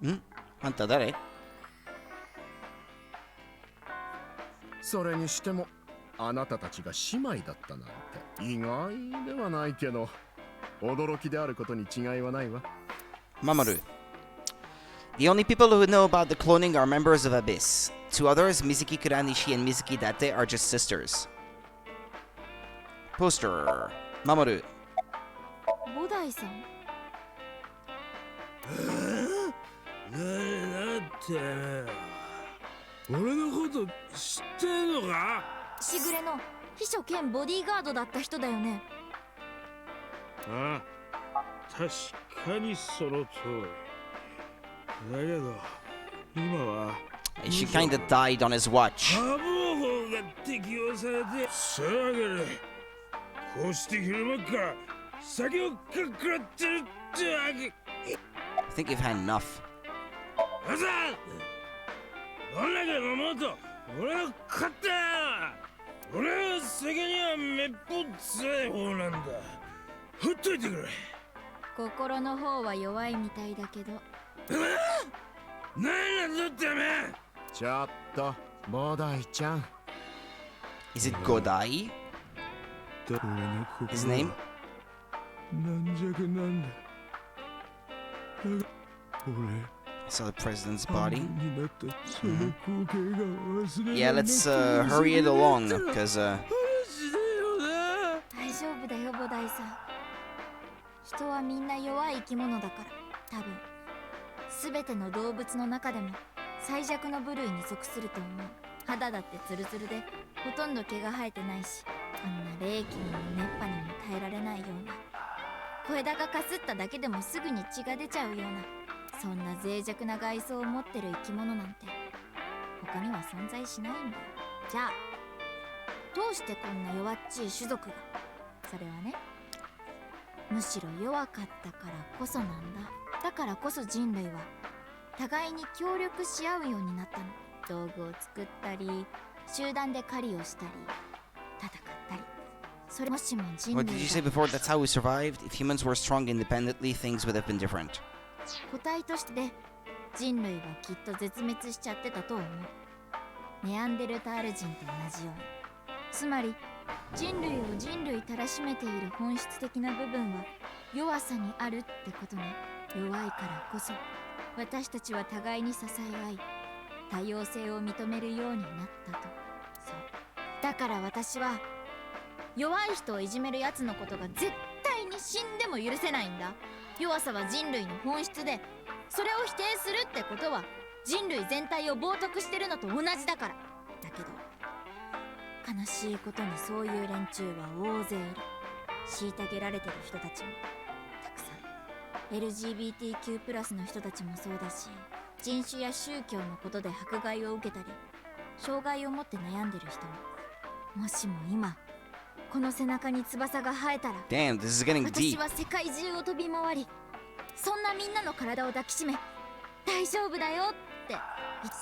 Hmm? あんた誰？それにしてもあなたたちが姉妹だったなんて意外ではないけど驚きであることに違いはないわ。Mamoru. The only people who know about the cloning are members of Abyss. Two others, Mizuki Kuranishi and Mizuki Date, are just sisters. Poster. Mamoru. ボダイさん。誰だって俺のこと知ってんのか？しぐれの秘書兼ボディーガードだった人だよね。ああ、確かにその通り。だけど今は She kinda died on his watch. 破防法が適用されて、そういうわけでこうして昼間から酒をかくらってるってわけ。I think you've had enough. あさどんだけ飲もうと俺の勝手だ。俺の酒にはめっぽう強い方なんだ。ほっといてくれ。心の方は弱いみたいだけど。何なんだってめえ。ちょっとボダイちゃん。Is it Godai? His name? 軟弱なんだ。俺 I saw the president's body. になったその光景が忘れ Yeah, られなくて let's hurry it along, because 大丈夫だよボダイさん。人はみんな弱い生き物だから。多分全ての動物の中でも最弱の部類に属すると思う。肌だってツルツルでほとんど毛が生えてないし、こんな冷気にも熱波にも耐えられないような、小枝がかすっただけでもすぐに血が出ちゃうような、そんな脆弱な外装を持ってる生き物なんて他には存在しないんだよ。じゃあどうしてこんな弱っちい種族が。それはね、むしろ弱かったからこそなんだ。だからこそ人類は互いに協力し合うようになったの。道具を作ったり集団で狩りをしたり戦ったり。それもしも人類 What did you say before? That's how we survived? If humans were strong independently, things would have been different. 個体として人類はきっと絶滅しちゃってたと思う。ネアンデルタール人と同じように。つまり人類を人類たらしめている本質的な部分は弱さにあるってことね。弱いからこそ私たちは互いに支え合い多様性を認めるようになったと。そうだから私は弱い人をいじめるやつのことが絶死んでも許せないんだ。弱さは人類の本質で、それを否定するってことは人類全体を冒涜してるのと同じだから。だけど悲しいことにそういう連中は大勢いる。虐げられてる人たちもたくさん。 LGBTQ+ の人たちもそうだし、人種や宗教のことで迫害を受けたり障害を持って悩んでる人も。もしも今この背中に翼が生えたら、 Damn, this is getting 私 deep. は世界中を飛び回り、そんなみんなの体を抱きしめ、大丈夫だよって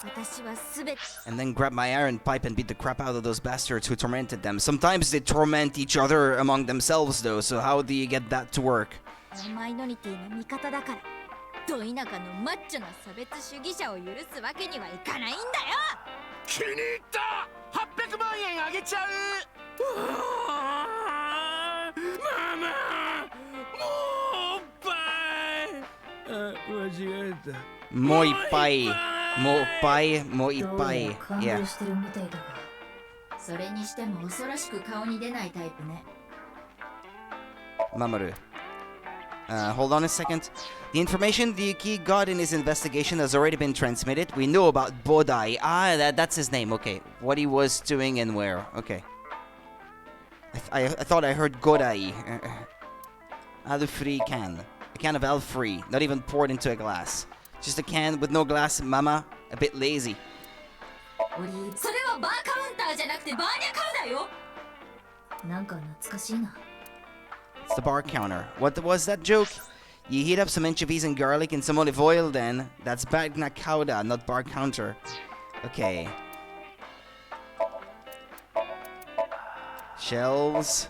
私はすべて。 And then grab my iron pipe and beat the crap out of those bastards who tormented them. Sometimes they torment each other among themselves though, so how do you get that to work? マイノリティの味方だから、ど田舎のマッチョな差別主義者を許すわけにはいかないんだよ。気に入った。800万円あげちゃう。ママ、もう間違えた。もういっぱい。もういっぱい。もういっぱい。感動してるみたいだが。それにしても恐ろしく顔に出ないタイプね。Mamoru. Hold on a second. The information the Yuki got in his investigation has already been transmitted. We know about Bodai. That's his name. Okay. What he was doing and where. Okay. I thought I heard Godai. Al-free can. A can of Al-free. Not even poured into a glass. Just a can with no glass. Mama. A bit lazy. それはバーカウンターじゃなくてバーニャカウだよ。なんか懐かしいな。 It's the bar counter. What was that joke? You heat up some anchovies and garlic and some olive oil then. That's bagna cauda, not bar counter. Okay. Shelves.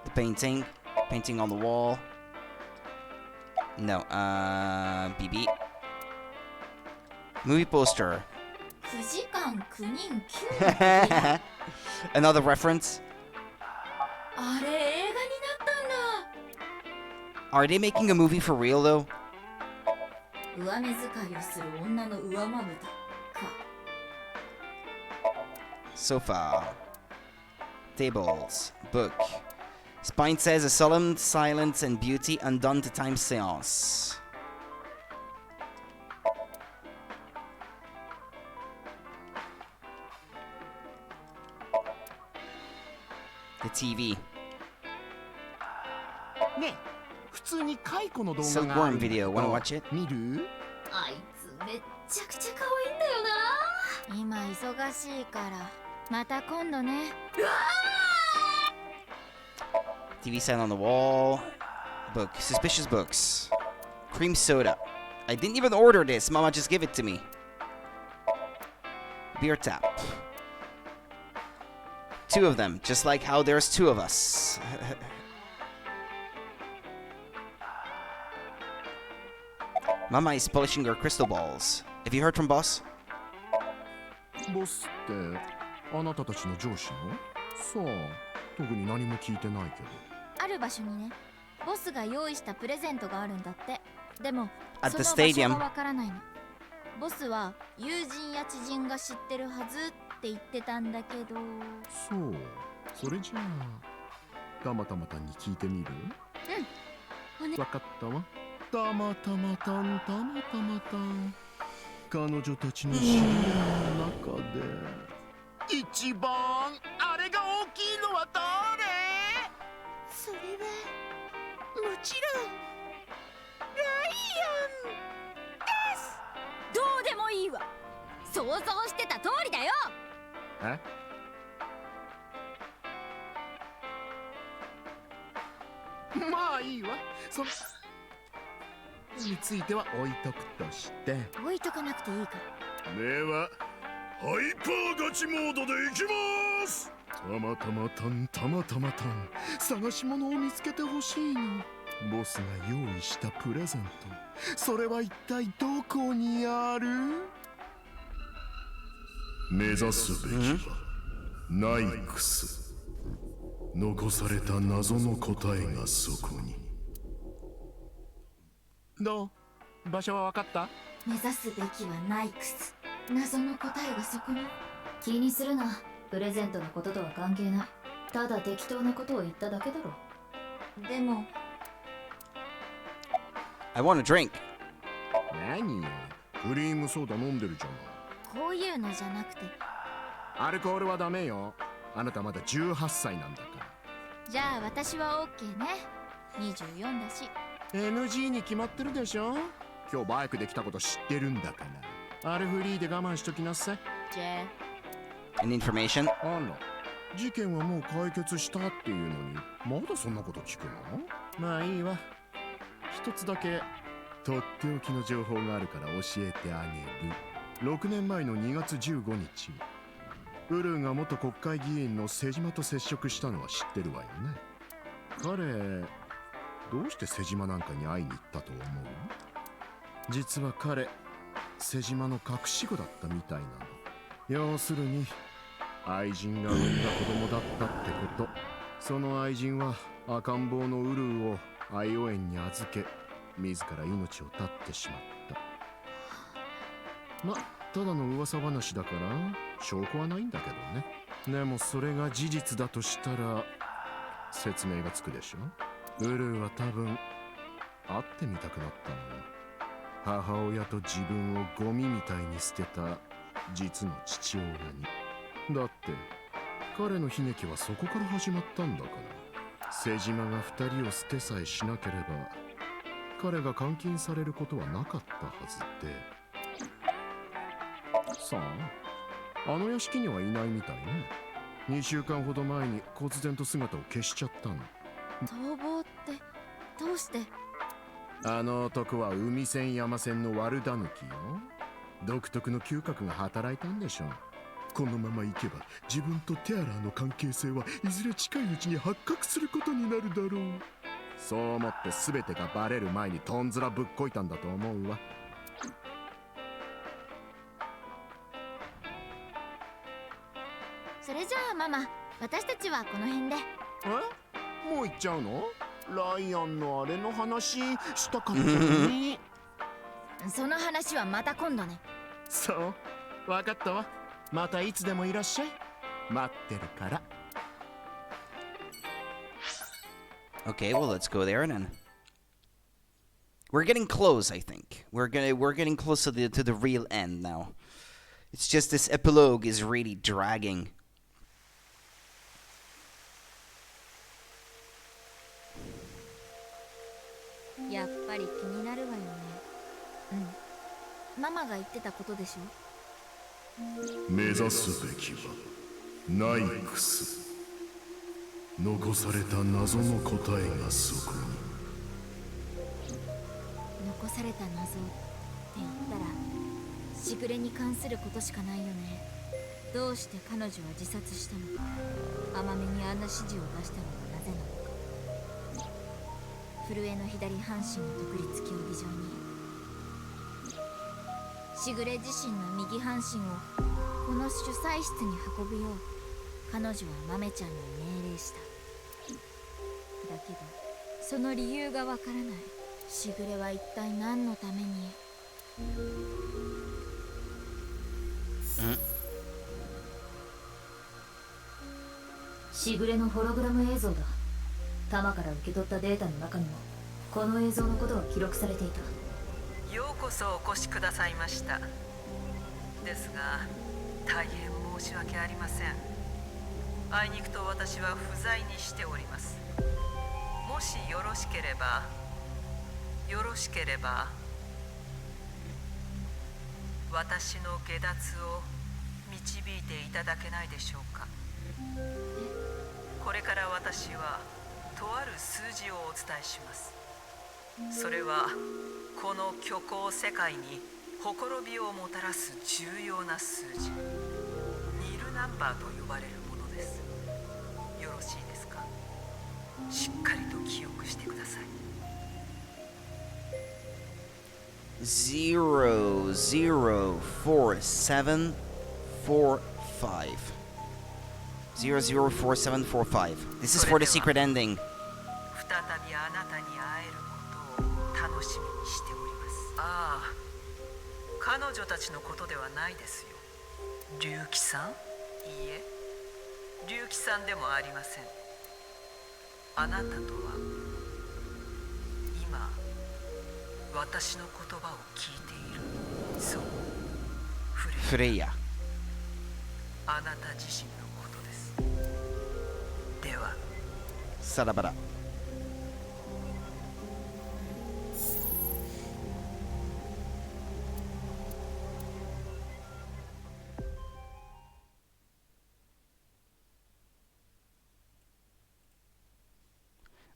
The painting. Painting on the wall. No, BB. Movie poster. 9時間9人9 Another reference. あれ映画になったんだ。 Are they making a movie for real though? 上目遣いをする女の上まぶたか。 Sofa. Tables. Book. Spine says a solemn silence and beauty undone to time seance. The TV. ね、普通に解雇の動画があ Silkworm るんだけ video. ど Wanna watch it? 見る？あいつめっちゃくちゃ可愛いんだよな。今忙しいからまた今度ね。うわ TV sign on the wall. Book. Suspicious books. Cream soda. I didn't even order this. Mama just gave it to me. Beer tap. Two of them, just like how there's two of us. Mama is polishing her crystal balls. Have you heard from boss? ボスってあなたたちの上司の？さあ、特に何も聞いてないけど。ある場所にね、ボスが用意したプレゼントがあるんだって。でも At そ the の場所 stadium. がわからないの。ボスは友人や知人が知ってるはずって言ってたんだけど。そう、それじゃあたまたまたんに聞いてみる？うん。わかったわ。たまたまたん、たまたまたん。彼女たちの知り合いの中で一番あれが大きいのは誰？それはもちろんライアンです。どうでもいいわ。想像してた通りだよ。え？まあいいわ。そについては置いとくとして。置いとかなくていいから。ではハイパーガチモードでいきます。たまたまたん、たまたまたん。探し物を見つけてほしいの。ボスが用意したプレゼント、それは一体どこにある？目指すべきはナイクス。残された謎の答えがそこに。どう？場所は分かった？目指すべきはナイクス。謎の答えがそこに。気にするな。プレゼントのこととは関係ない。ただ適当なことを言っただけだろ。でも I want a drink. 何よ、クリームソーダ飲んでるじゃない。こういうのじゃなくて。アルコールはダメよ。あなたまだ18歳なんだから。じゃあ私は OK ね。24だし。 NG に決まってるでしょ。今日バイクで来たこと知ってるんだから。あれフリーで我慢しときなさい。An information? あら、事件はもう解決したっていうのにまだそんなこと聞くの？まあいいわ。一つだけとっておきの情報があるから教えてあげる。6年前の2月15日、ウルーが元国会議員の瀬島と接触したのは知ってるわよね。彼、どうして瀬島なんかに会いに行ったと思う？実は彼、瀬島の隠し子だったみたいなの。要するに愛人が産んだ子供だったってこと。その愛人は赤ん坊のウルーを愛応園に預け、自ら命を絶ってしまった。ま、ただの噂話だから証拠はないんだけどね。でもそれが事実だとしたら説明がつくでしょ。ウルーは多分会ってみたくなったのよ。母親と自分をゴミみたいに捨てた実の父親に。だって彼の悲劇はそこから始まったんだから。瀬島が2人を捨てさえしなければ彼が監禁されることはなかったはずで。さあ、あの屋敷にはいないみたいね。2週間ほど前に忽然と姿を消しちゃったの。逃亡ってどうして？あの男は海線山線の悪だぬきよ。独特の嗅覚が働いたんでしょう。このまま行けば自分とテアラーの関係性はいずれ近いうちに発覚することになるだろう。そう思って全てがバレる前にとんずらぶっこいたんだと思うわ。それじゃあママ、私たちはこの辺で。え？もう行っちゃうの？ライアンのあれの話したかったのに。その話はまた今度ね。そう、わかったわ。またいつでもいらっしゃい。待ってるから。Okay, well, let's go there then. We're getting close, I think. We're getting close to the real end now. It's just this epilogue is really dragging. Yeah, やっぱり気になるわよね。うん。ママが言ってたことでしょ。目指すべきはナイクス。残された謎の答えがそこに。残された謎って言ったらしぐれに関することしかないよね。どうして彼女は自殺したのか、甘めにあんな指示を出したのはなぜなのか。震えの左半身の独立競技場にしぐれ自身の右半身をこの主催室に運ぶよう彼女は豆ちゃんに命令した。だけどその理由がわからない。しぐれは一体何のために。しぐれのホログラム映像だ。タマから受け取ったデータの中にもこの映像のことが記録されていた。ようこそお越しくださいました。ですが大変申し訳ありません。あいにくと私は不在にしております。もしよろしければ私の下脱を導いていただけないでしょうか。これから私はとある数字をお伝えします。それはこの虚構世界にほころびをもたらす重要な数字、ニルナンバーと呼ばれるものです。よろしいですか。しっかりと記憶してください。 004745 004745. This is for the secret ending. 再びあなたに会えることを楽しみにしております。ああ、彼女たちのことではないですよ。龍騎さん？いいえ、龍騎さんでもありません。あなたとは今私の言葉を聞いている。そう、フレイヤ。あなた自身のことです。では、さらばだ。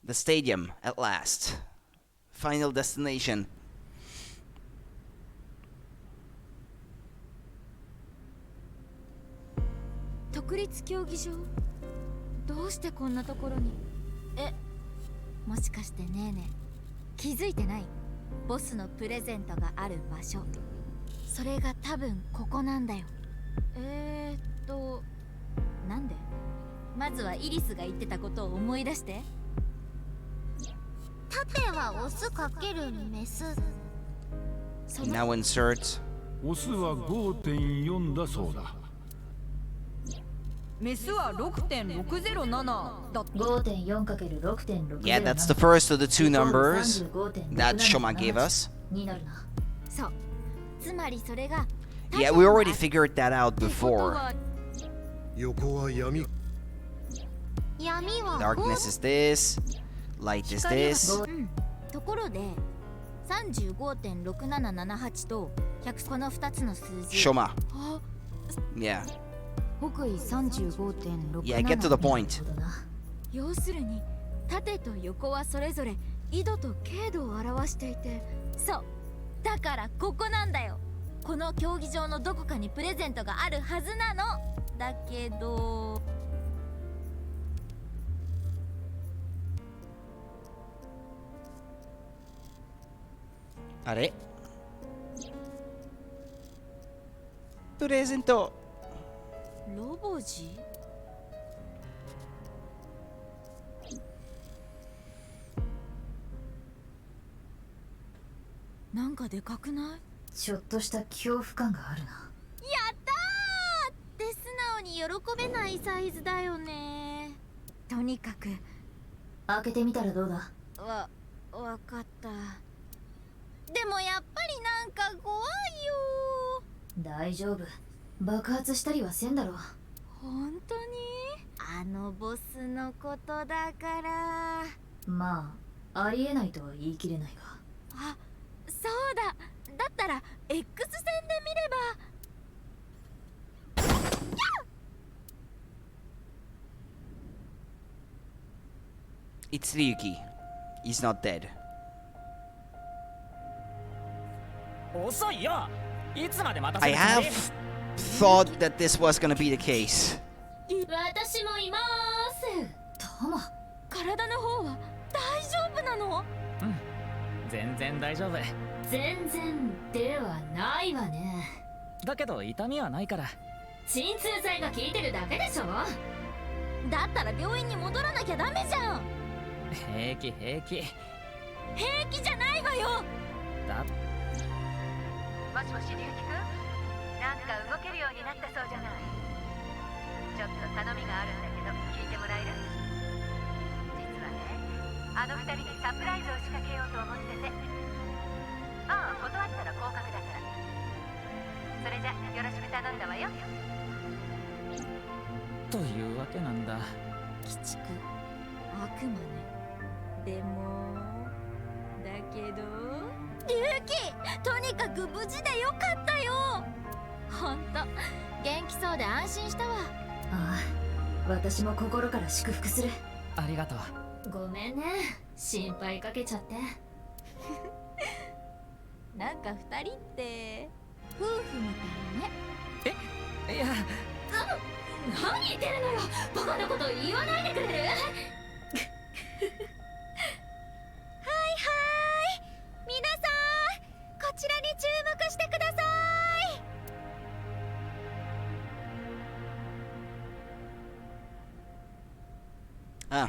The stadium, at last. Final destination. 国立競技場、どうしてこんなところに。もしかしてねえねえ、気づいてない？ボスのプレゼントがある場所、それが多分ここなんだよ。なんで？まずはイリスが言ってたことを思い出して。縦はオスかけるメス。Now insert. オスは 5.4 だそうだ。メスは 6.607 だって。 5.4×6.607 Yeah, that's the first of the two numbers that Shoma gave us. になるな。そう、つまりそれが Yeah, we already figured that out before. 横は闇。闇は Darkness is this. Light is this. ところで 35.6778 と100、この2つの数字。Shoma. あ、 Yeah. 北緯 35.67 Yeah, get to the point. 要するに縦と横はそれぞれ緯度と経度を表していて、そう、だからここなんだよ。この競技場のどこかにプレゼントがあるはずなの。だけどあれ？プレゼント。ロボジ？なんかでかくない？ちょっとした恐怖感があるな。やったーって素直に喜べないサイズだよね。とにかく開けてみたらどうだ？わかった。でもやっぱりなんか怖いよ。大丈夫、爆発したりはせんだろ。本当に？あのボスのことだから。まあありえないとは言い切れないが。あ、そうだ。だったら X 線で見れば。It's Ryuki. He's not dead. 遅いよ。いつまで待た I せるつも have り？ thought that this was gonna be the case. 私もいまーす。タマ、体の方は大丈夫なの？うん、全然大丈夫。全然ではないわね。だけど痛みはないから。鎮痛剤が効いてるだけでしょ。だったら病院に戻らなきゃダメじゃん。平気平気。平気じゃないわよ。だもしもし、龍樹くん、なんか動けるようになったそうじゃない。ちょっと頼みがあるんだけど聞いてもらえる？実はね、あの二人にサプライズを仕掛けようと思ってて。ああ、断ったら降格だから。それじゃよろしく頼んだわよ。というわけなんだ。鬼畜、悪魔ね。でもだけど龍樹、とにかく無事でよかったよ。ほんと元気そうで安心したわ。ああ、私も心から祝福する。ありがとう。ごめんね、心配かけちゃって。なんか二人って夫婦みたいね。いや、何言ってるのよ。バカなこと言わないでくれる？はいはい、皆さんこちらに注目してください。Ah,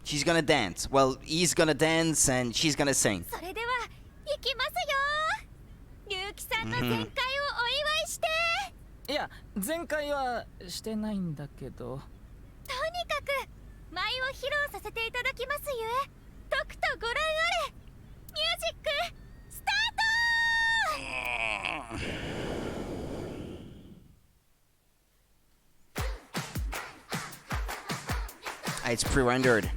she's gonna dance. Well, he's gonna dance and she's gonna sing. それでは行きますよ。龍樹さんの全開をお祝いして。いや、前回はしてないんだけど。とにかく舞を披露させていただきますゆえ、とくとご覧あれ。ミュージックス It's pre-rendered.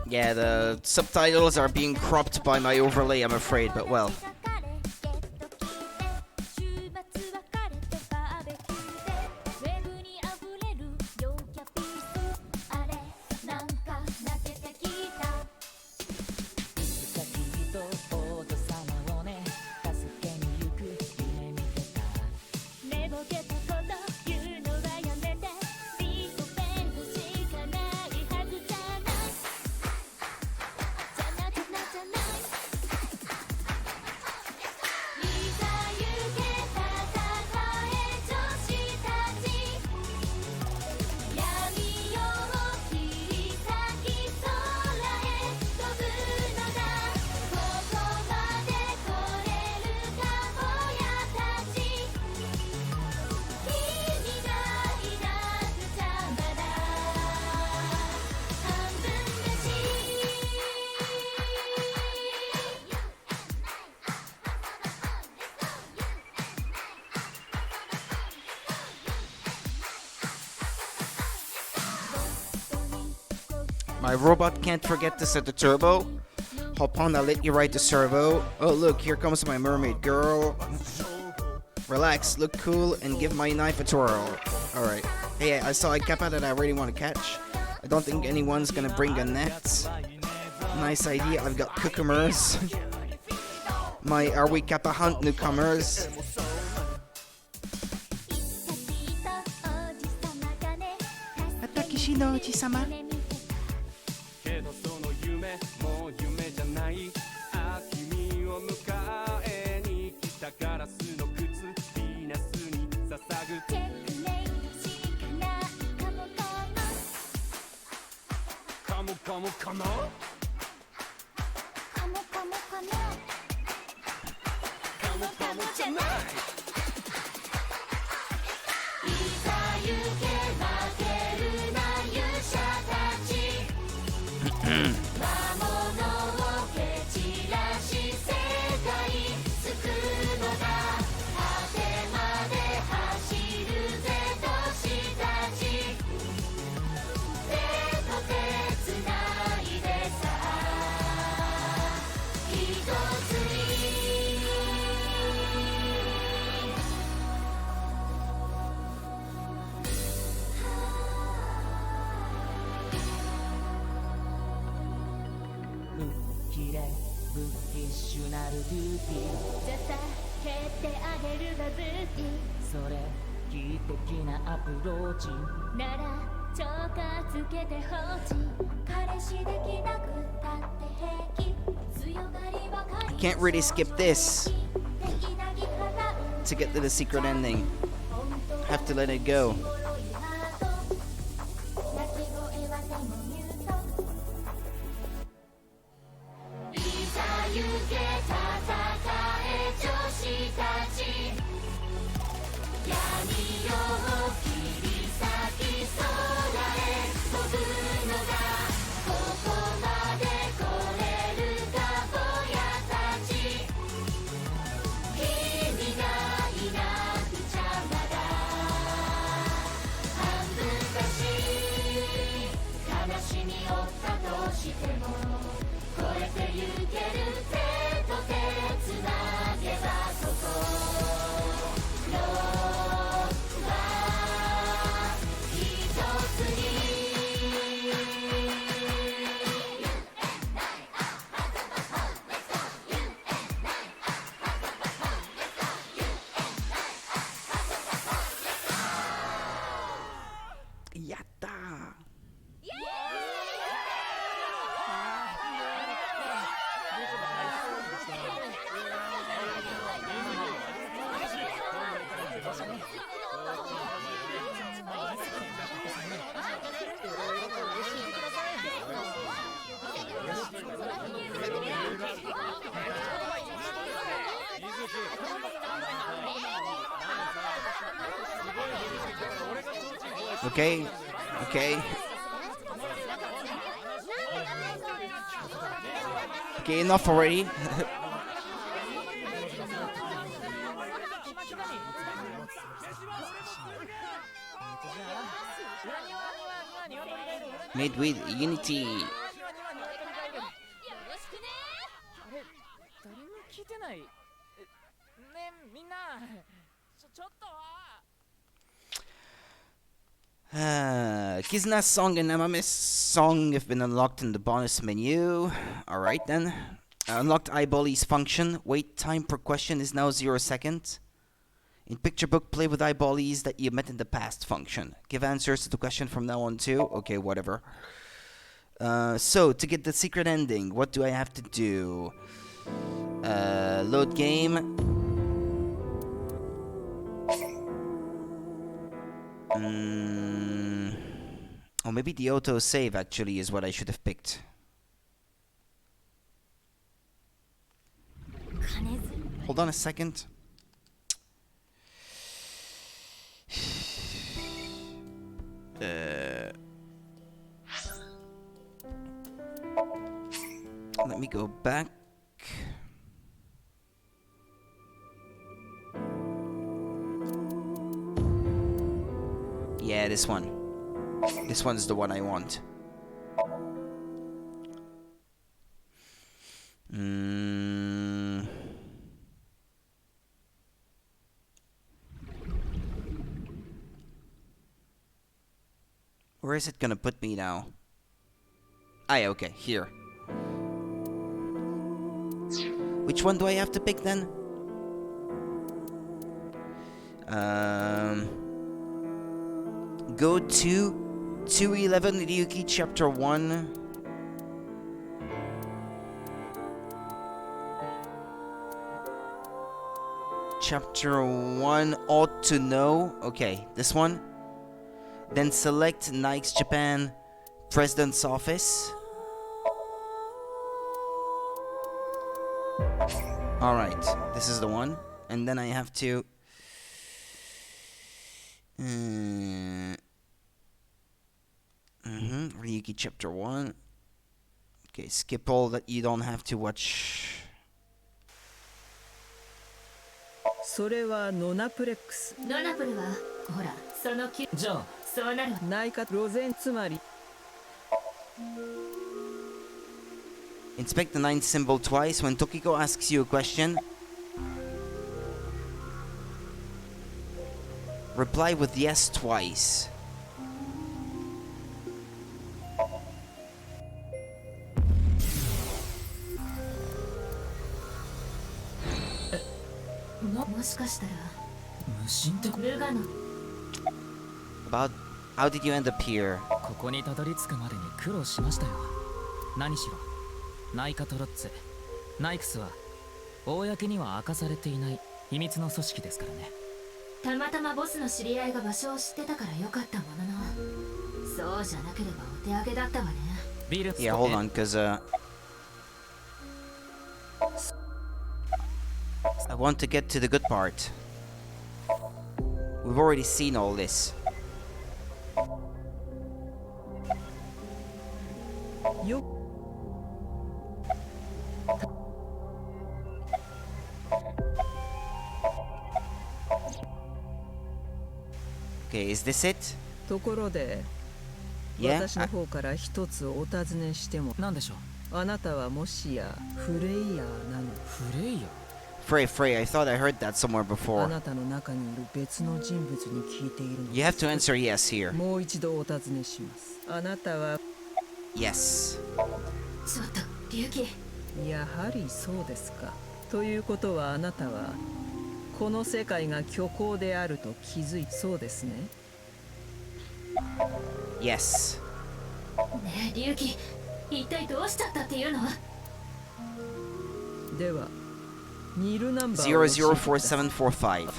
Yeah, the subtitles are being cropped by my overlay, I'm afraid, but well. My robot can't forget to set the turbo. Hop on, I'll let you ride the servo. Oh look, here comes my mermaid girl. Relax, look cool, and give my knife a twirl. Alright. Hey, I saw a kappa that I really want to catch. I don't think anyone's gonna bring a net. Nice idea, I've got cucumbers. Are we kappa hunt newcomers? Atakishi no Oji-sama. I can't really skip this to get to the secret ending. Have to let it go. Okay, okay. Okay, enough already. Made with Unity. 誰も聞いてない。ねみんな、ちょっとは。Kizna's song and Amame's song have been unlocked in the bonus menu. Alright then. Unlocked eyeballies function. Wait time per question is now 0 seconds. In picture book, play with eyeballies that you met in the past function. Give answers to the question from now on too. Okay, whatever. So, to get the secret ending, what do I have to do? Load game. Oh, maybe the auto save actually is what I should have picked. Hold on a second. Let me go back. Yeah, this one. This one's the one I want. Where is it gonna put me now? Ah, yeah, okay, here. Which one do I have to pick then? Go to 211 Ryuki chapter 1. Chapter 1 ought to know. Okay, this one. Then select Nike's Japan President's Office. Alright, this is the one. And then I have to... Ryuki chapter 1. Okay, skip all that you don't have to watch. それはノナプレックス。ノナプルはほらそのきじゃあそうなる内科ロゼンつまり Inspect the 9th symbol twice when Tokiko asks you a question. Reply with yes twice. About how did you end up here? ここにたどり着くまでに苦労しましたよ。何しろナイカトロッツェ、ナイクスは公には明かされていない秘密の組織ですからね。たまたまボスの知り合いが場所を知ってたからよかったものの、そうじゃなければお手上げだったわね。ビル Yeah, hold on, cause I want to get to the good part. We've already seen all this. よ Okay, is this it? ところで、 Yeah? 私の方から一つお尋ねしても何でしょう。あなたはもしやフレイヤーなの？フレイヤー Frey, I thought I heard that somewhere あ before. なたの中にいる別の人物に聞いているの。 You have to answer yes here. もう一度お尋ねします。あなたは Yes. ちょっとリュウキ。やはりそうですか。ということはあなたはこの世界が虚構であると気づいてそうですね。Yes. ねえリュウキ、一体どうしちゃったっていうの？ではニルナンバーを教えてください。 004745.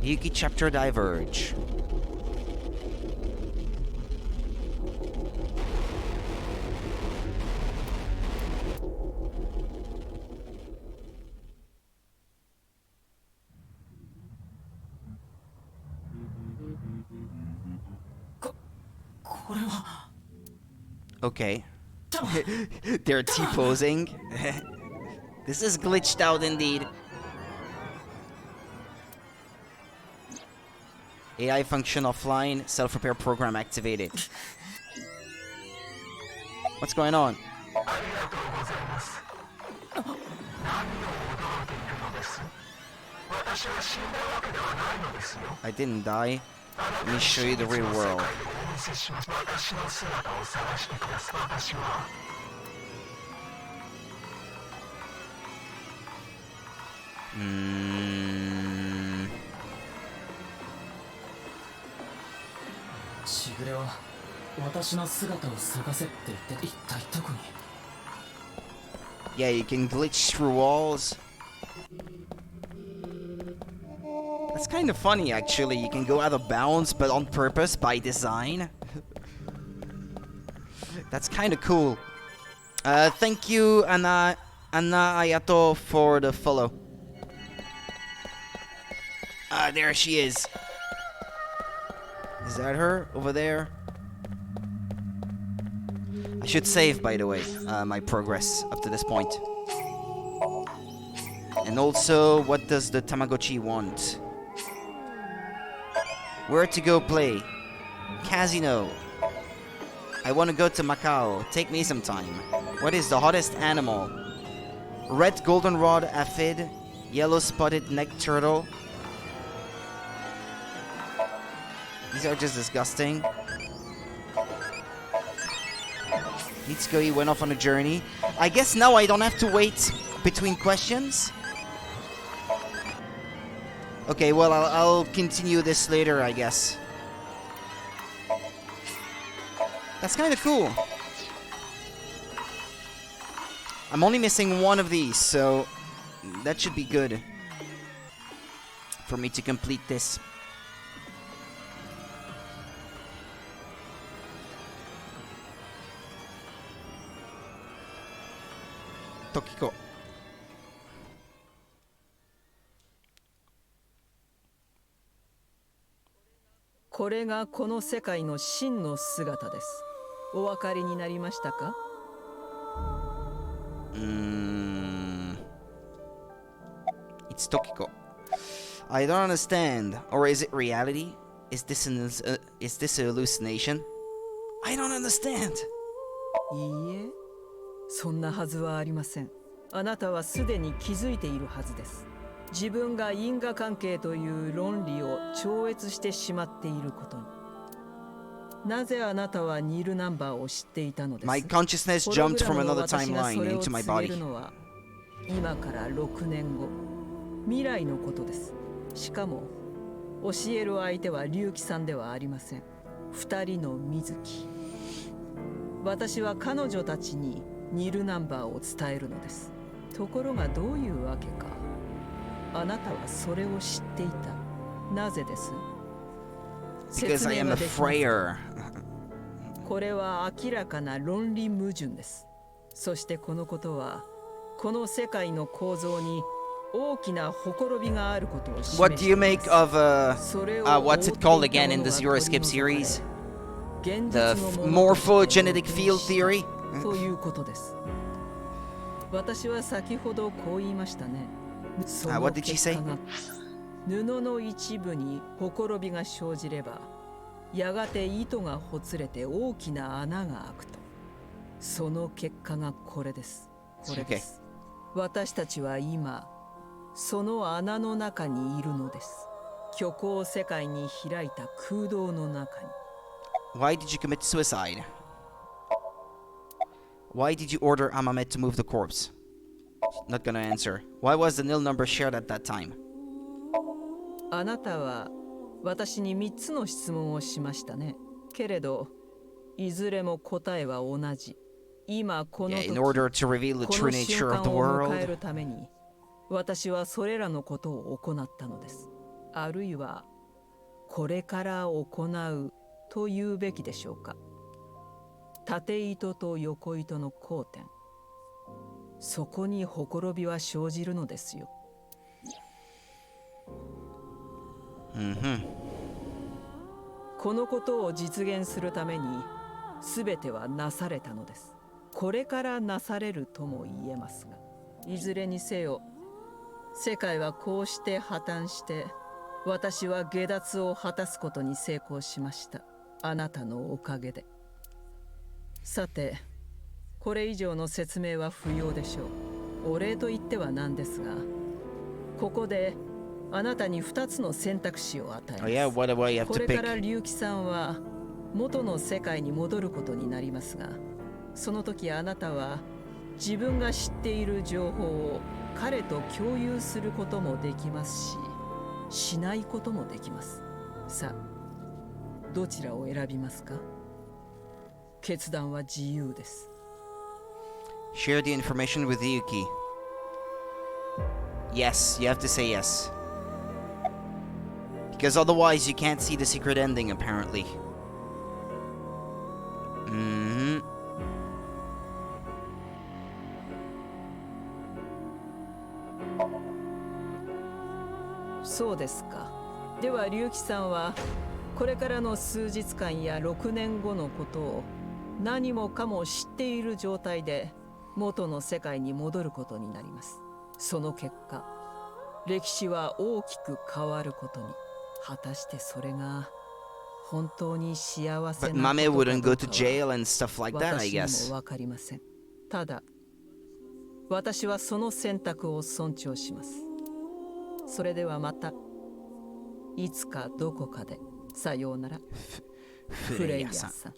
Yuki chapter diverge. Okay. They're T-posing. This is glitched out indeed. AI function offline, self-repair program activated. What's going on? I didn't die. Let me show you the real world. Yeah, you can glitch through walls. That's kind of funny, actually. You can go out of bounds, but on purpose, by design. That's kind of cool. Thank you, Anna Ayato, for the follow. There she is. Is that her over there? I should save, by the way, my progress up to this point. And also, what does the Tamagotchi want? Where to go play? Casino. I want to go to Macau. Take me some time. What is the hottest animal? Red goldenrod aphid, yellow spotted neck turtle. These are just disgusting. Nitsuko went off on a journey. I guess now I don't have to wait between questions. Okay, well, I'll continue this later, I guess. That's kind of cool. I'm only missing one of these, so that should be good for me to complete this. Tokiko.これがこの世界の真の姿です。お分かりになりましたか? It's Tokiko. I don't understand. Or is it reality? Is this an hallucination? I don't understand. いいえ、そんなはずはありません。あなたはすでに気づいているはずです。自分が因果関係という論理を超越してしまっていることに。なぜあなたはニルナンバーを知っていたのです？ My consciousness jumped from another timeline into my body. 今から6年後、未来のことです。しかも教える相手は龍騎さんではありません。二人の水木。私は彼女たちにニルナンバーを伝えるのです。ところがどういうわけか。あなたはそれを知っていた。なぜです？ Because I am a frayer. これは明らかな論理矛盾です。そしてこのことはこの世界の構造に大きなほころびがあることを示しています。What do you make of what's it called again in the Zero Escape series? The morphogenetic field theory? ということです。私は先ほどこう言いましたね。What did she say? 布の一部にほころびが生じれば、やがて糸がほつれて大きな穴が開くと。その結果がこれです。これです。私たちは今、その穴の中にいるのです。虚構世界に開いた空洞の中に。Why did you commit suicide? Why did you order Amamet to move the corpse? Not gonna answer. Why was the nil number shared at that time? あなたは私に3つの質問をしましたね。けれど、いずれも答えは同じ。今この時、in order to reveal the true nature of the world. この瞬間を迎えるために、私はそれらのことを行ったのです。あるいはこれから行うというべきでしょうか。縦糸と横糸の交点、そこにほころびは生じるのですよ。このことを実現するために全てはなされたのです。これからなされるとも言えますが、いずれにせよ世界はこうして破綻して、私は下脱を果たすことに成功しました。あなたのおかげで。さて、これ以上の説明は不要でしょう。お礼と言ってはなんですが、ここであなたに2つの選択肢を与えます。これから龍騎さんは元の世界に戻ることになりますが、その時あなたは自分が知っている情報を彼と共有することもできますし、しないこともできます。さあ、どちらを選びますか？決断は自由です。Share the information with Yuki. Yes, you have to say yes. Because otherwise you can't see the secret ending, apparently. Mm-hmm. そうですか。では龍騎さんはこれからの数日間や6年後のことを何もかも知っている状態で元の世界に戻ることになります。その結果、歴史は大きく変わることに。果たしてそれが本当に幸せなことかどうかは私にもわかりません。ただ、私はその選択を尊重します。それではまたいつかどこかで。さようなら、フレイヤさん。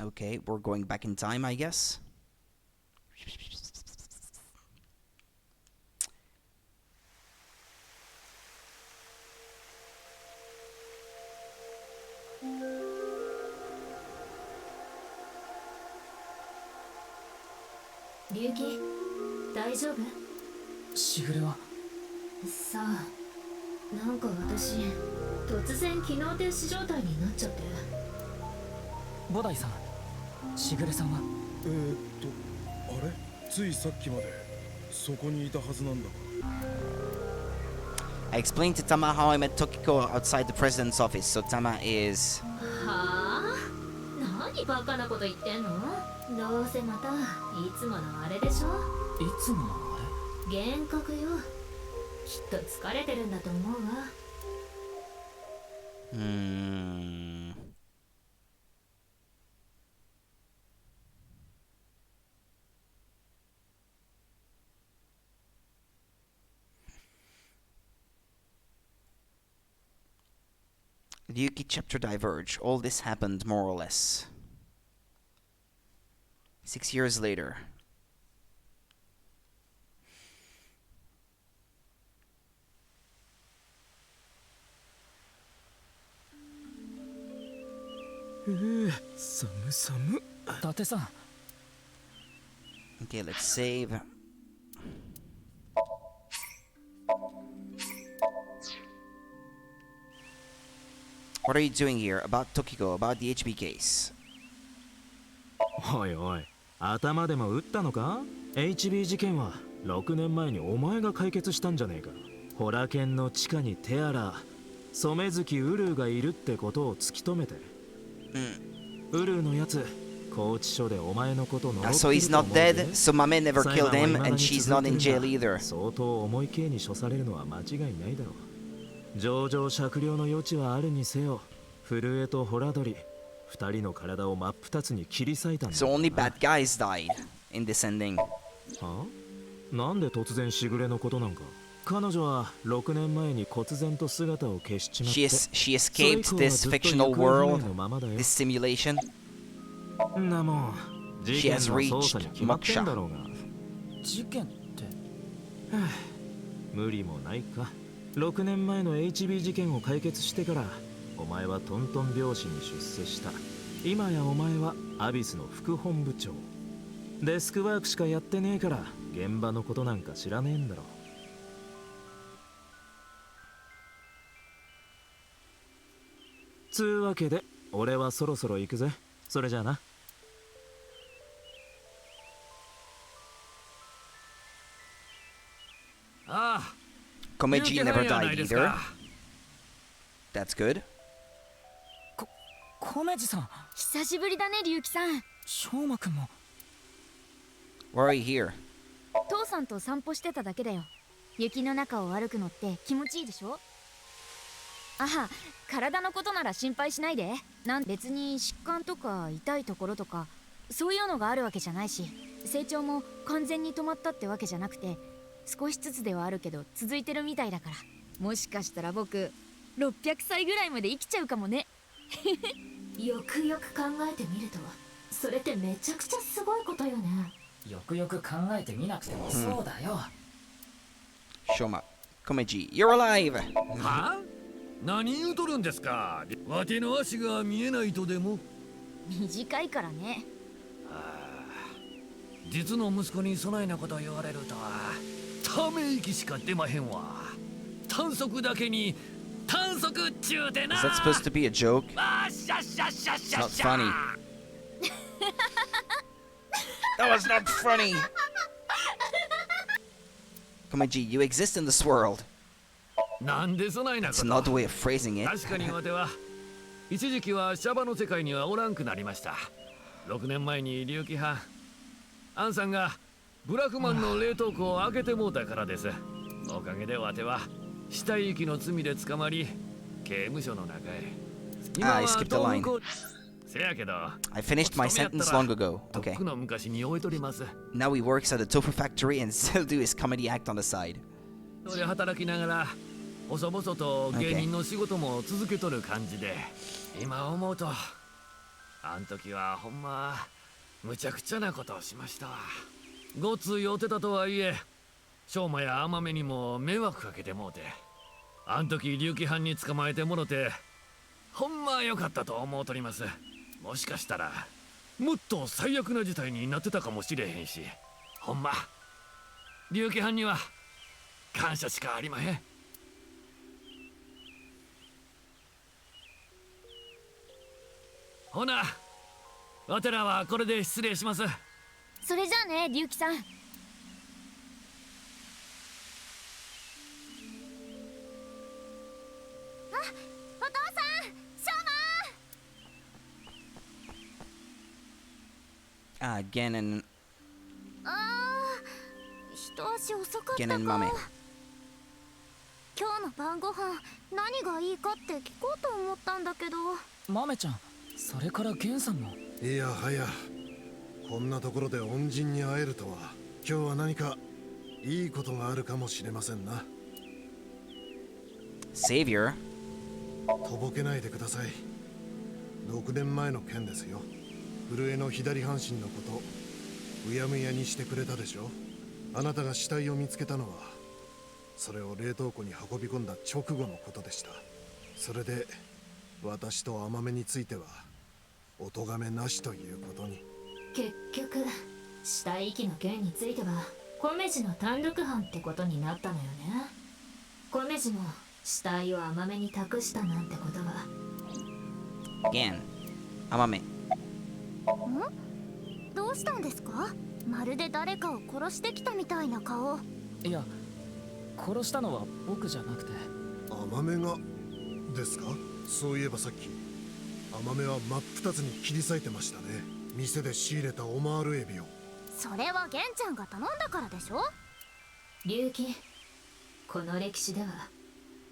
Okay, we're going back in time, I guess. Ryuki, 大丈夫？しぐれはさあ、なんか私突然機能停止状態になっちゃって。ボダイさん、しぐれさんはあれついさっきまでそこにいたはずなんだが。I explained to Tama how I met Tokiko outside the president's office, so Tama is... はあ？何バカなこと言ってんの？どうせまたいつものあれでしょ？いつものあれ？幻覚よ。きっと疲れてるんだと思うわ。Ryuki chapter diverge. All this happened more or less 6 years later. Okay, let's save. What are you doing here? About Tokiko, about the HB case. おいおい、頭でも打ったのか？ HB 事件は6年前にお前が解決したんじゃねえか。ホラ剣の地下にテアラ、染月ウルーがいるってことを突き止めて。ウルーのやつ、拘置所でお前のことの。So he's not dead, so Mame never killed him, and she's not in jail either. 相当重い刑に処されるのは間違いないだろう。情状酌量の余地はあるにせよ、震えとホラ鳥、二人の体を真っ二つに切り裂いたんだ。So only bad guys died in this ending. はあ？なんで突然しぐれのことなんか。彼女は6年前に忽然と姿を消しちまって。She escaped this fictional world, this simulation. なもん、事件の捜査に決まってんだろうが。事件って無理もないか。6年前の HB 事件を解決してからお前はトントン拍子に出世した。今やお前はアビスの副本部長。デスクワークしかやってねえから現場のことなんか知らねえんだろ。つうわけで俺はそろそろ行くぜ。それじゃあな。Komeji never died either. That's good. コメジさん。久しぶりだね、龍騎さん。しょうまくんも。Why are you here? 父さんと散歩してただけだよ。雪の中を歩くのって気持ちいいでしょ。あは、体のことなら心配しないで。別に疾患とか痛いところとかそういうのがあるわけじゃないし、成長も完全に止まったってわけじゃなくて、少しずつではあるけど続いてるみたいだから、もしかしたら僕600歳ぐらいまで生きちゃうかもね。よくよく考えてみるとそれってめちゃくちゃすごいことよね。よくよく考えてみなくてもそうだよ。Shoma, Komeji, you're alive! はあ？何言うとるんですか？わての足が見えないとでも？短いからね。実の息子にそないなこと言われるとはため息しか出まへんわ。短足だけに短足っちゅうてな。 Is that supposed to be a joke? It's not funny. That was not funny. Komeji, you exist in this world. なんでそないなこと。 It's not the way of phrasing it. 確かにわては一時期はシャバの世界にはおらんくなりました。6年前に隆起派アンさんがブラフマンの冷凍庫を開けてもうたからです。おかげでわては死体遺棄の罪で捕まり刑務所の中へ。 I skipped a line. せやけど I finished my sentence long ago. とっ Okay. くの昔に置いとります。 Now he works at a tofu factory and still do his comedy act on the side. それ働きながら細々と芸人の仕事も続けとる感じで、今思うとあん時はほんまむちゃくちゃなことをしましたわ。ごつ酔ってたとはいえしょうまや甘めにも迷惑かけてもうて、あん時隆起犯に捕まえてもろてほんま良かったと思うとります。もしかしたらもっと最悪な事態になってたかもしれへんし、ほんま隆起犯には感謝しかありまへん。ほな、わてらはこれで失礼します。それじゃあね、龍騎さん。お父さん、ショーマン。Again 一足遅かった and か。 Mame. 今日の晩ご飯何がいいかって聞こうと思ったんだけど。マメちゃん、それからゲンさんも。いやはや、こんなところで恩人に会えるとは。今日は何かいいことがあるかもしれませんな。 Savior? とぼけないでください。6年前の件ですよ。震えの左半身のことうやむやにしてくれたでしょ。あなたが死体を見つけたのはそれを冷凍庫に運び込んだ直後のことでした。それで私と甘めについてはお咎めなしということに。結局死体遺棄の件についてはコメジの単独犯ってことになったのよね。コメジも死体を甘めに託したなんてことは。 Again. Amame. どうしたんですか？まるで誰かを殺してきたみたいな顔。いや、殺したのは僕じゃなくて。甘めがですか？そういえばさっき甘めは真っ二つに切り裂いてましたね。店で仕入れたオマールエビを。それはゲンちゃんが頼んだからでしょ。龍騎、この歴史では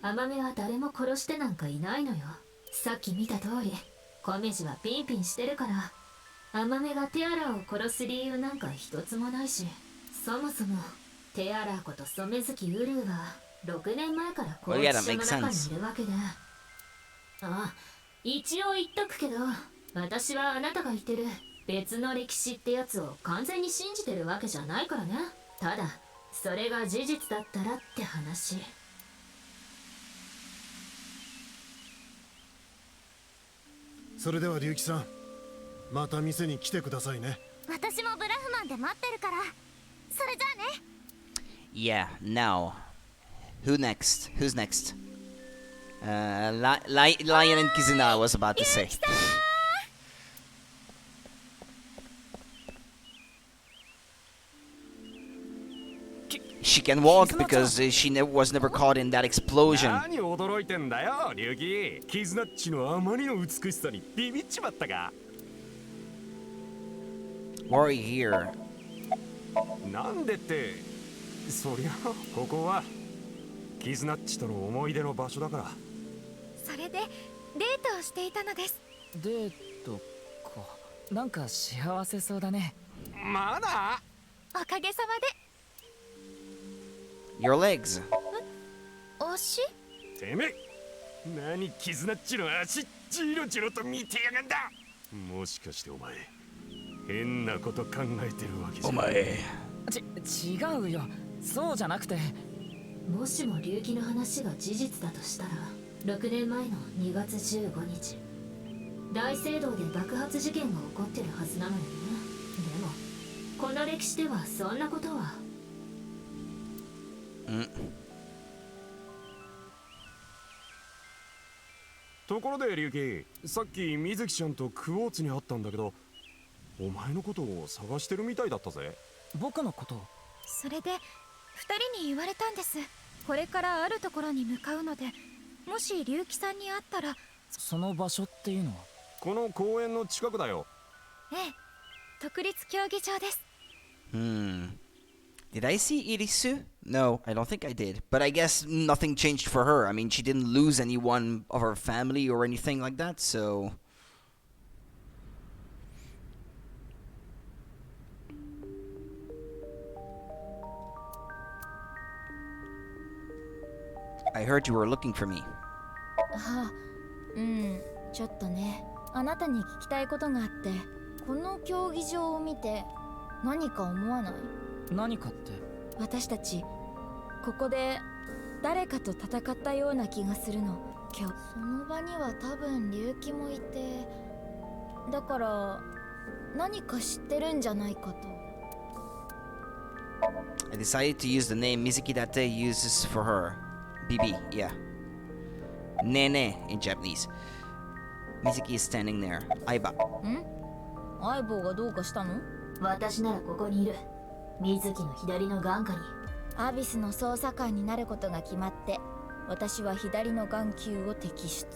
甘めは誰も殺してなんかいないのよ。さっき見た通りコメジはピンピンしてるから、甘めがテアラを殺す理由なんか一つもないし、そもそもテアラこと染月ウルーは6年前から拘置所の中にいるわけで。あ、一応言っとくけど、私はあなたが言ってる別の歴史ってやつを完全に信じてるわけじゃないからね。ただそれが事実だったらって話。それでは龍騎さん、また店に来てくださいね。私もブラフマンで待ってるから。それじゃあね。Yeah, now. Who's next? Lion and Kizuna, I was about to say. She can walk because she was never caught in that explosion. 何驚いてんだよ、リュウキ。キズナッチのあまりの美しさにビビっちまったか。Worry here. なんでって、そりゃここはキズナッチとの思い出の場所だから。それでデートをしていたのです。デートか。なんか幸せそうだね。まだ？おかげさまで。Your legs. 足？てめえ、何キズナッチの足ジロジロと見てやがんだ。もしかしてお前変なこと考えてるわけじゃ。お前。違うよ。そうじゃなくて。もしも龍騎の話が事実だとしたら、6年前の2月15日、大聖堂で爆発事件が起こってるはずなのよね。でもこの歴史ではそんなことは。ところでリュウキ、さっき水木ちゃんとクォーツに会ったんだけど、お前のことを探してるみたいだったぜ。僕のこと？それで2人に言われたんです。これからあるところに向かうので、もし龍騎さんに会ったら。その場所っていうのは？この公園の近くだよ。ええ、特立競技場です。Did I see Irisu? No, I don't think I did. But I guess nothing changed for her. I mean, she didn't lose anyone of her family or anything like that, so... I heard you were looking for me. はあ、ちょっとね。あなたに聞きたいことがあって、この競技場を見て何か思わない？何かって？私たちここで誰かと戦ったような気がするの。今日その場には多分龍騎もいて、だから何か知ってるんじゃないかと。I decided to use the name Mizuki Date uses for her. BB, yeah. Nene in Japanese. Mizuki is standing there. Aiba. 相棒がどうかしたの？私ならここにいる。水木の左の眼下に。アビスの捜査官になることが決まって、私は左の眼球を摘出。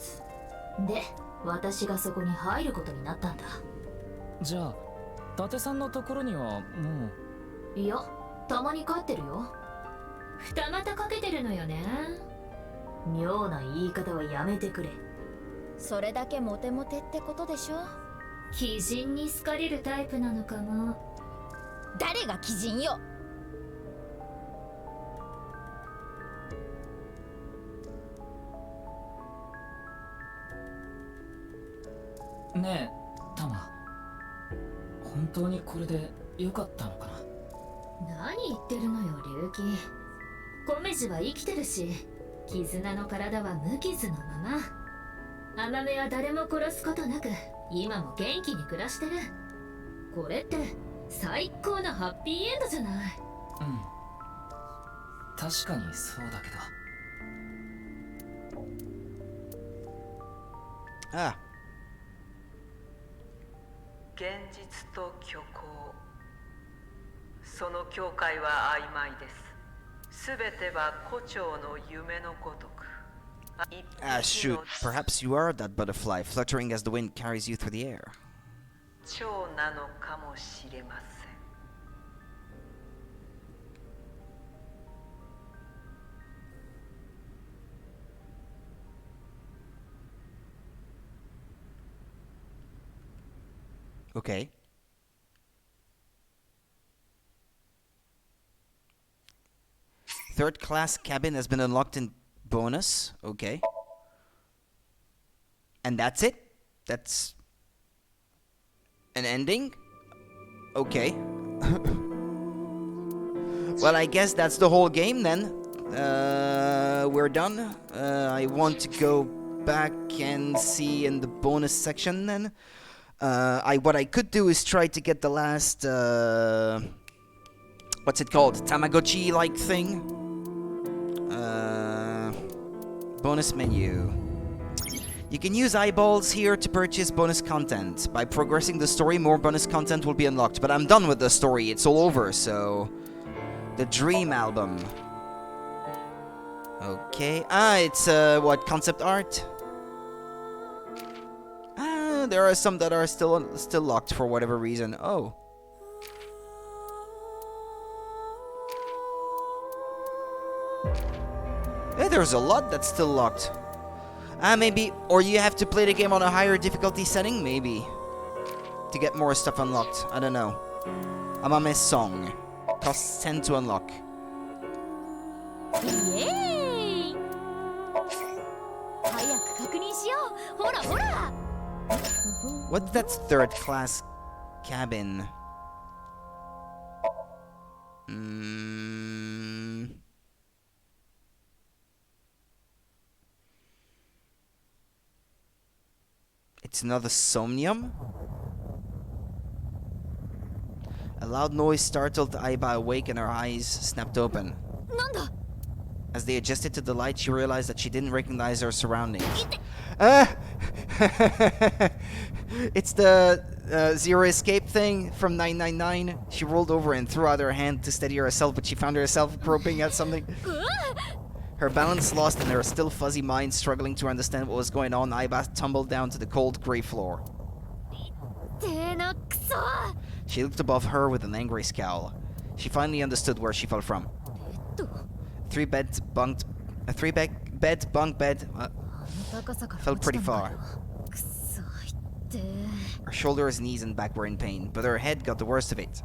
で、私がそこに入ることになったんだ。じゃあ、伊達さんのところにはもう。いや、たまに帰ってるよ。二股かけてるのよね。妙な言い方はやめてくれ。それだけモテモテってことでしょ。鬼人に好かれるタイプなのかも。誰が鬼人よ。ねえ、タマ。本当にこれで良かったのかな？何言ってるのよ、龍騎。コメジは生きてるし、絆の体は無傷のまま。甘めは誰も殺すことなく、今も元気に暮らしてる。これって最高のハッピーエンドじゃない。確かにそうだけど。ああ。現実と虚構、その境界は曖昧です。すべては胡蝶の夢のごとく。Shoot. Perhaps you are that butterfly fluttering as the wind carries you through the air. 蝶なのかもしれません。Okay. Third class cabin has been unlocked in bonus. Okay. And that's it? That's an ending? Okay. Well, I guess that's the whole game then. We're done. I want to go back and see in the bonus section then. What I could do is try to get the last, what's it called? Tamagotchi-like thing. Bonus menu. You can use eyeballs here to purchase bonus content. By progressing the story, more bonus content will be unlocked. But I'm done with the story. It's all over, so... The Dream album. Okay. It's, what, concept art? There are some that are still locked for whatever reason. Oh. Yeah, there's a lot that's still locked. Maybe, or you have to play the game on a higher difficulty setting, maybe. To get more stuff unlocked. I don't know. Amame's Song. Costs 10 to unlock. Yay! What's that third class cabin? It's another Somnium? A loud noise startled Aiba awake and her eyes snapped open. As they adjusted to the light, she realized that she didn't recognize her surroundings. It's the Zero Escape thing from 999. She rolled over and threw out her hand to steady herself, but she found herself groping at something. Her balance lost and her still fuzzy mind struggling to understand what was going on, Aiba tumbled down to the cold grey floor. She looked above her with an angry scowl. She finally understood where she fell from. A three-bed bunk bed fell pretty far. Her shoulders, knees, and back were in pain, but her head got the worst of it.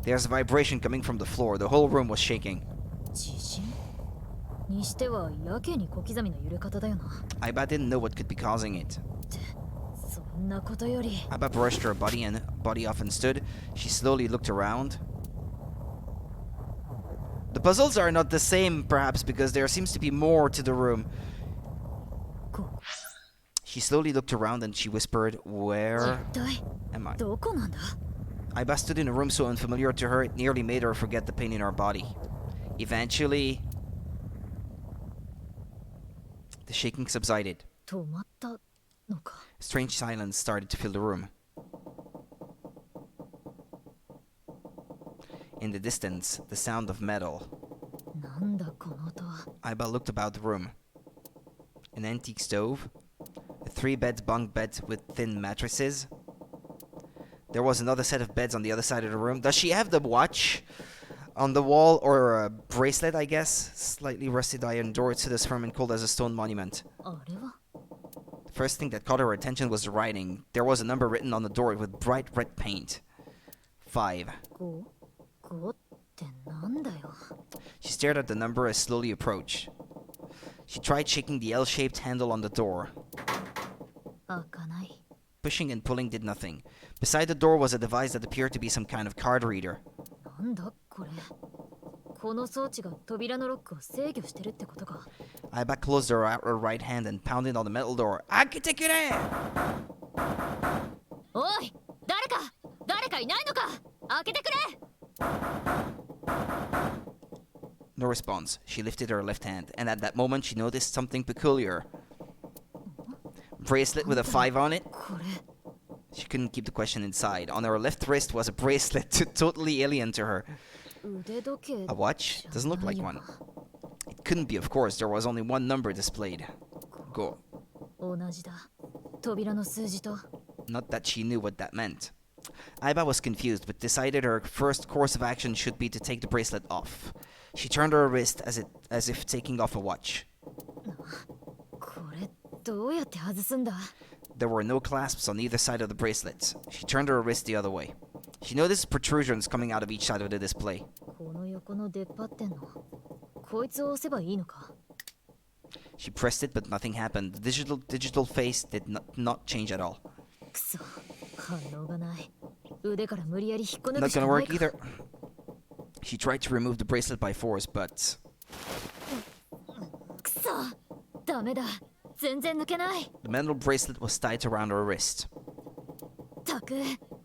There's a vibration coming from the floor. The whole room was shaking. Aiba didn't know what could be causing it. Aiba brushed her body off and stood. She slowly looked around. The puzzles are not the same, perhaps, because there seems to be more to the room. She slowly looked around and she whispered, "Where am I?" Aiba stood in a room so unfamiliar to her, it nearly made her forget the pain in her body. Eventually, the shaking subsided. Strange silence started to fill the room. In the distance, the sound of metal. Aiba looked about the room. An antique stove, a three-bed bunk bed with thin mattresses. There was another set of beds on the other side of the room. Does she have the watch on the wall, or a bracelet, I guess? Slightly rusted iron door. It stood as firm and cold as a stone monument. The first thing that caught her attention was the writing. There was a number written on the door with bright red paint. 5. She stared at the number as slowly approached. She tried shaking the L-shaped handle on the door. Pushing and pulling did nothing. Beside the door was a device that appeared to be some kind of card reader. Aiba closed her right hand and pounded on the metal door. Akitekure! Oi! Dareka! Dareka inai no ka? Aketekure! No response. She lifted her left hand, and at that moment she noticed something peculiar. Bracelet with a 5 on it? She couldn't keep the question inside. On her left wrist was a bracelet totally alien to her. A watch? Doesn't look like one. It couldn't be, of course. There was only one number displayed. Go. Not that she knew what that meant. Aiba was confused, but decided her first course of action should be to take the bracelet off. She turned her wrist as if taking off a watch. There were no clasps on either side of the bracelet. She turned her wrist the other way. She noticed protrusions coming out of each side of the display. She pressed it, but nothing happened. The digital face did not change at all. Not gonna work either. She tried to remove the bracelet by force, but くそダメだ全然抜けない the metal bracelet was tied around her wrist. たく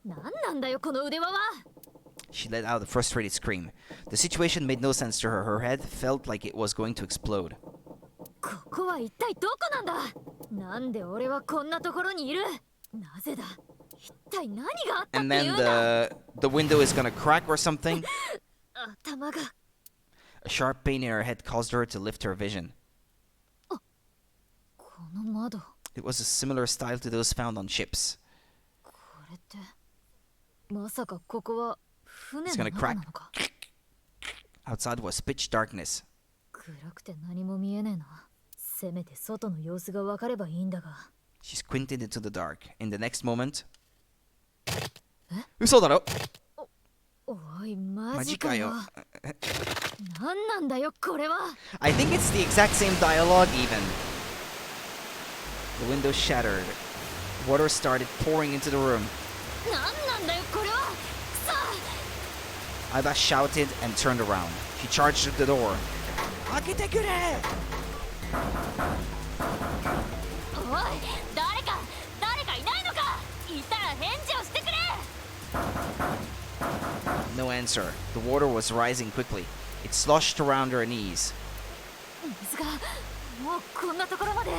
何なんだよこの腕輪は She let out a frustrated scream. The situation made no sense to her. Her head felt like it was going to explode. ここは一体どこなんだなんで俺はこんなところにいるなぜだ一体何があったって And い then うんだ the window is gonna crack or something. 頭が A sharp pain in her head caused her to lift her vision. この窓 It was a similar style to those found on ships. これってまさかここは船 It's の gonna 中 crack. なのか Outside was pitch darkness. 暗くて何も見えねえなせめて外の様子が分かればいいんだが She squinted into the dark. In the next moment... 嘘だろおいママジかよジかよ何なんだよこれは I think it's the exact same dialogue even. The window shattered. Water started pouring into the room. 何なんだよこれはくそ Aiba shouted and turned around. She charged at the door. 開けてくれおい誰かいないのかいたら返事をしてくれ No answer. The water was rising quickly. It sloshed around her knees. 水がもうこんなところまでま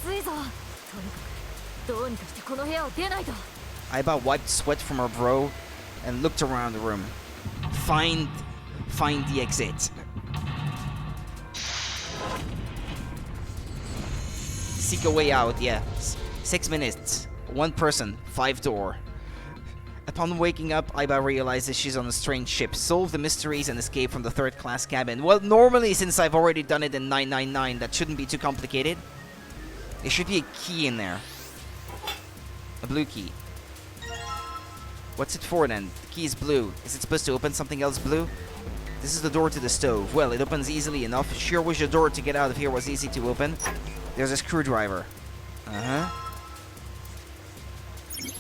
ずいぞとにかくどうにかしてこの部屋を出ないと Aiba wiped sweat from her brow and looked around the room. Find the exit. Seek a way out, yeah. 6 minutes. 1 person. 5 door. Upon waking up, Aiba realizes she's on a strange ship. Solve the mysteries and escape from the third-class cabin. Well, normally, since I've already done it in 999, that shouldn't be too complicated. There should be a key in there. A blue key. What's it for then? The key is blue. Is it supposed to open something else blue? This is the door to the stove. Well, it opens easily enough. Sure wish the door to get out of here was easy to open. There's a screwdriver. Uh-huh.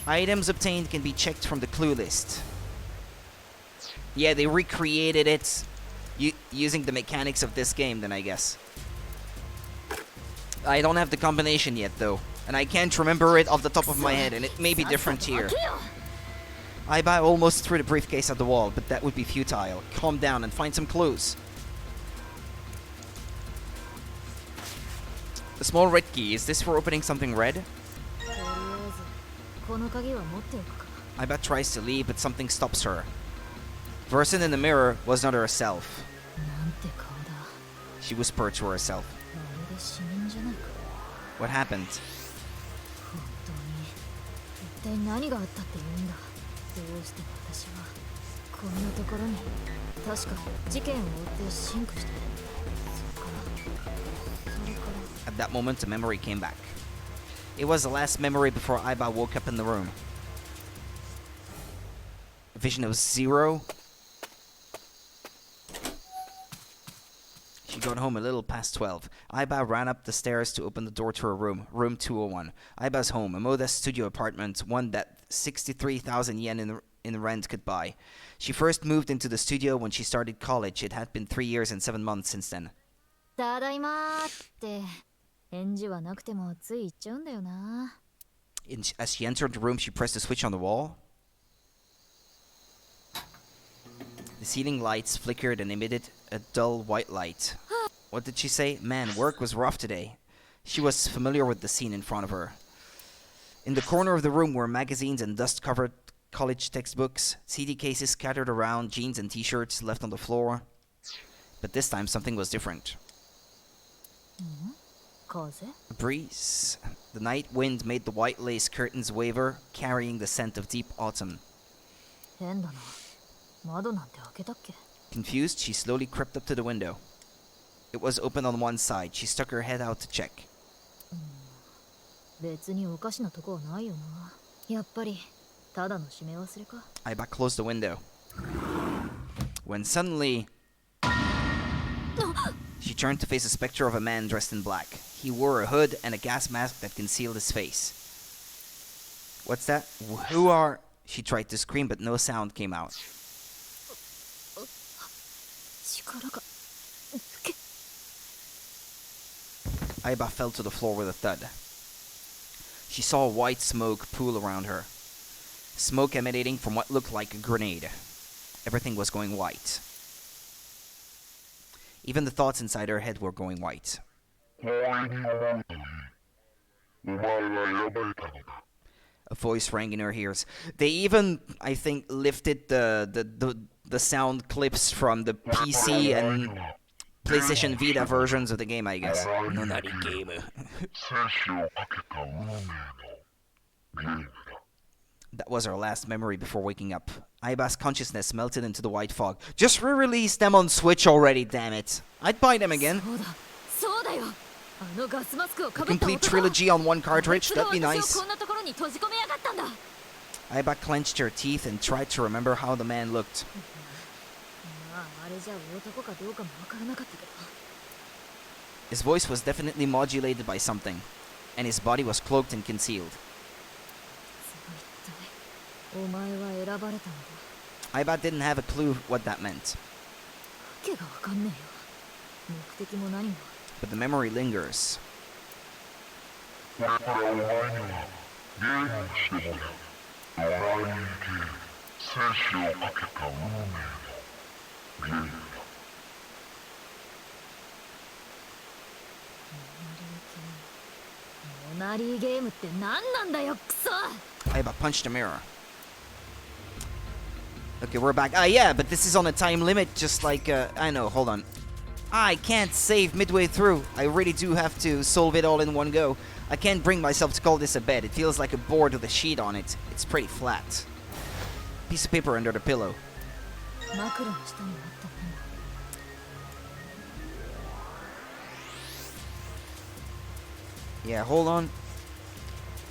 Items obtained can be checked from the clue list. Yeah, they recreated it using the mechanics of this game then, I guess. I don't have the combination yet though. And I can't remember it off the top of my head, and it may be different here. Aiba almost threw the briefcase at the wall, but that would be futile. Calm down and find some clues. The small red key, is this for opening something red? とりあえずこの鍵は持っておくか Aiba tries to leave, but something stops her. The person in the mirror was not herself. なんて顔だ She whispered to herself. まるで死人じゃないか What happened? 本当に一体何があったって言うんだどうして私はこんなところに確か事件を追ってシンクしてそれから At that moment, a memory came back. It was the last memory before Aiba woke up in the room. A vision of zero. She got home a little past 12. Aiba ran up the stairs to open the door to her room, room 201. Aiba's home, a modest studio apartment, one that 63,000 yen in rent could buy. She first moved into the studio when she started college. It had been 3 years and 7 months since then. ただいまーって返事はなくてもつい言っちゃうんだよな As she entered the room, she pressed a switch on the wall. The ceiling lights flickered and emitted a dull white light. What did she say? Man, work was rough today. She was familiar with the scene in front of her. In the corner of the room were magazines and dust-covered college textbooks, CD cases scattered around, jeans and t-shirts left on the floor. But this time something was different. 風 A breeze. The night wind made the white lace curtains waver, carrying the scent of deep autumn. 変だな窓なんて開けたっけ Confused, she slowly crept up to the window. It was open on one side. She stuck her head out to check. 別におかしなとこはないよなやっぱりただの閉め忘れか Aiba closed the window. When suddenly... She turned to face a specter of a man dressed in black. He wore a hood and a gas mask that concealed his face. What's that? Who are... She tried to scream, but no sound came out. Aiba fell to the floor with a thud. She saw white smoke pool around her. Smoke emanating from what looked like a grenade. Everything was going white. Even the thoughts inside her head were going white. A voice rang in her ears. They even, I think, lifted the sound clips from the PC and PlayStation Vita versions of the game, I guess. Nonari game. That was her last memory before waking up. Aiba's consciousness melted into the white fog. Just re-release them on Switch already, damn it. I'd buy them again. A complete trilogy on one cartridge, that'd be nice. Aiba clenched her teeth and tried to remember how the man looked. His voice was definitely modulated by something, and his body was cloaked and concealed. Aiba didn't have a clue what that meant. But the memory lingers. Aiba punched the mirror. Okay, we're back. Yeah, but this is on a time limit, just like, I know, hold on. I can't save midway through. I really do have to solve it all in one go. I can't bring myself to call this a bed. It feels like a board with a sheet on it. It's pretty flat. Piece of paper under the pillow. Yeah, hold on.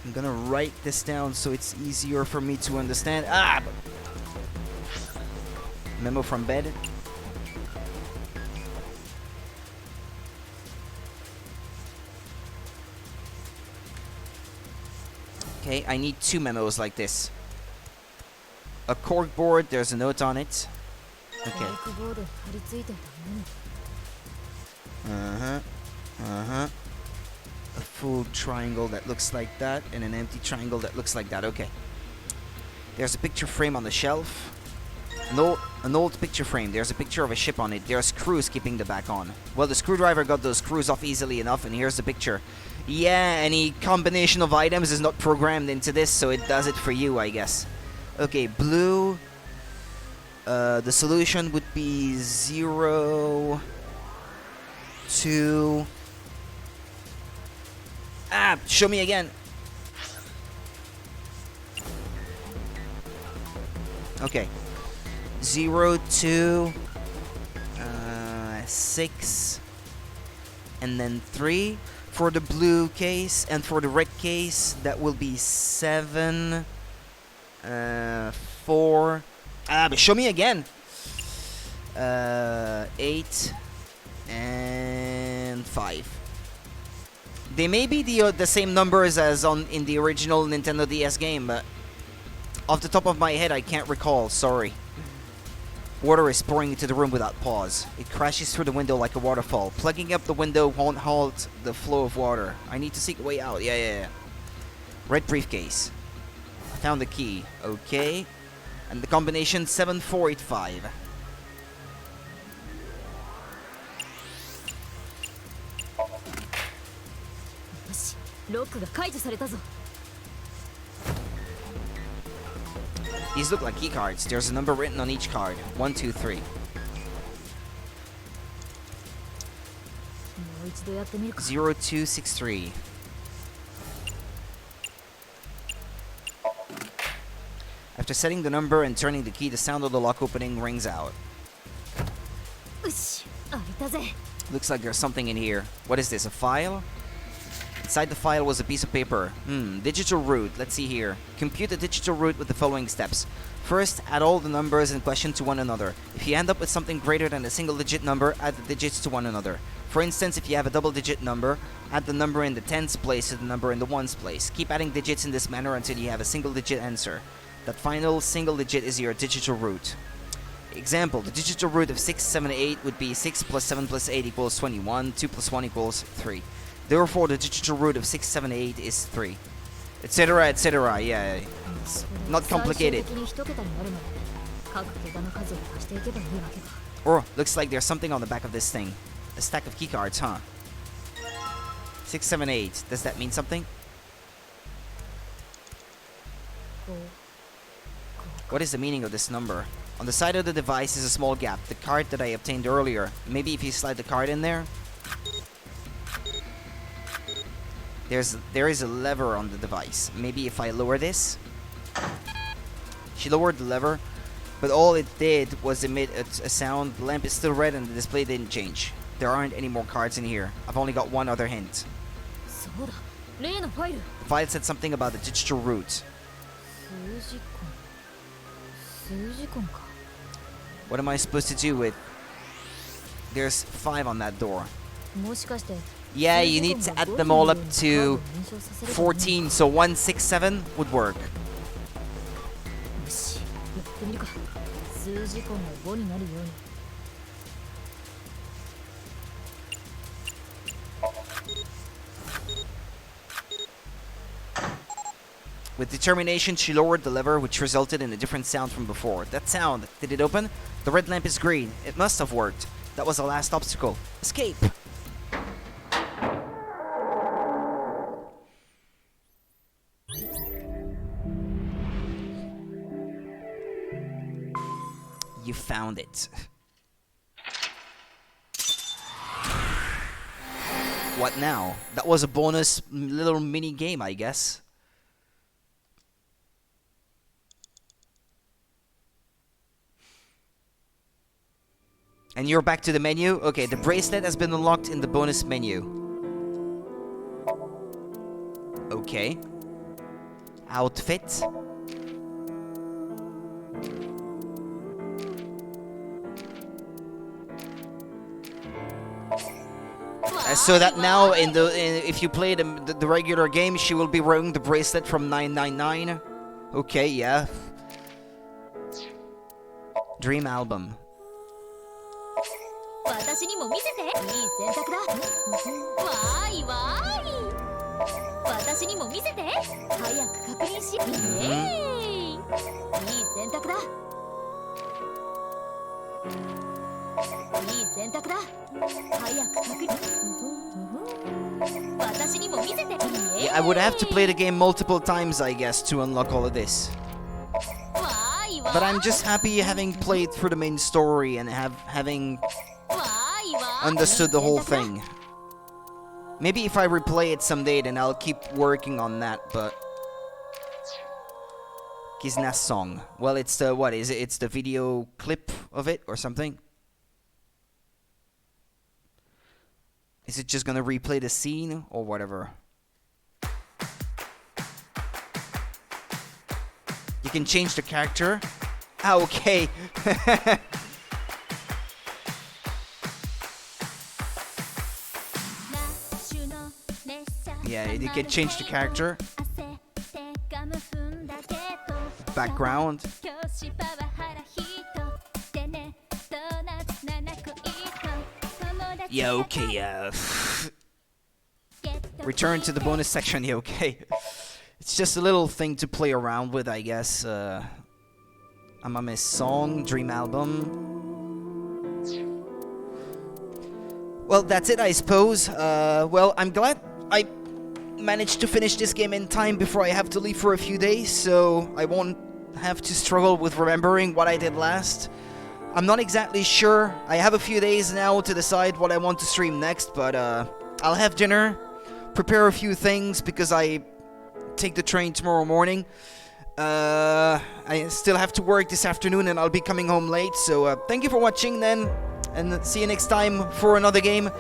I'm gonna write this down so it's easier for me to understand. Memo from bed. Okay, I need 2 memos like this. A corkboard, there's a note on it. Okay. A full triangle that looks like that, and an empty triangle that looks like that. Okay. There's a picture frame on the shelf. An old picture frame. There's a picture of a ship on it. There are screws keeping the back on. Well, the screwdriver got those screws off easily enough, and here's the picture. Yeah, any combination of items is not programmed into this, so it does it for you, I guess. Okay, blue. The solution would be 0, 2. Show me again. Okay. 0, 2, 6, and then 3 for the blue case, and for the red case that will be 7, 4. But show me again. 8 and 5. They may be the same numbers as in the original Nintendo DS game, but off the top of my head, I can't recall. Sorry. Water is pouring into the room without pause. It crashes through the window like a waterfall. Plugging up the window won't halt the flow of water. I need to seek a way out. Yeah. Red briefcase. I found the key. Okay. And the combination 7485. These look like key cards. There's a number written on each card. 1, 2, 3. 0263. After setting the number and turning the key, the sound of the lock opening rings out. Looks like there's something in here. What is this, a file? Inside the file was a piece of paper. Digital root. Let's see here. Compute the digital root with the following steps. First, add all the numbers in question to one another. If you end up with something greater than a single-digit number, add the digits to one another. For instance, if you have a double-digit number, add the number in the tens place to the number in the ones place. Keep adding digits in this manner until you have a single-digit answer. That final single digit is your digital root. Example, the digital root of 6, 7, 8 would be 6 plus 7 plus 8 equals 21, 2 plus 1 equals 3. Therefore, the digital root of 6, 7, 8 is 3. Etc, etc, yeah. Not complicated. Oh, looks like there's something on the back of this thing. A stack of keycards, huh? 6, 7, 8. Does that mean something? What is the meaning of this number? On the side of the device is a small gap. The card that I obtained earlier. Maybe if you slide the card in there. There is a lever on the device. Maybe if I lower this. She lowered the lever, but all it did was emit a sound. The lamp is still red and the display didn't change. There aren't any more cards in here. I've only got one other hint. The file said something about the digital root. What am I supposed to do with... There's 5 on that door. Yeah, you need to add them all up to 14, so 1, 6, 7 would work. With determination, she lowered the lever, which resulted in a different sound from before. That sound, did it open? The red lamp is green. It must have worked. That was the last obstacle. Escape! You found it. What now? That was a bonus little mini game, I guess. And you're back to the menu? Okay, the bracelet has been unlocked in the bonus menu. Okay. Outfit. So that now, if you play the regular game, she will be wearing the bracelet from 999. Okay, yeah. Dream album. Yeah, I would have to play the game multiple times, I guess, to unlock all of this. But I'm just happy having played through the main story and having understood the whole thing. Maybe if I replay it someday, then I'll keep working on that, but... Kizna's song. Well, it's the, what is it? It's the video clip of it or something? Is it just gonna replay the scene or whatever? You can change the character. Ah, okay. Yeah, you can change the character. Background. Yeah, okay, return to the bonus section, yeah, okay. It's just a little thing to play around with, I guess. Amame's song, Dream album. Well, that's it, I suppose. Well, I'm glad I managed to finish this game in time before I have to leave for a few days, so I won't have to struggle with remembering what I did last. I'm not exactly sure. I have a few days now to decide what I want to stream next, but I'll have dinner, prepare a few things because I take the train tomorrow morning. I still have to work this afternoon and I'll be coming home late, so thank you for watching then, and see you next time for another game.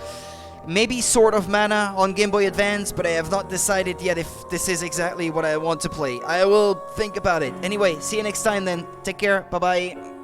Maybe Sword of Mana on Game Boy Advance, but I have not decided yet if this is exactly what I want to play. I will think about it. Anyway, see you next time then. Take care. Bye-bye.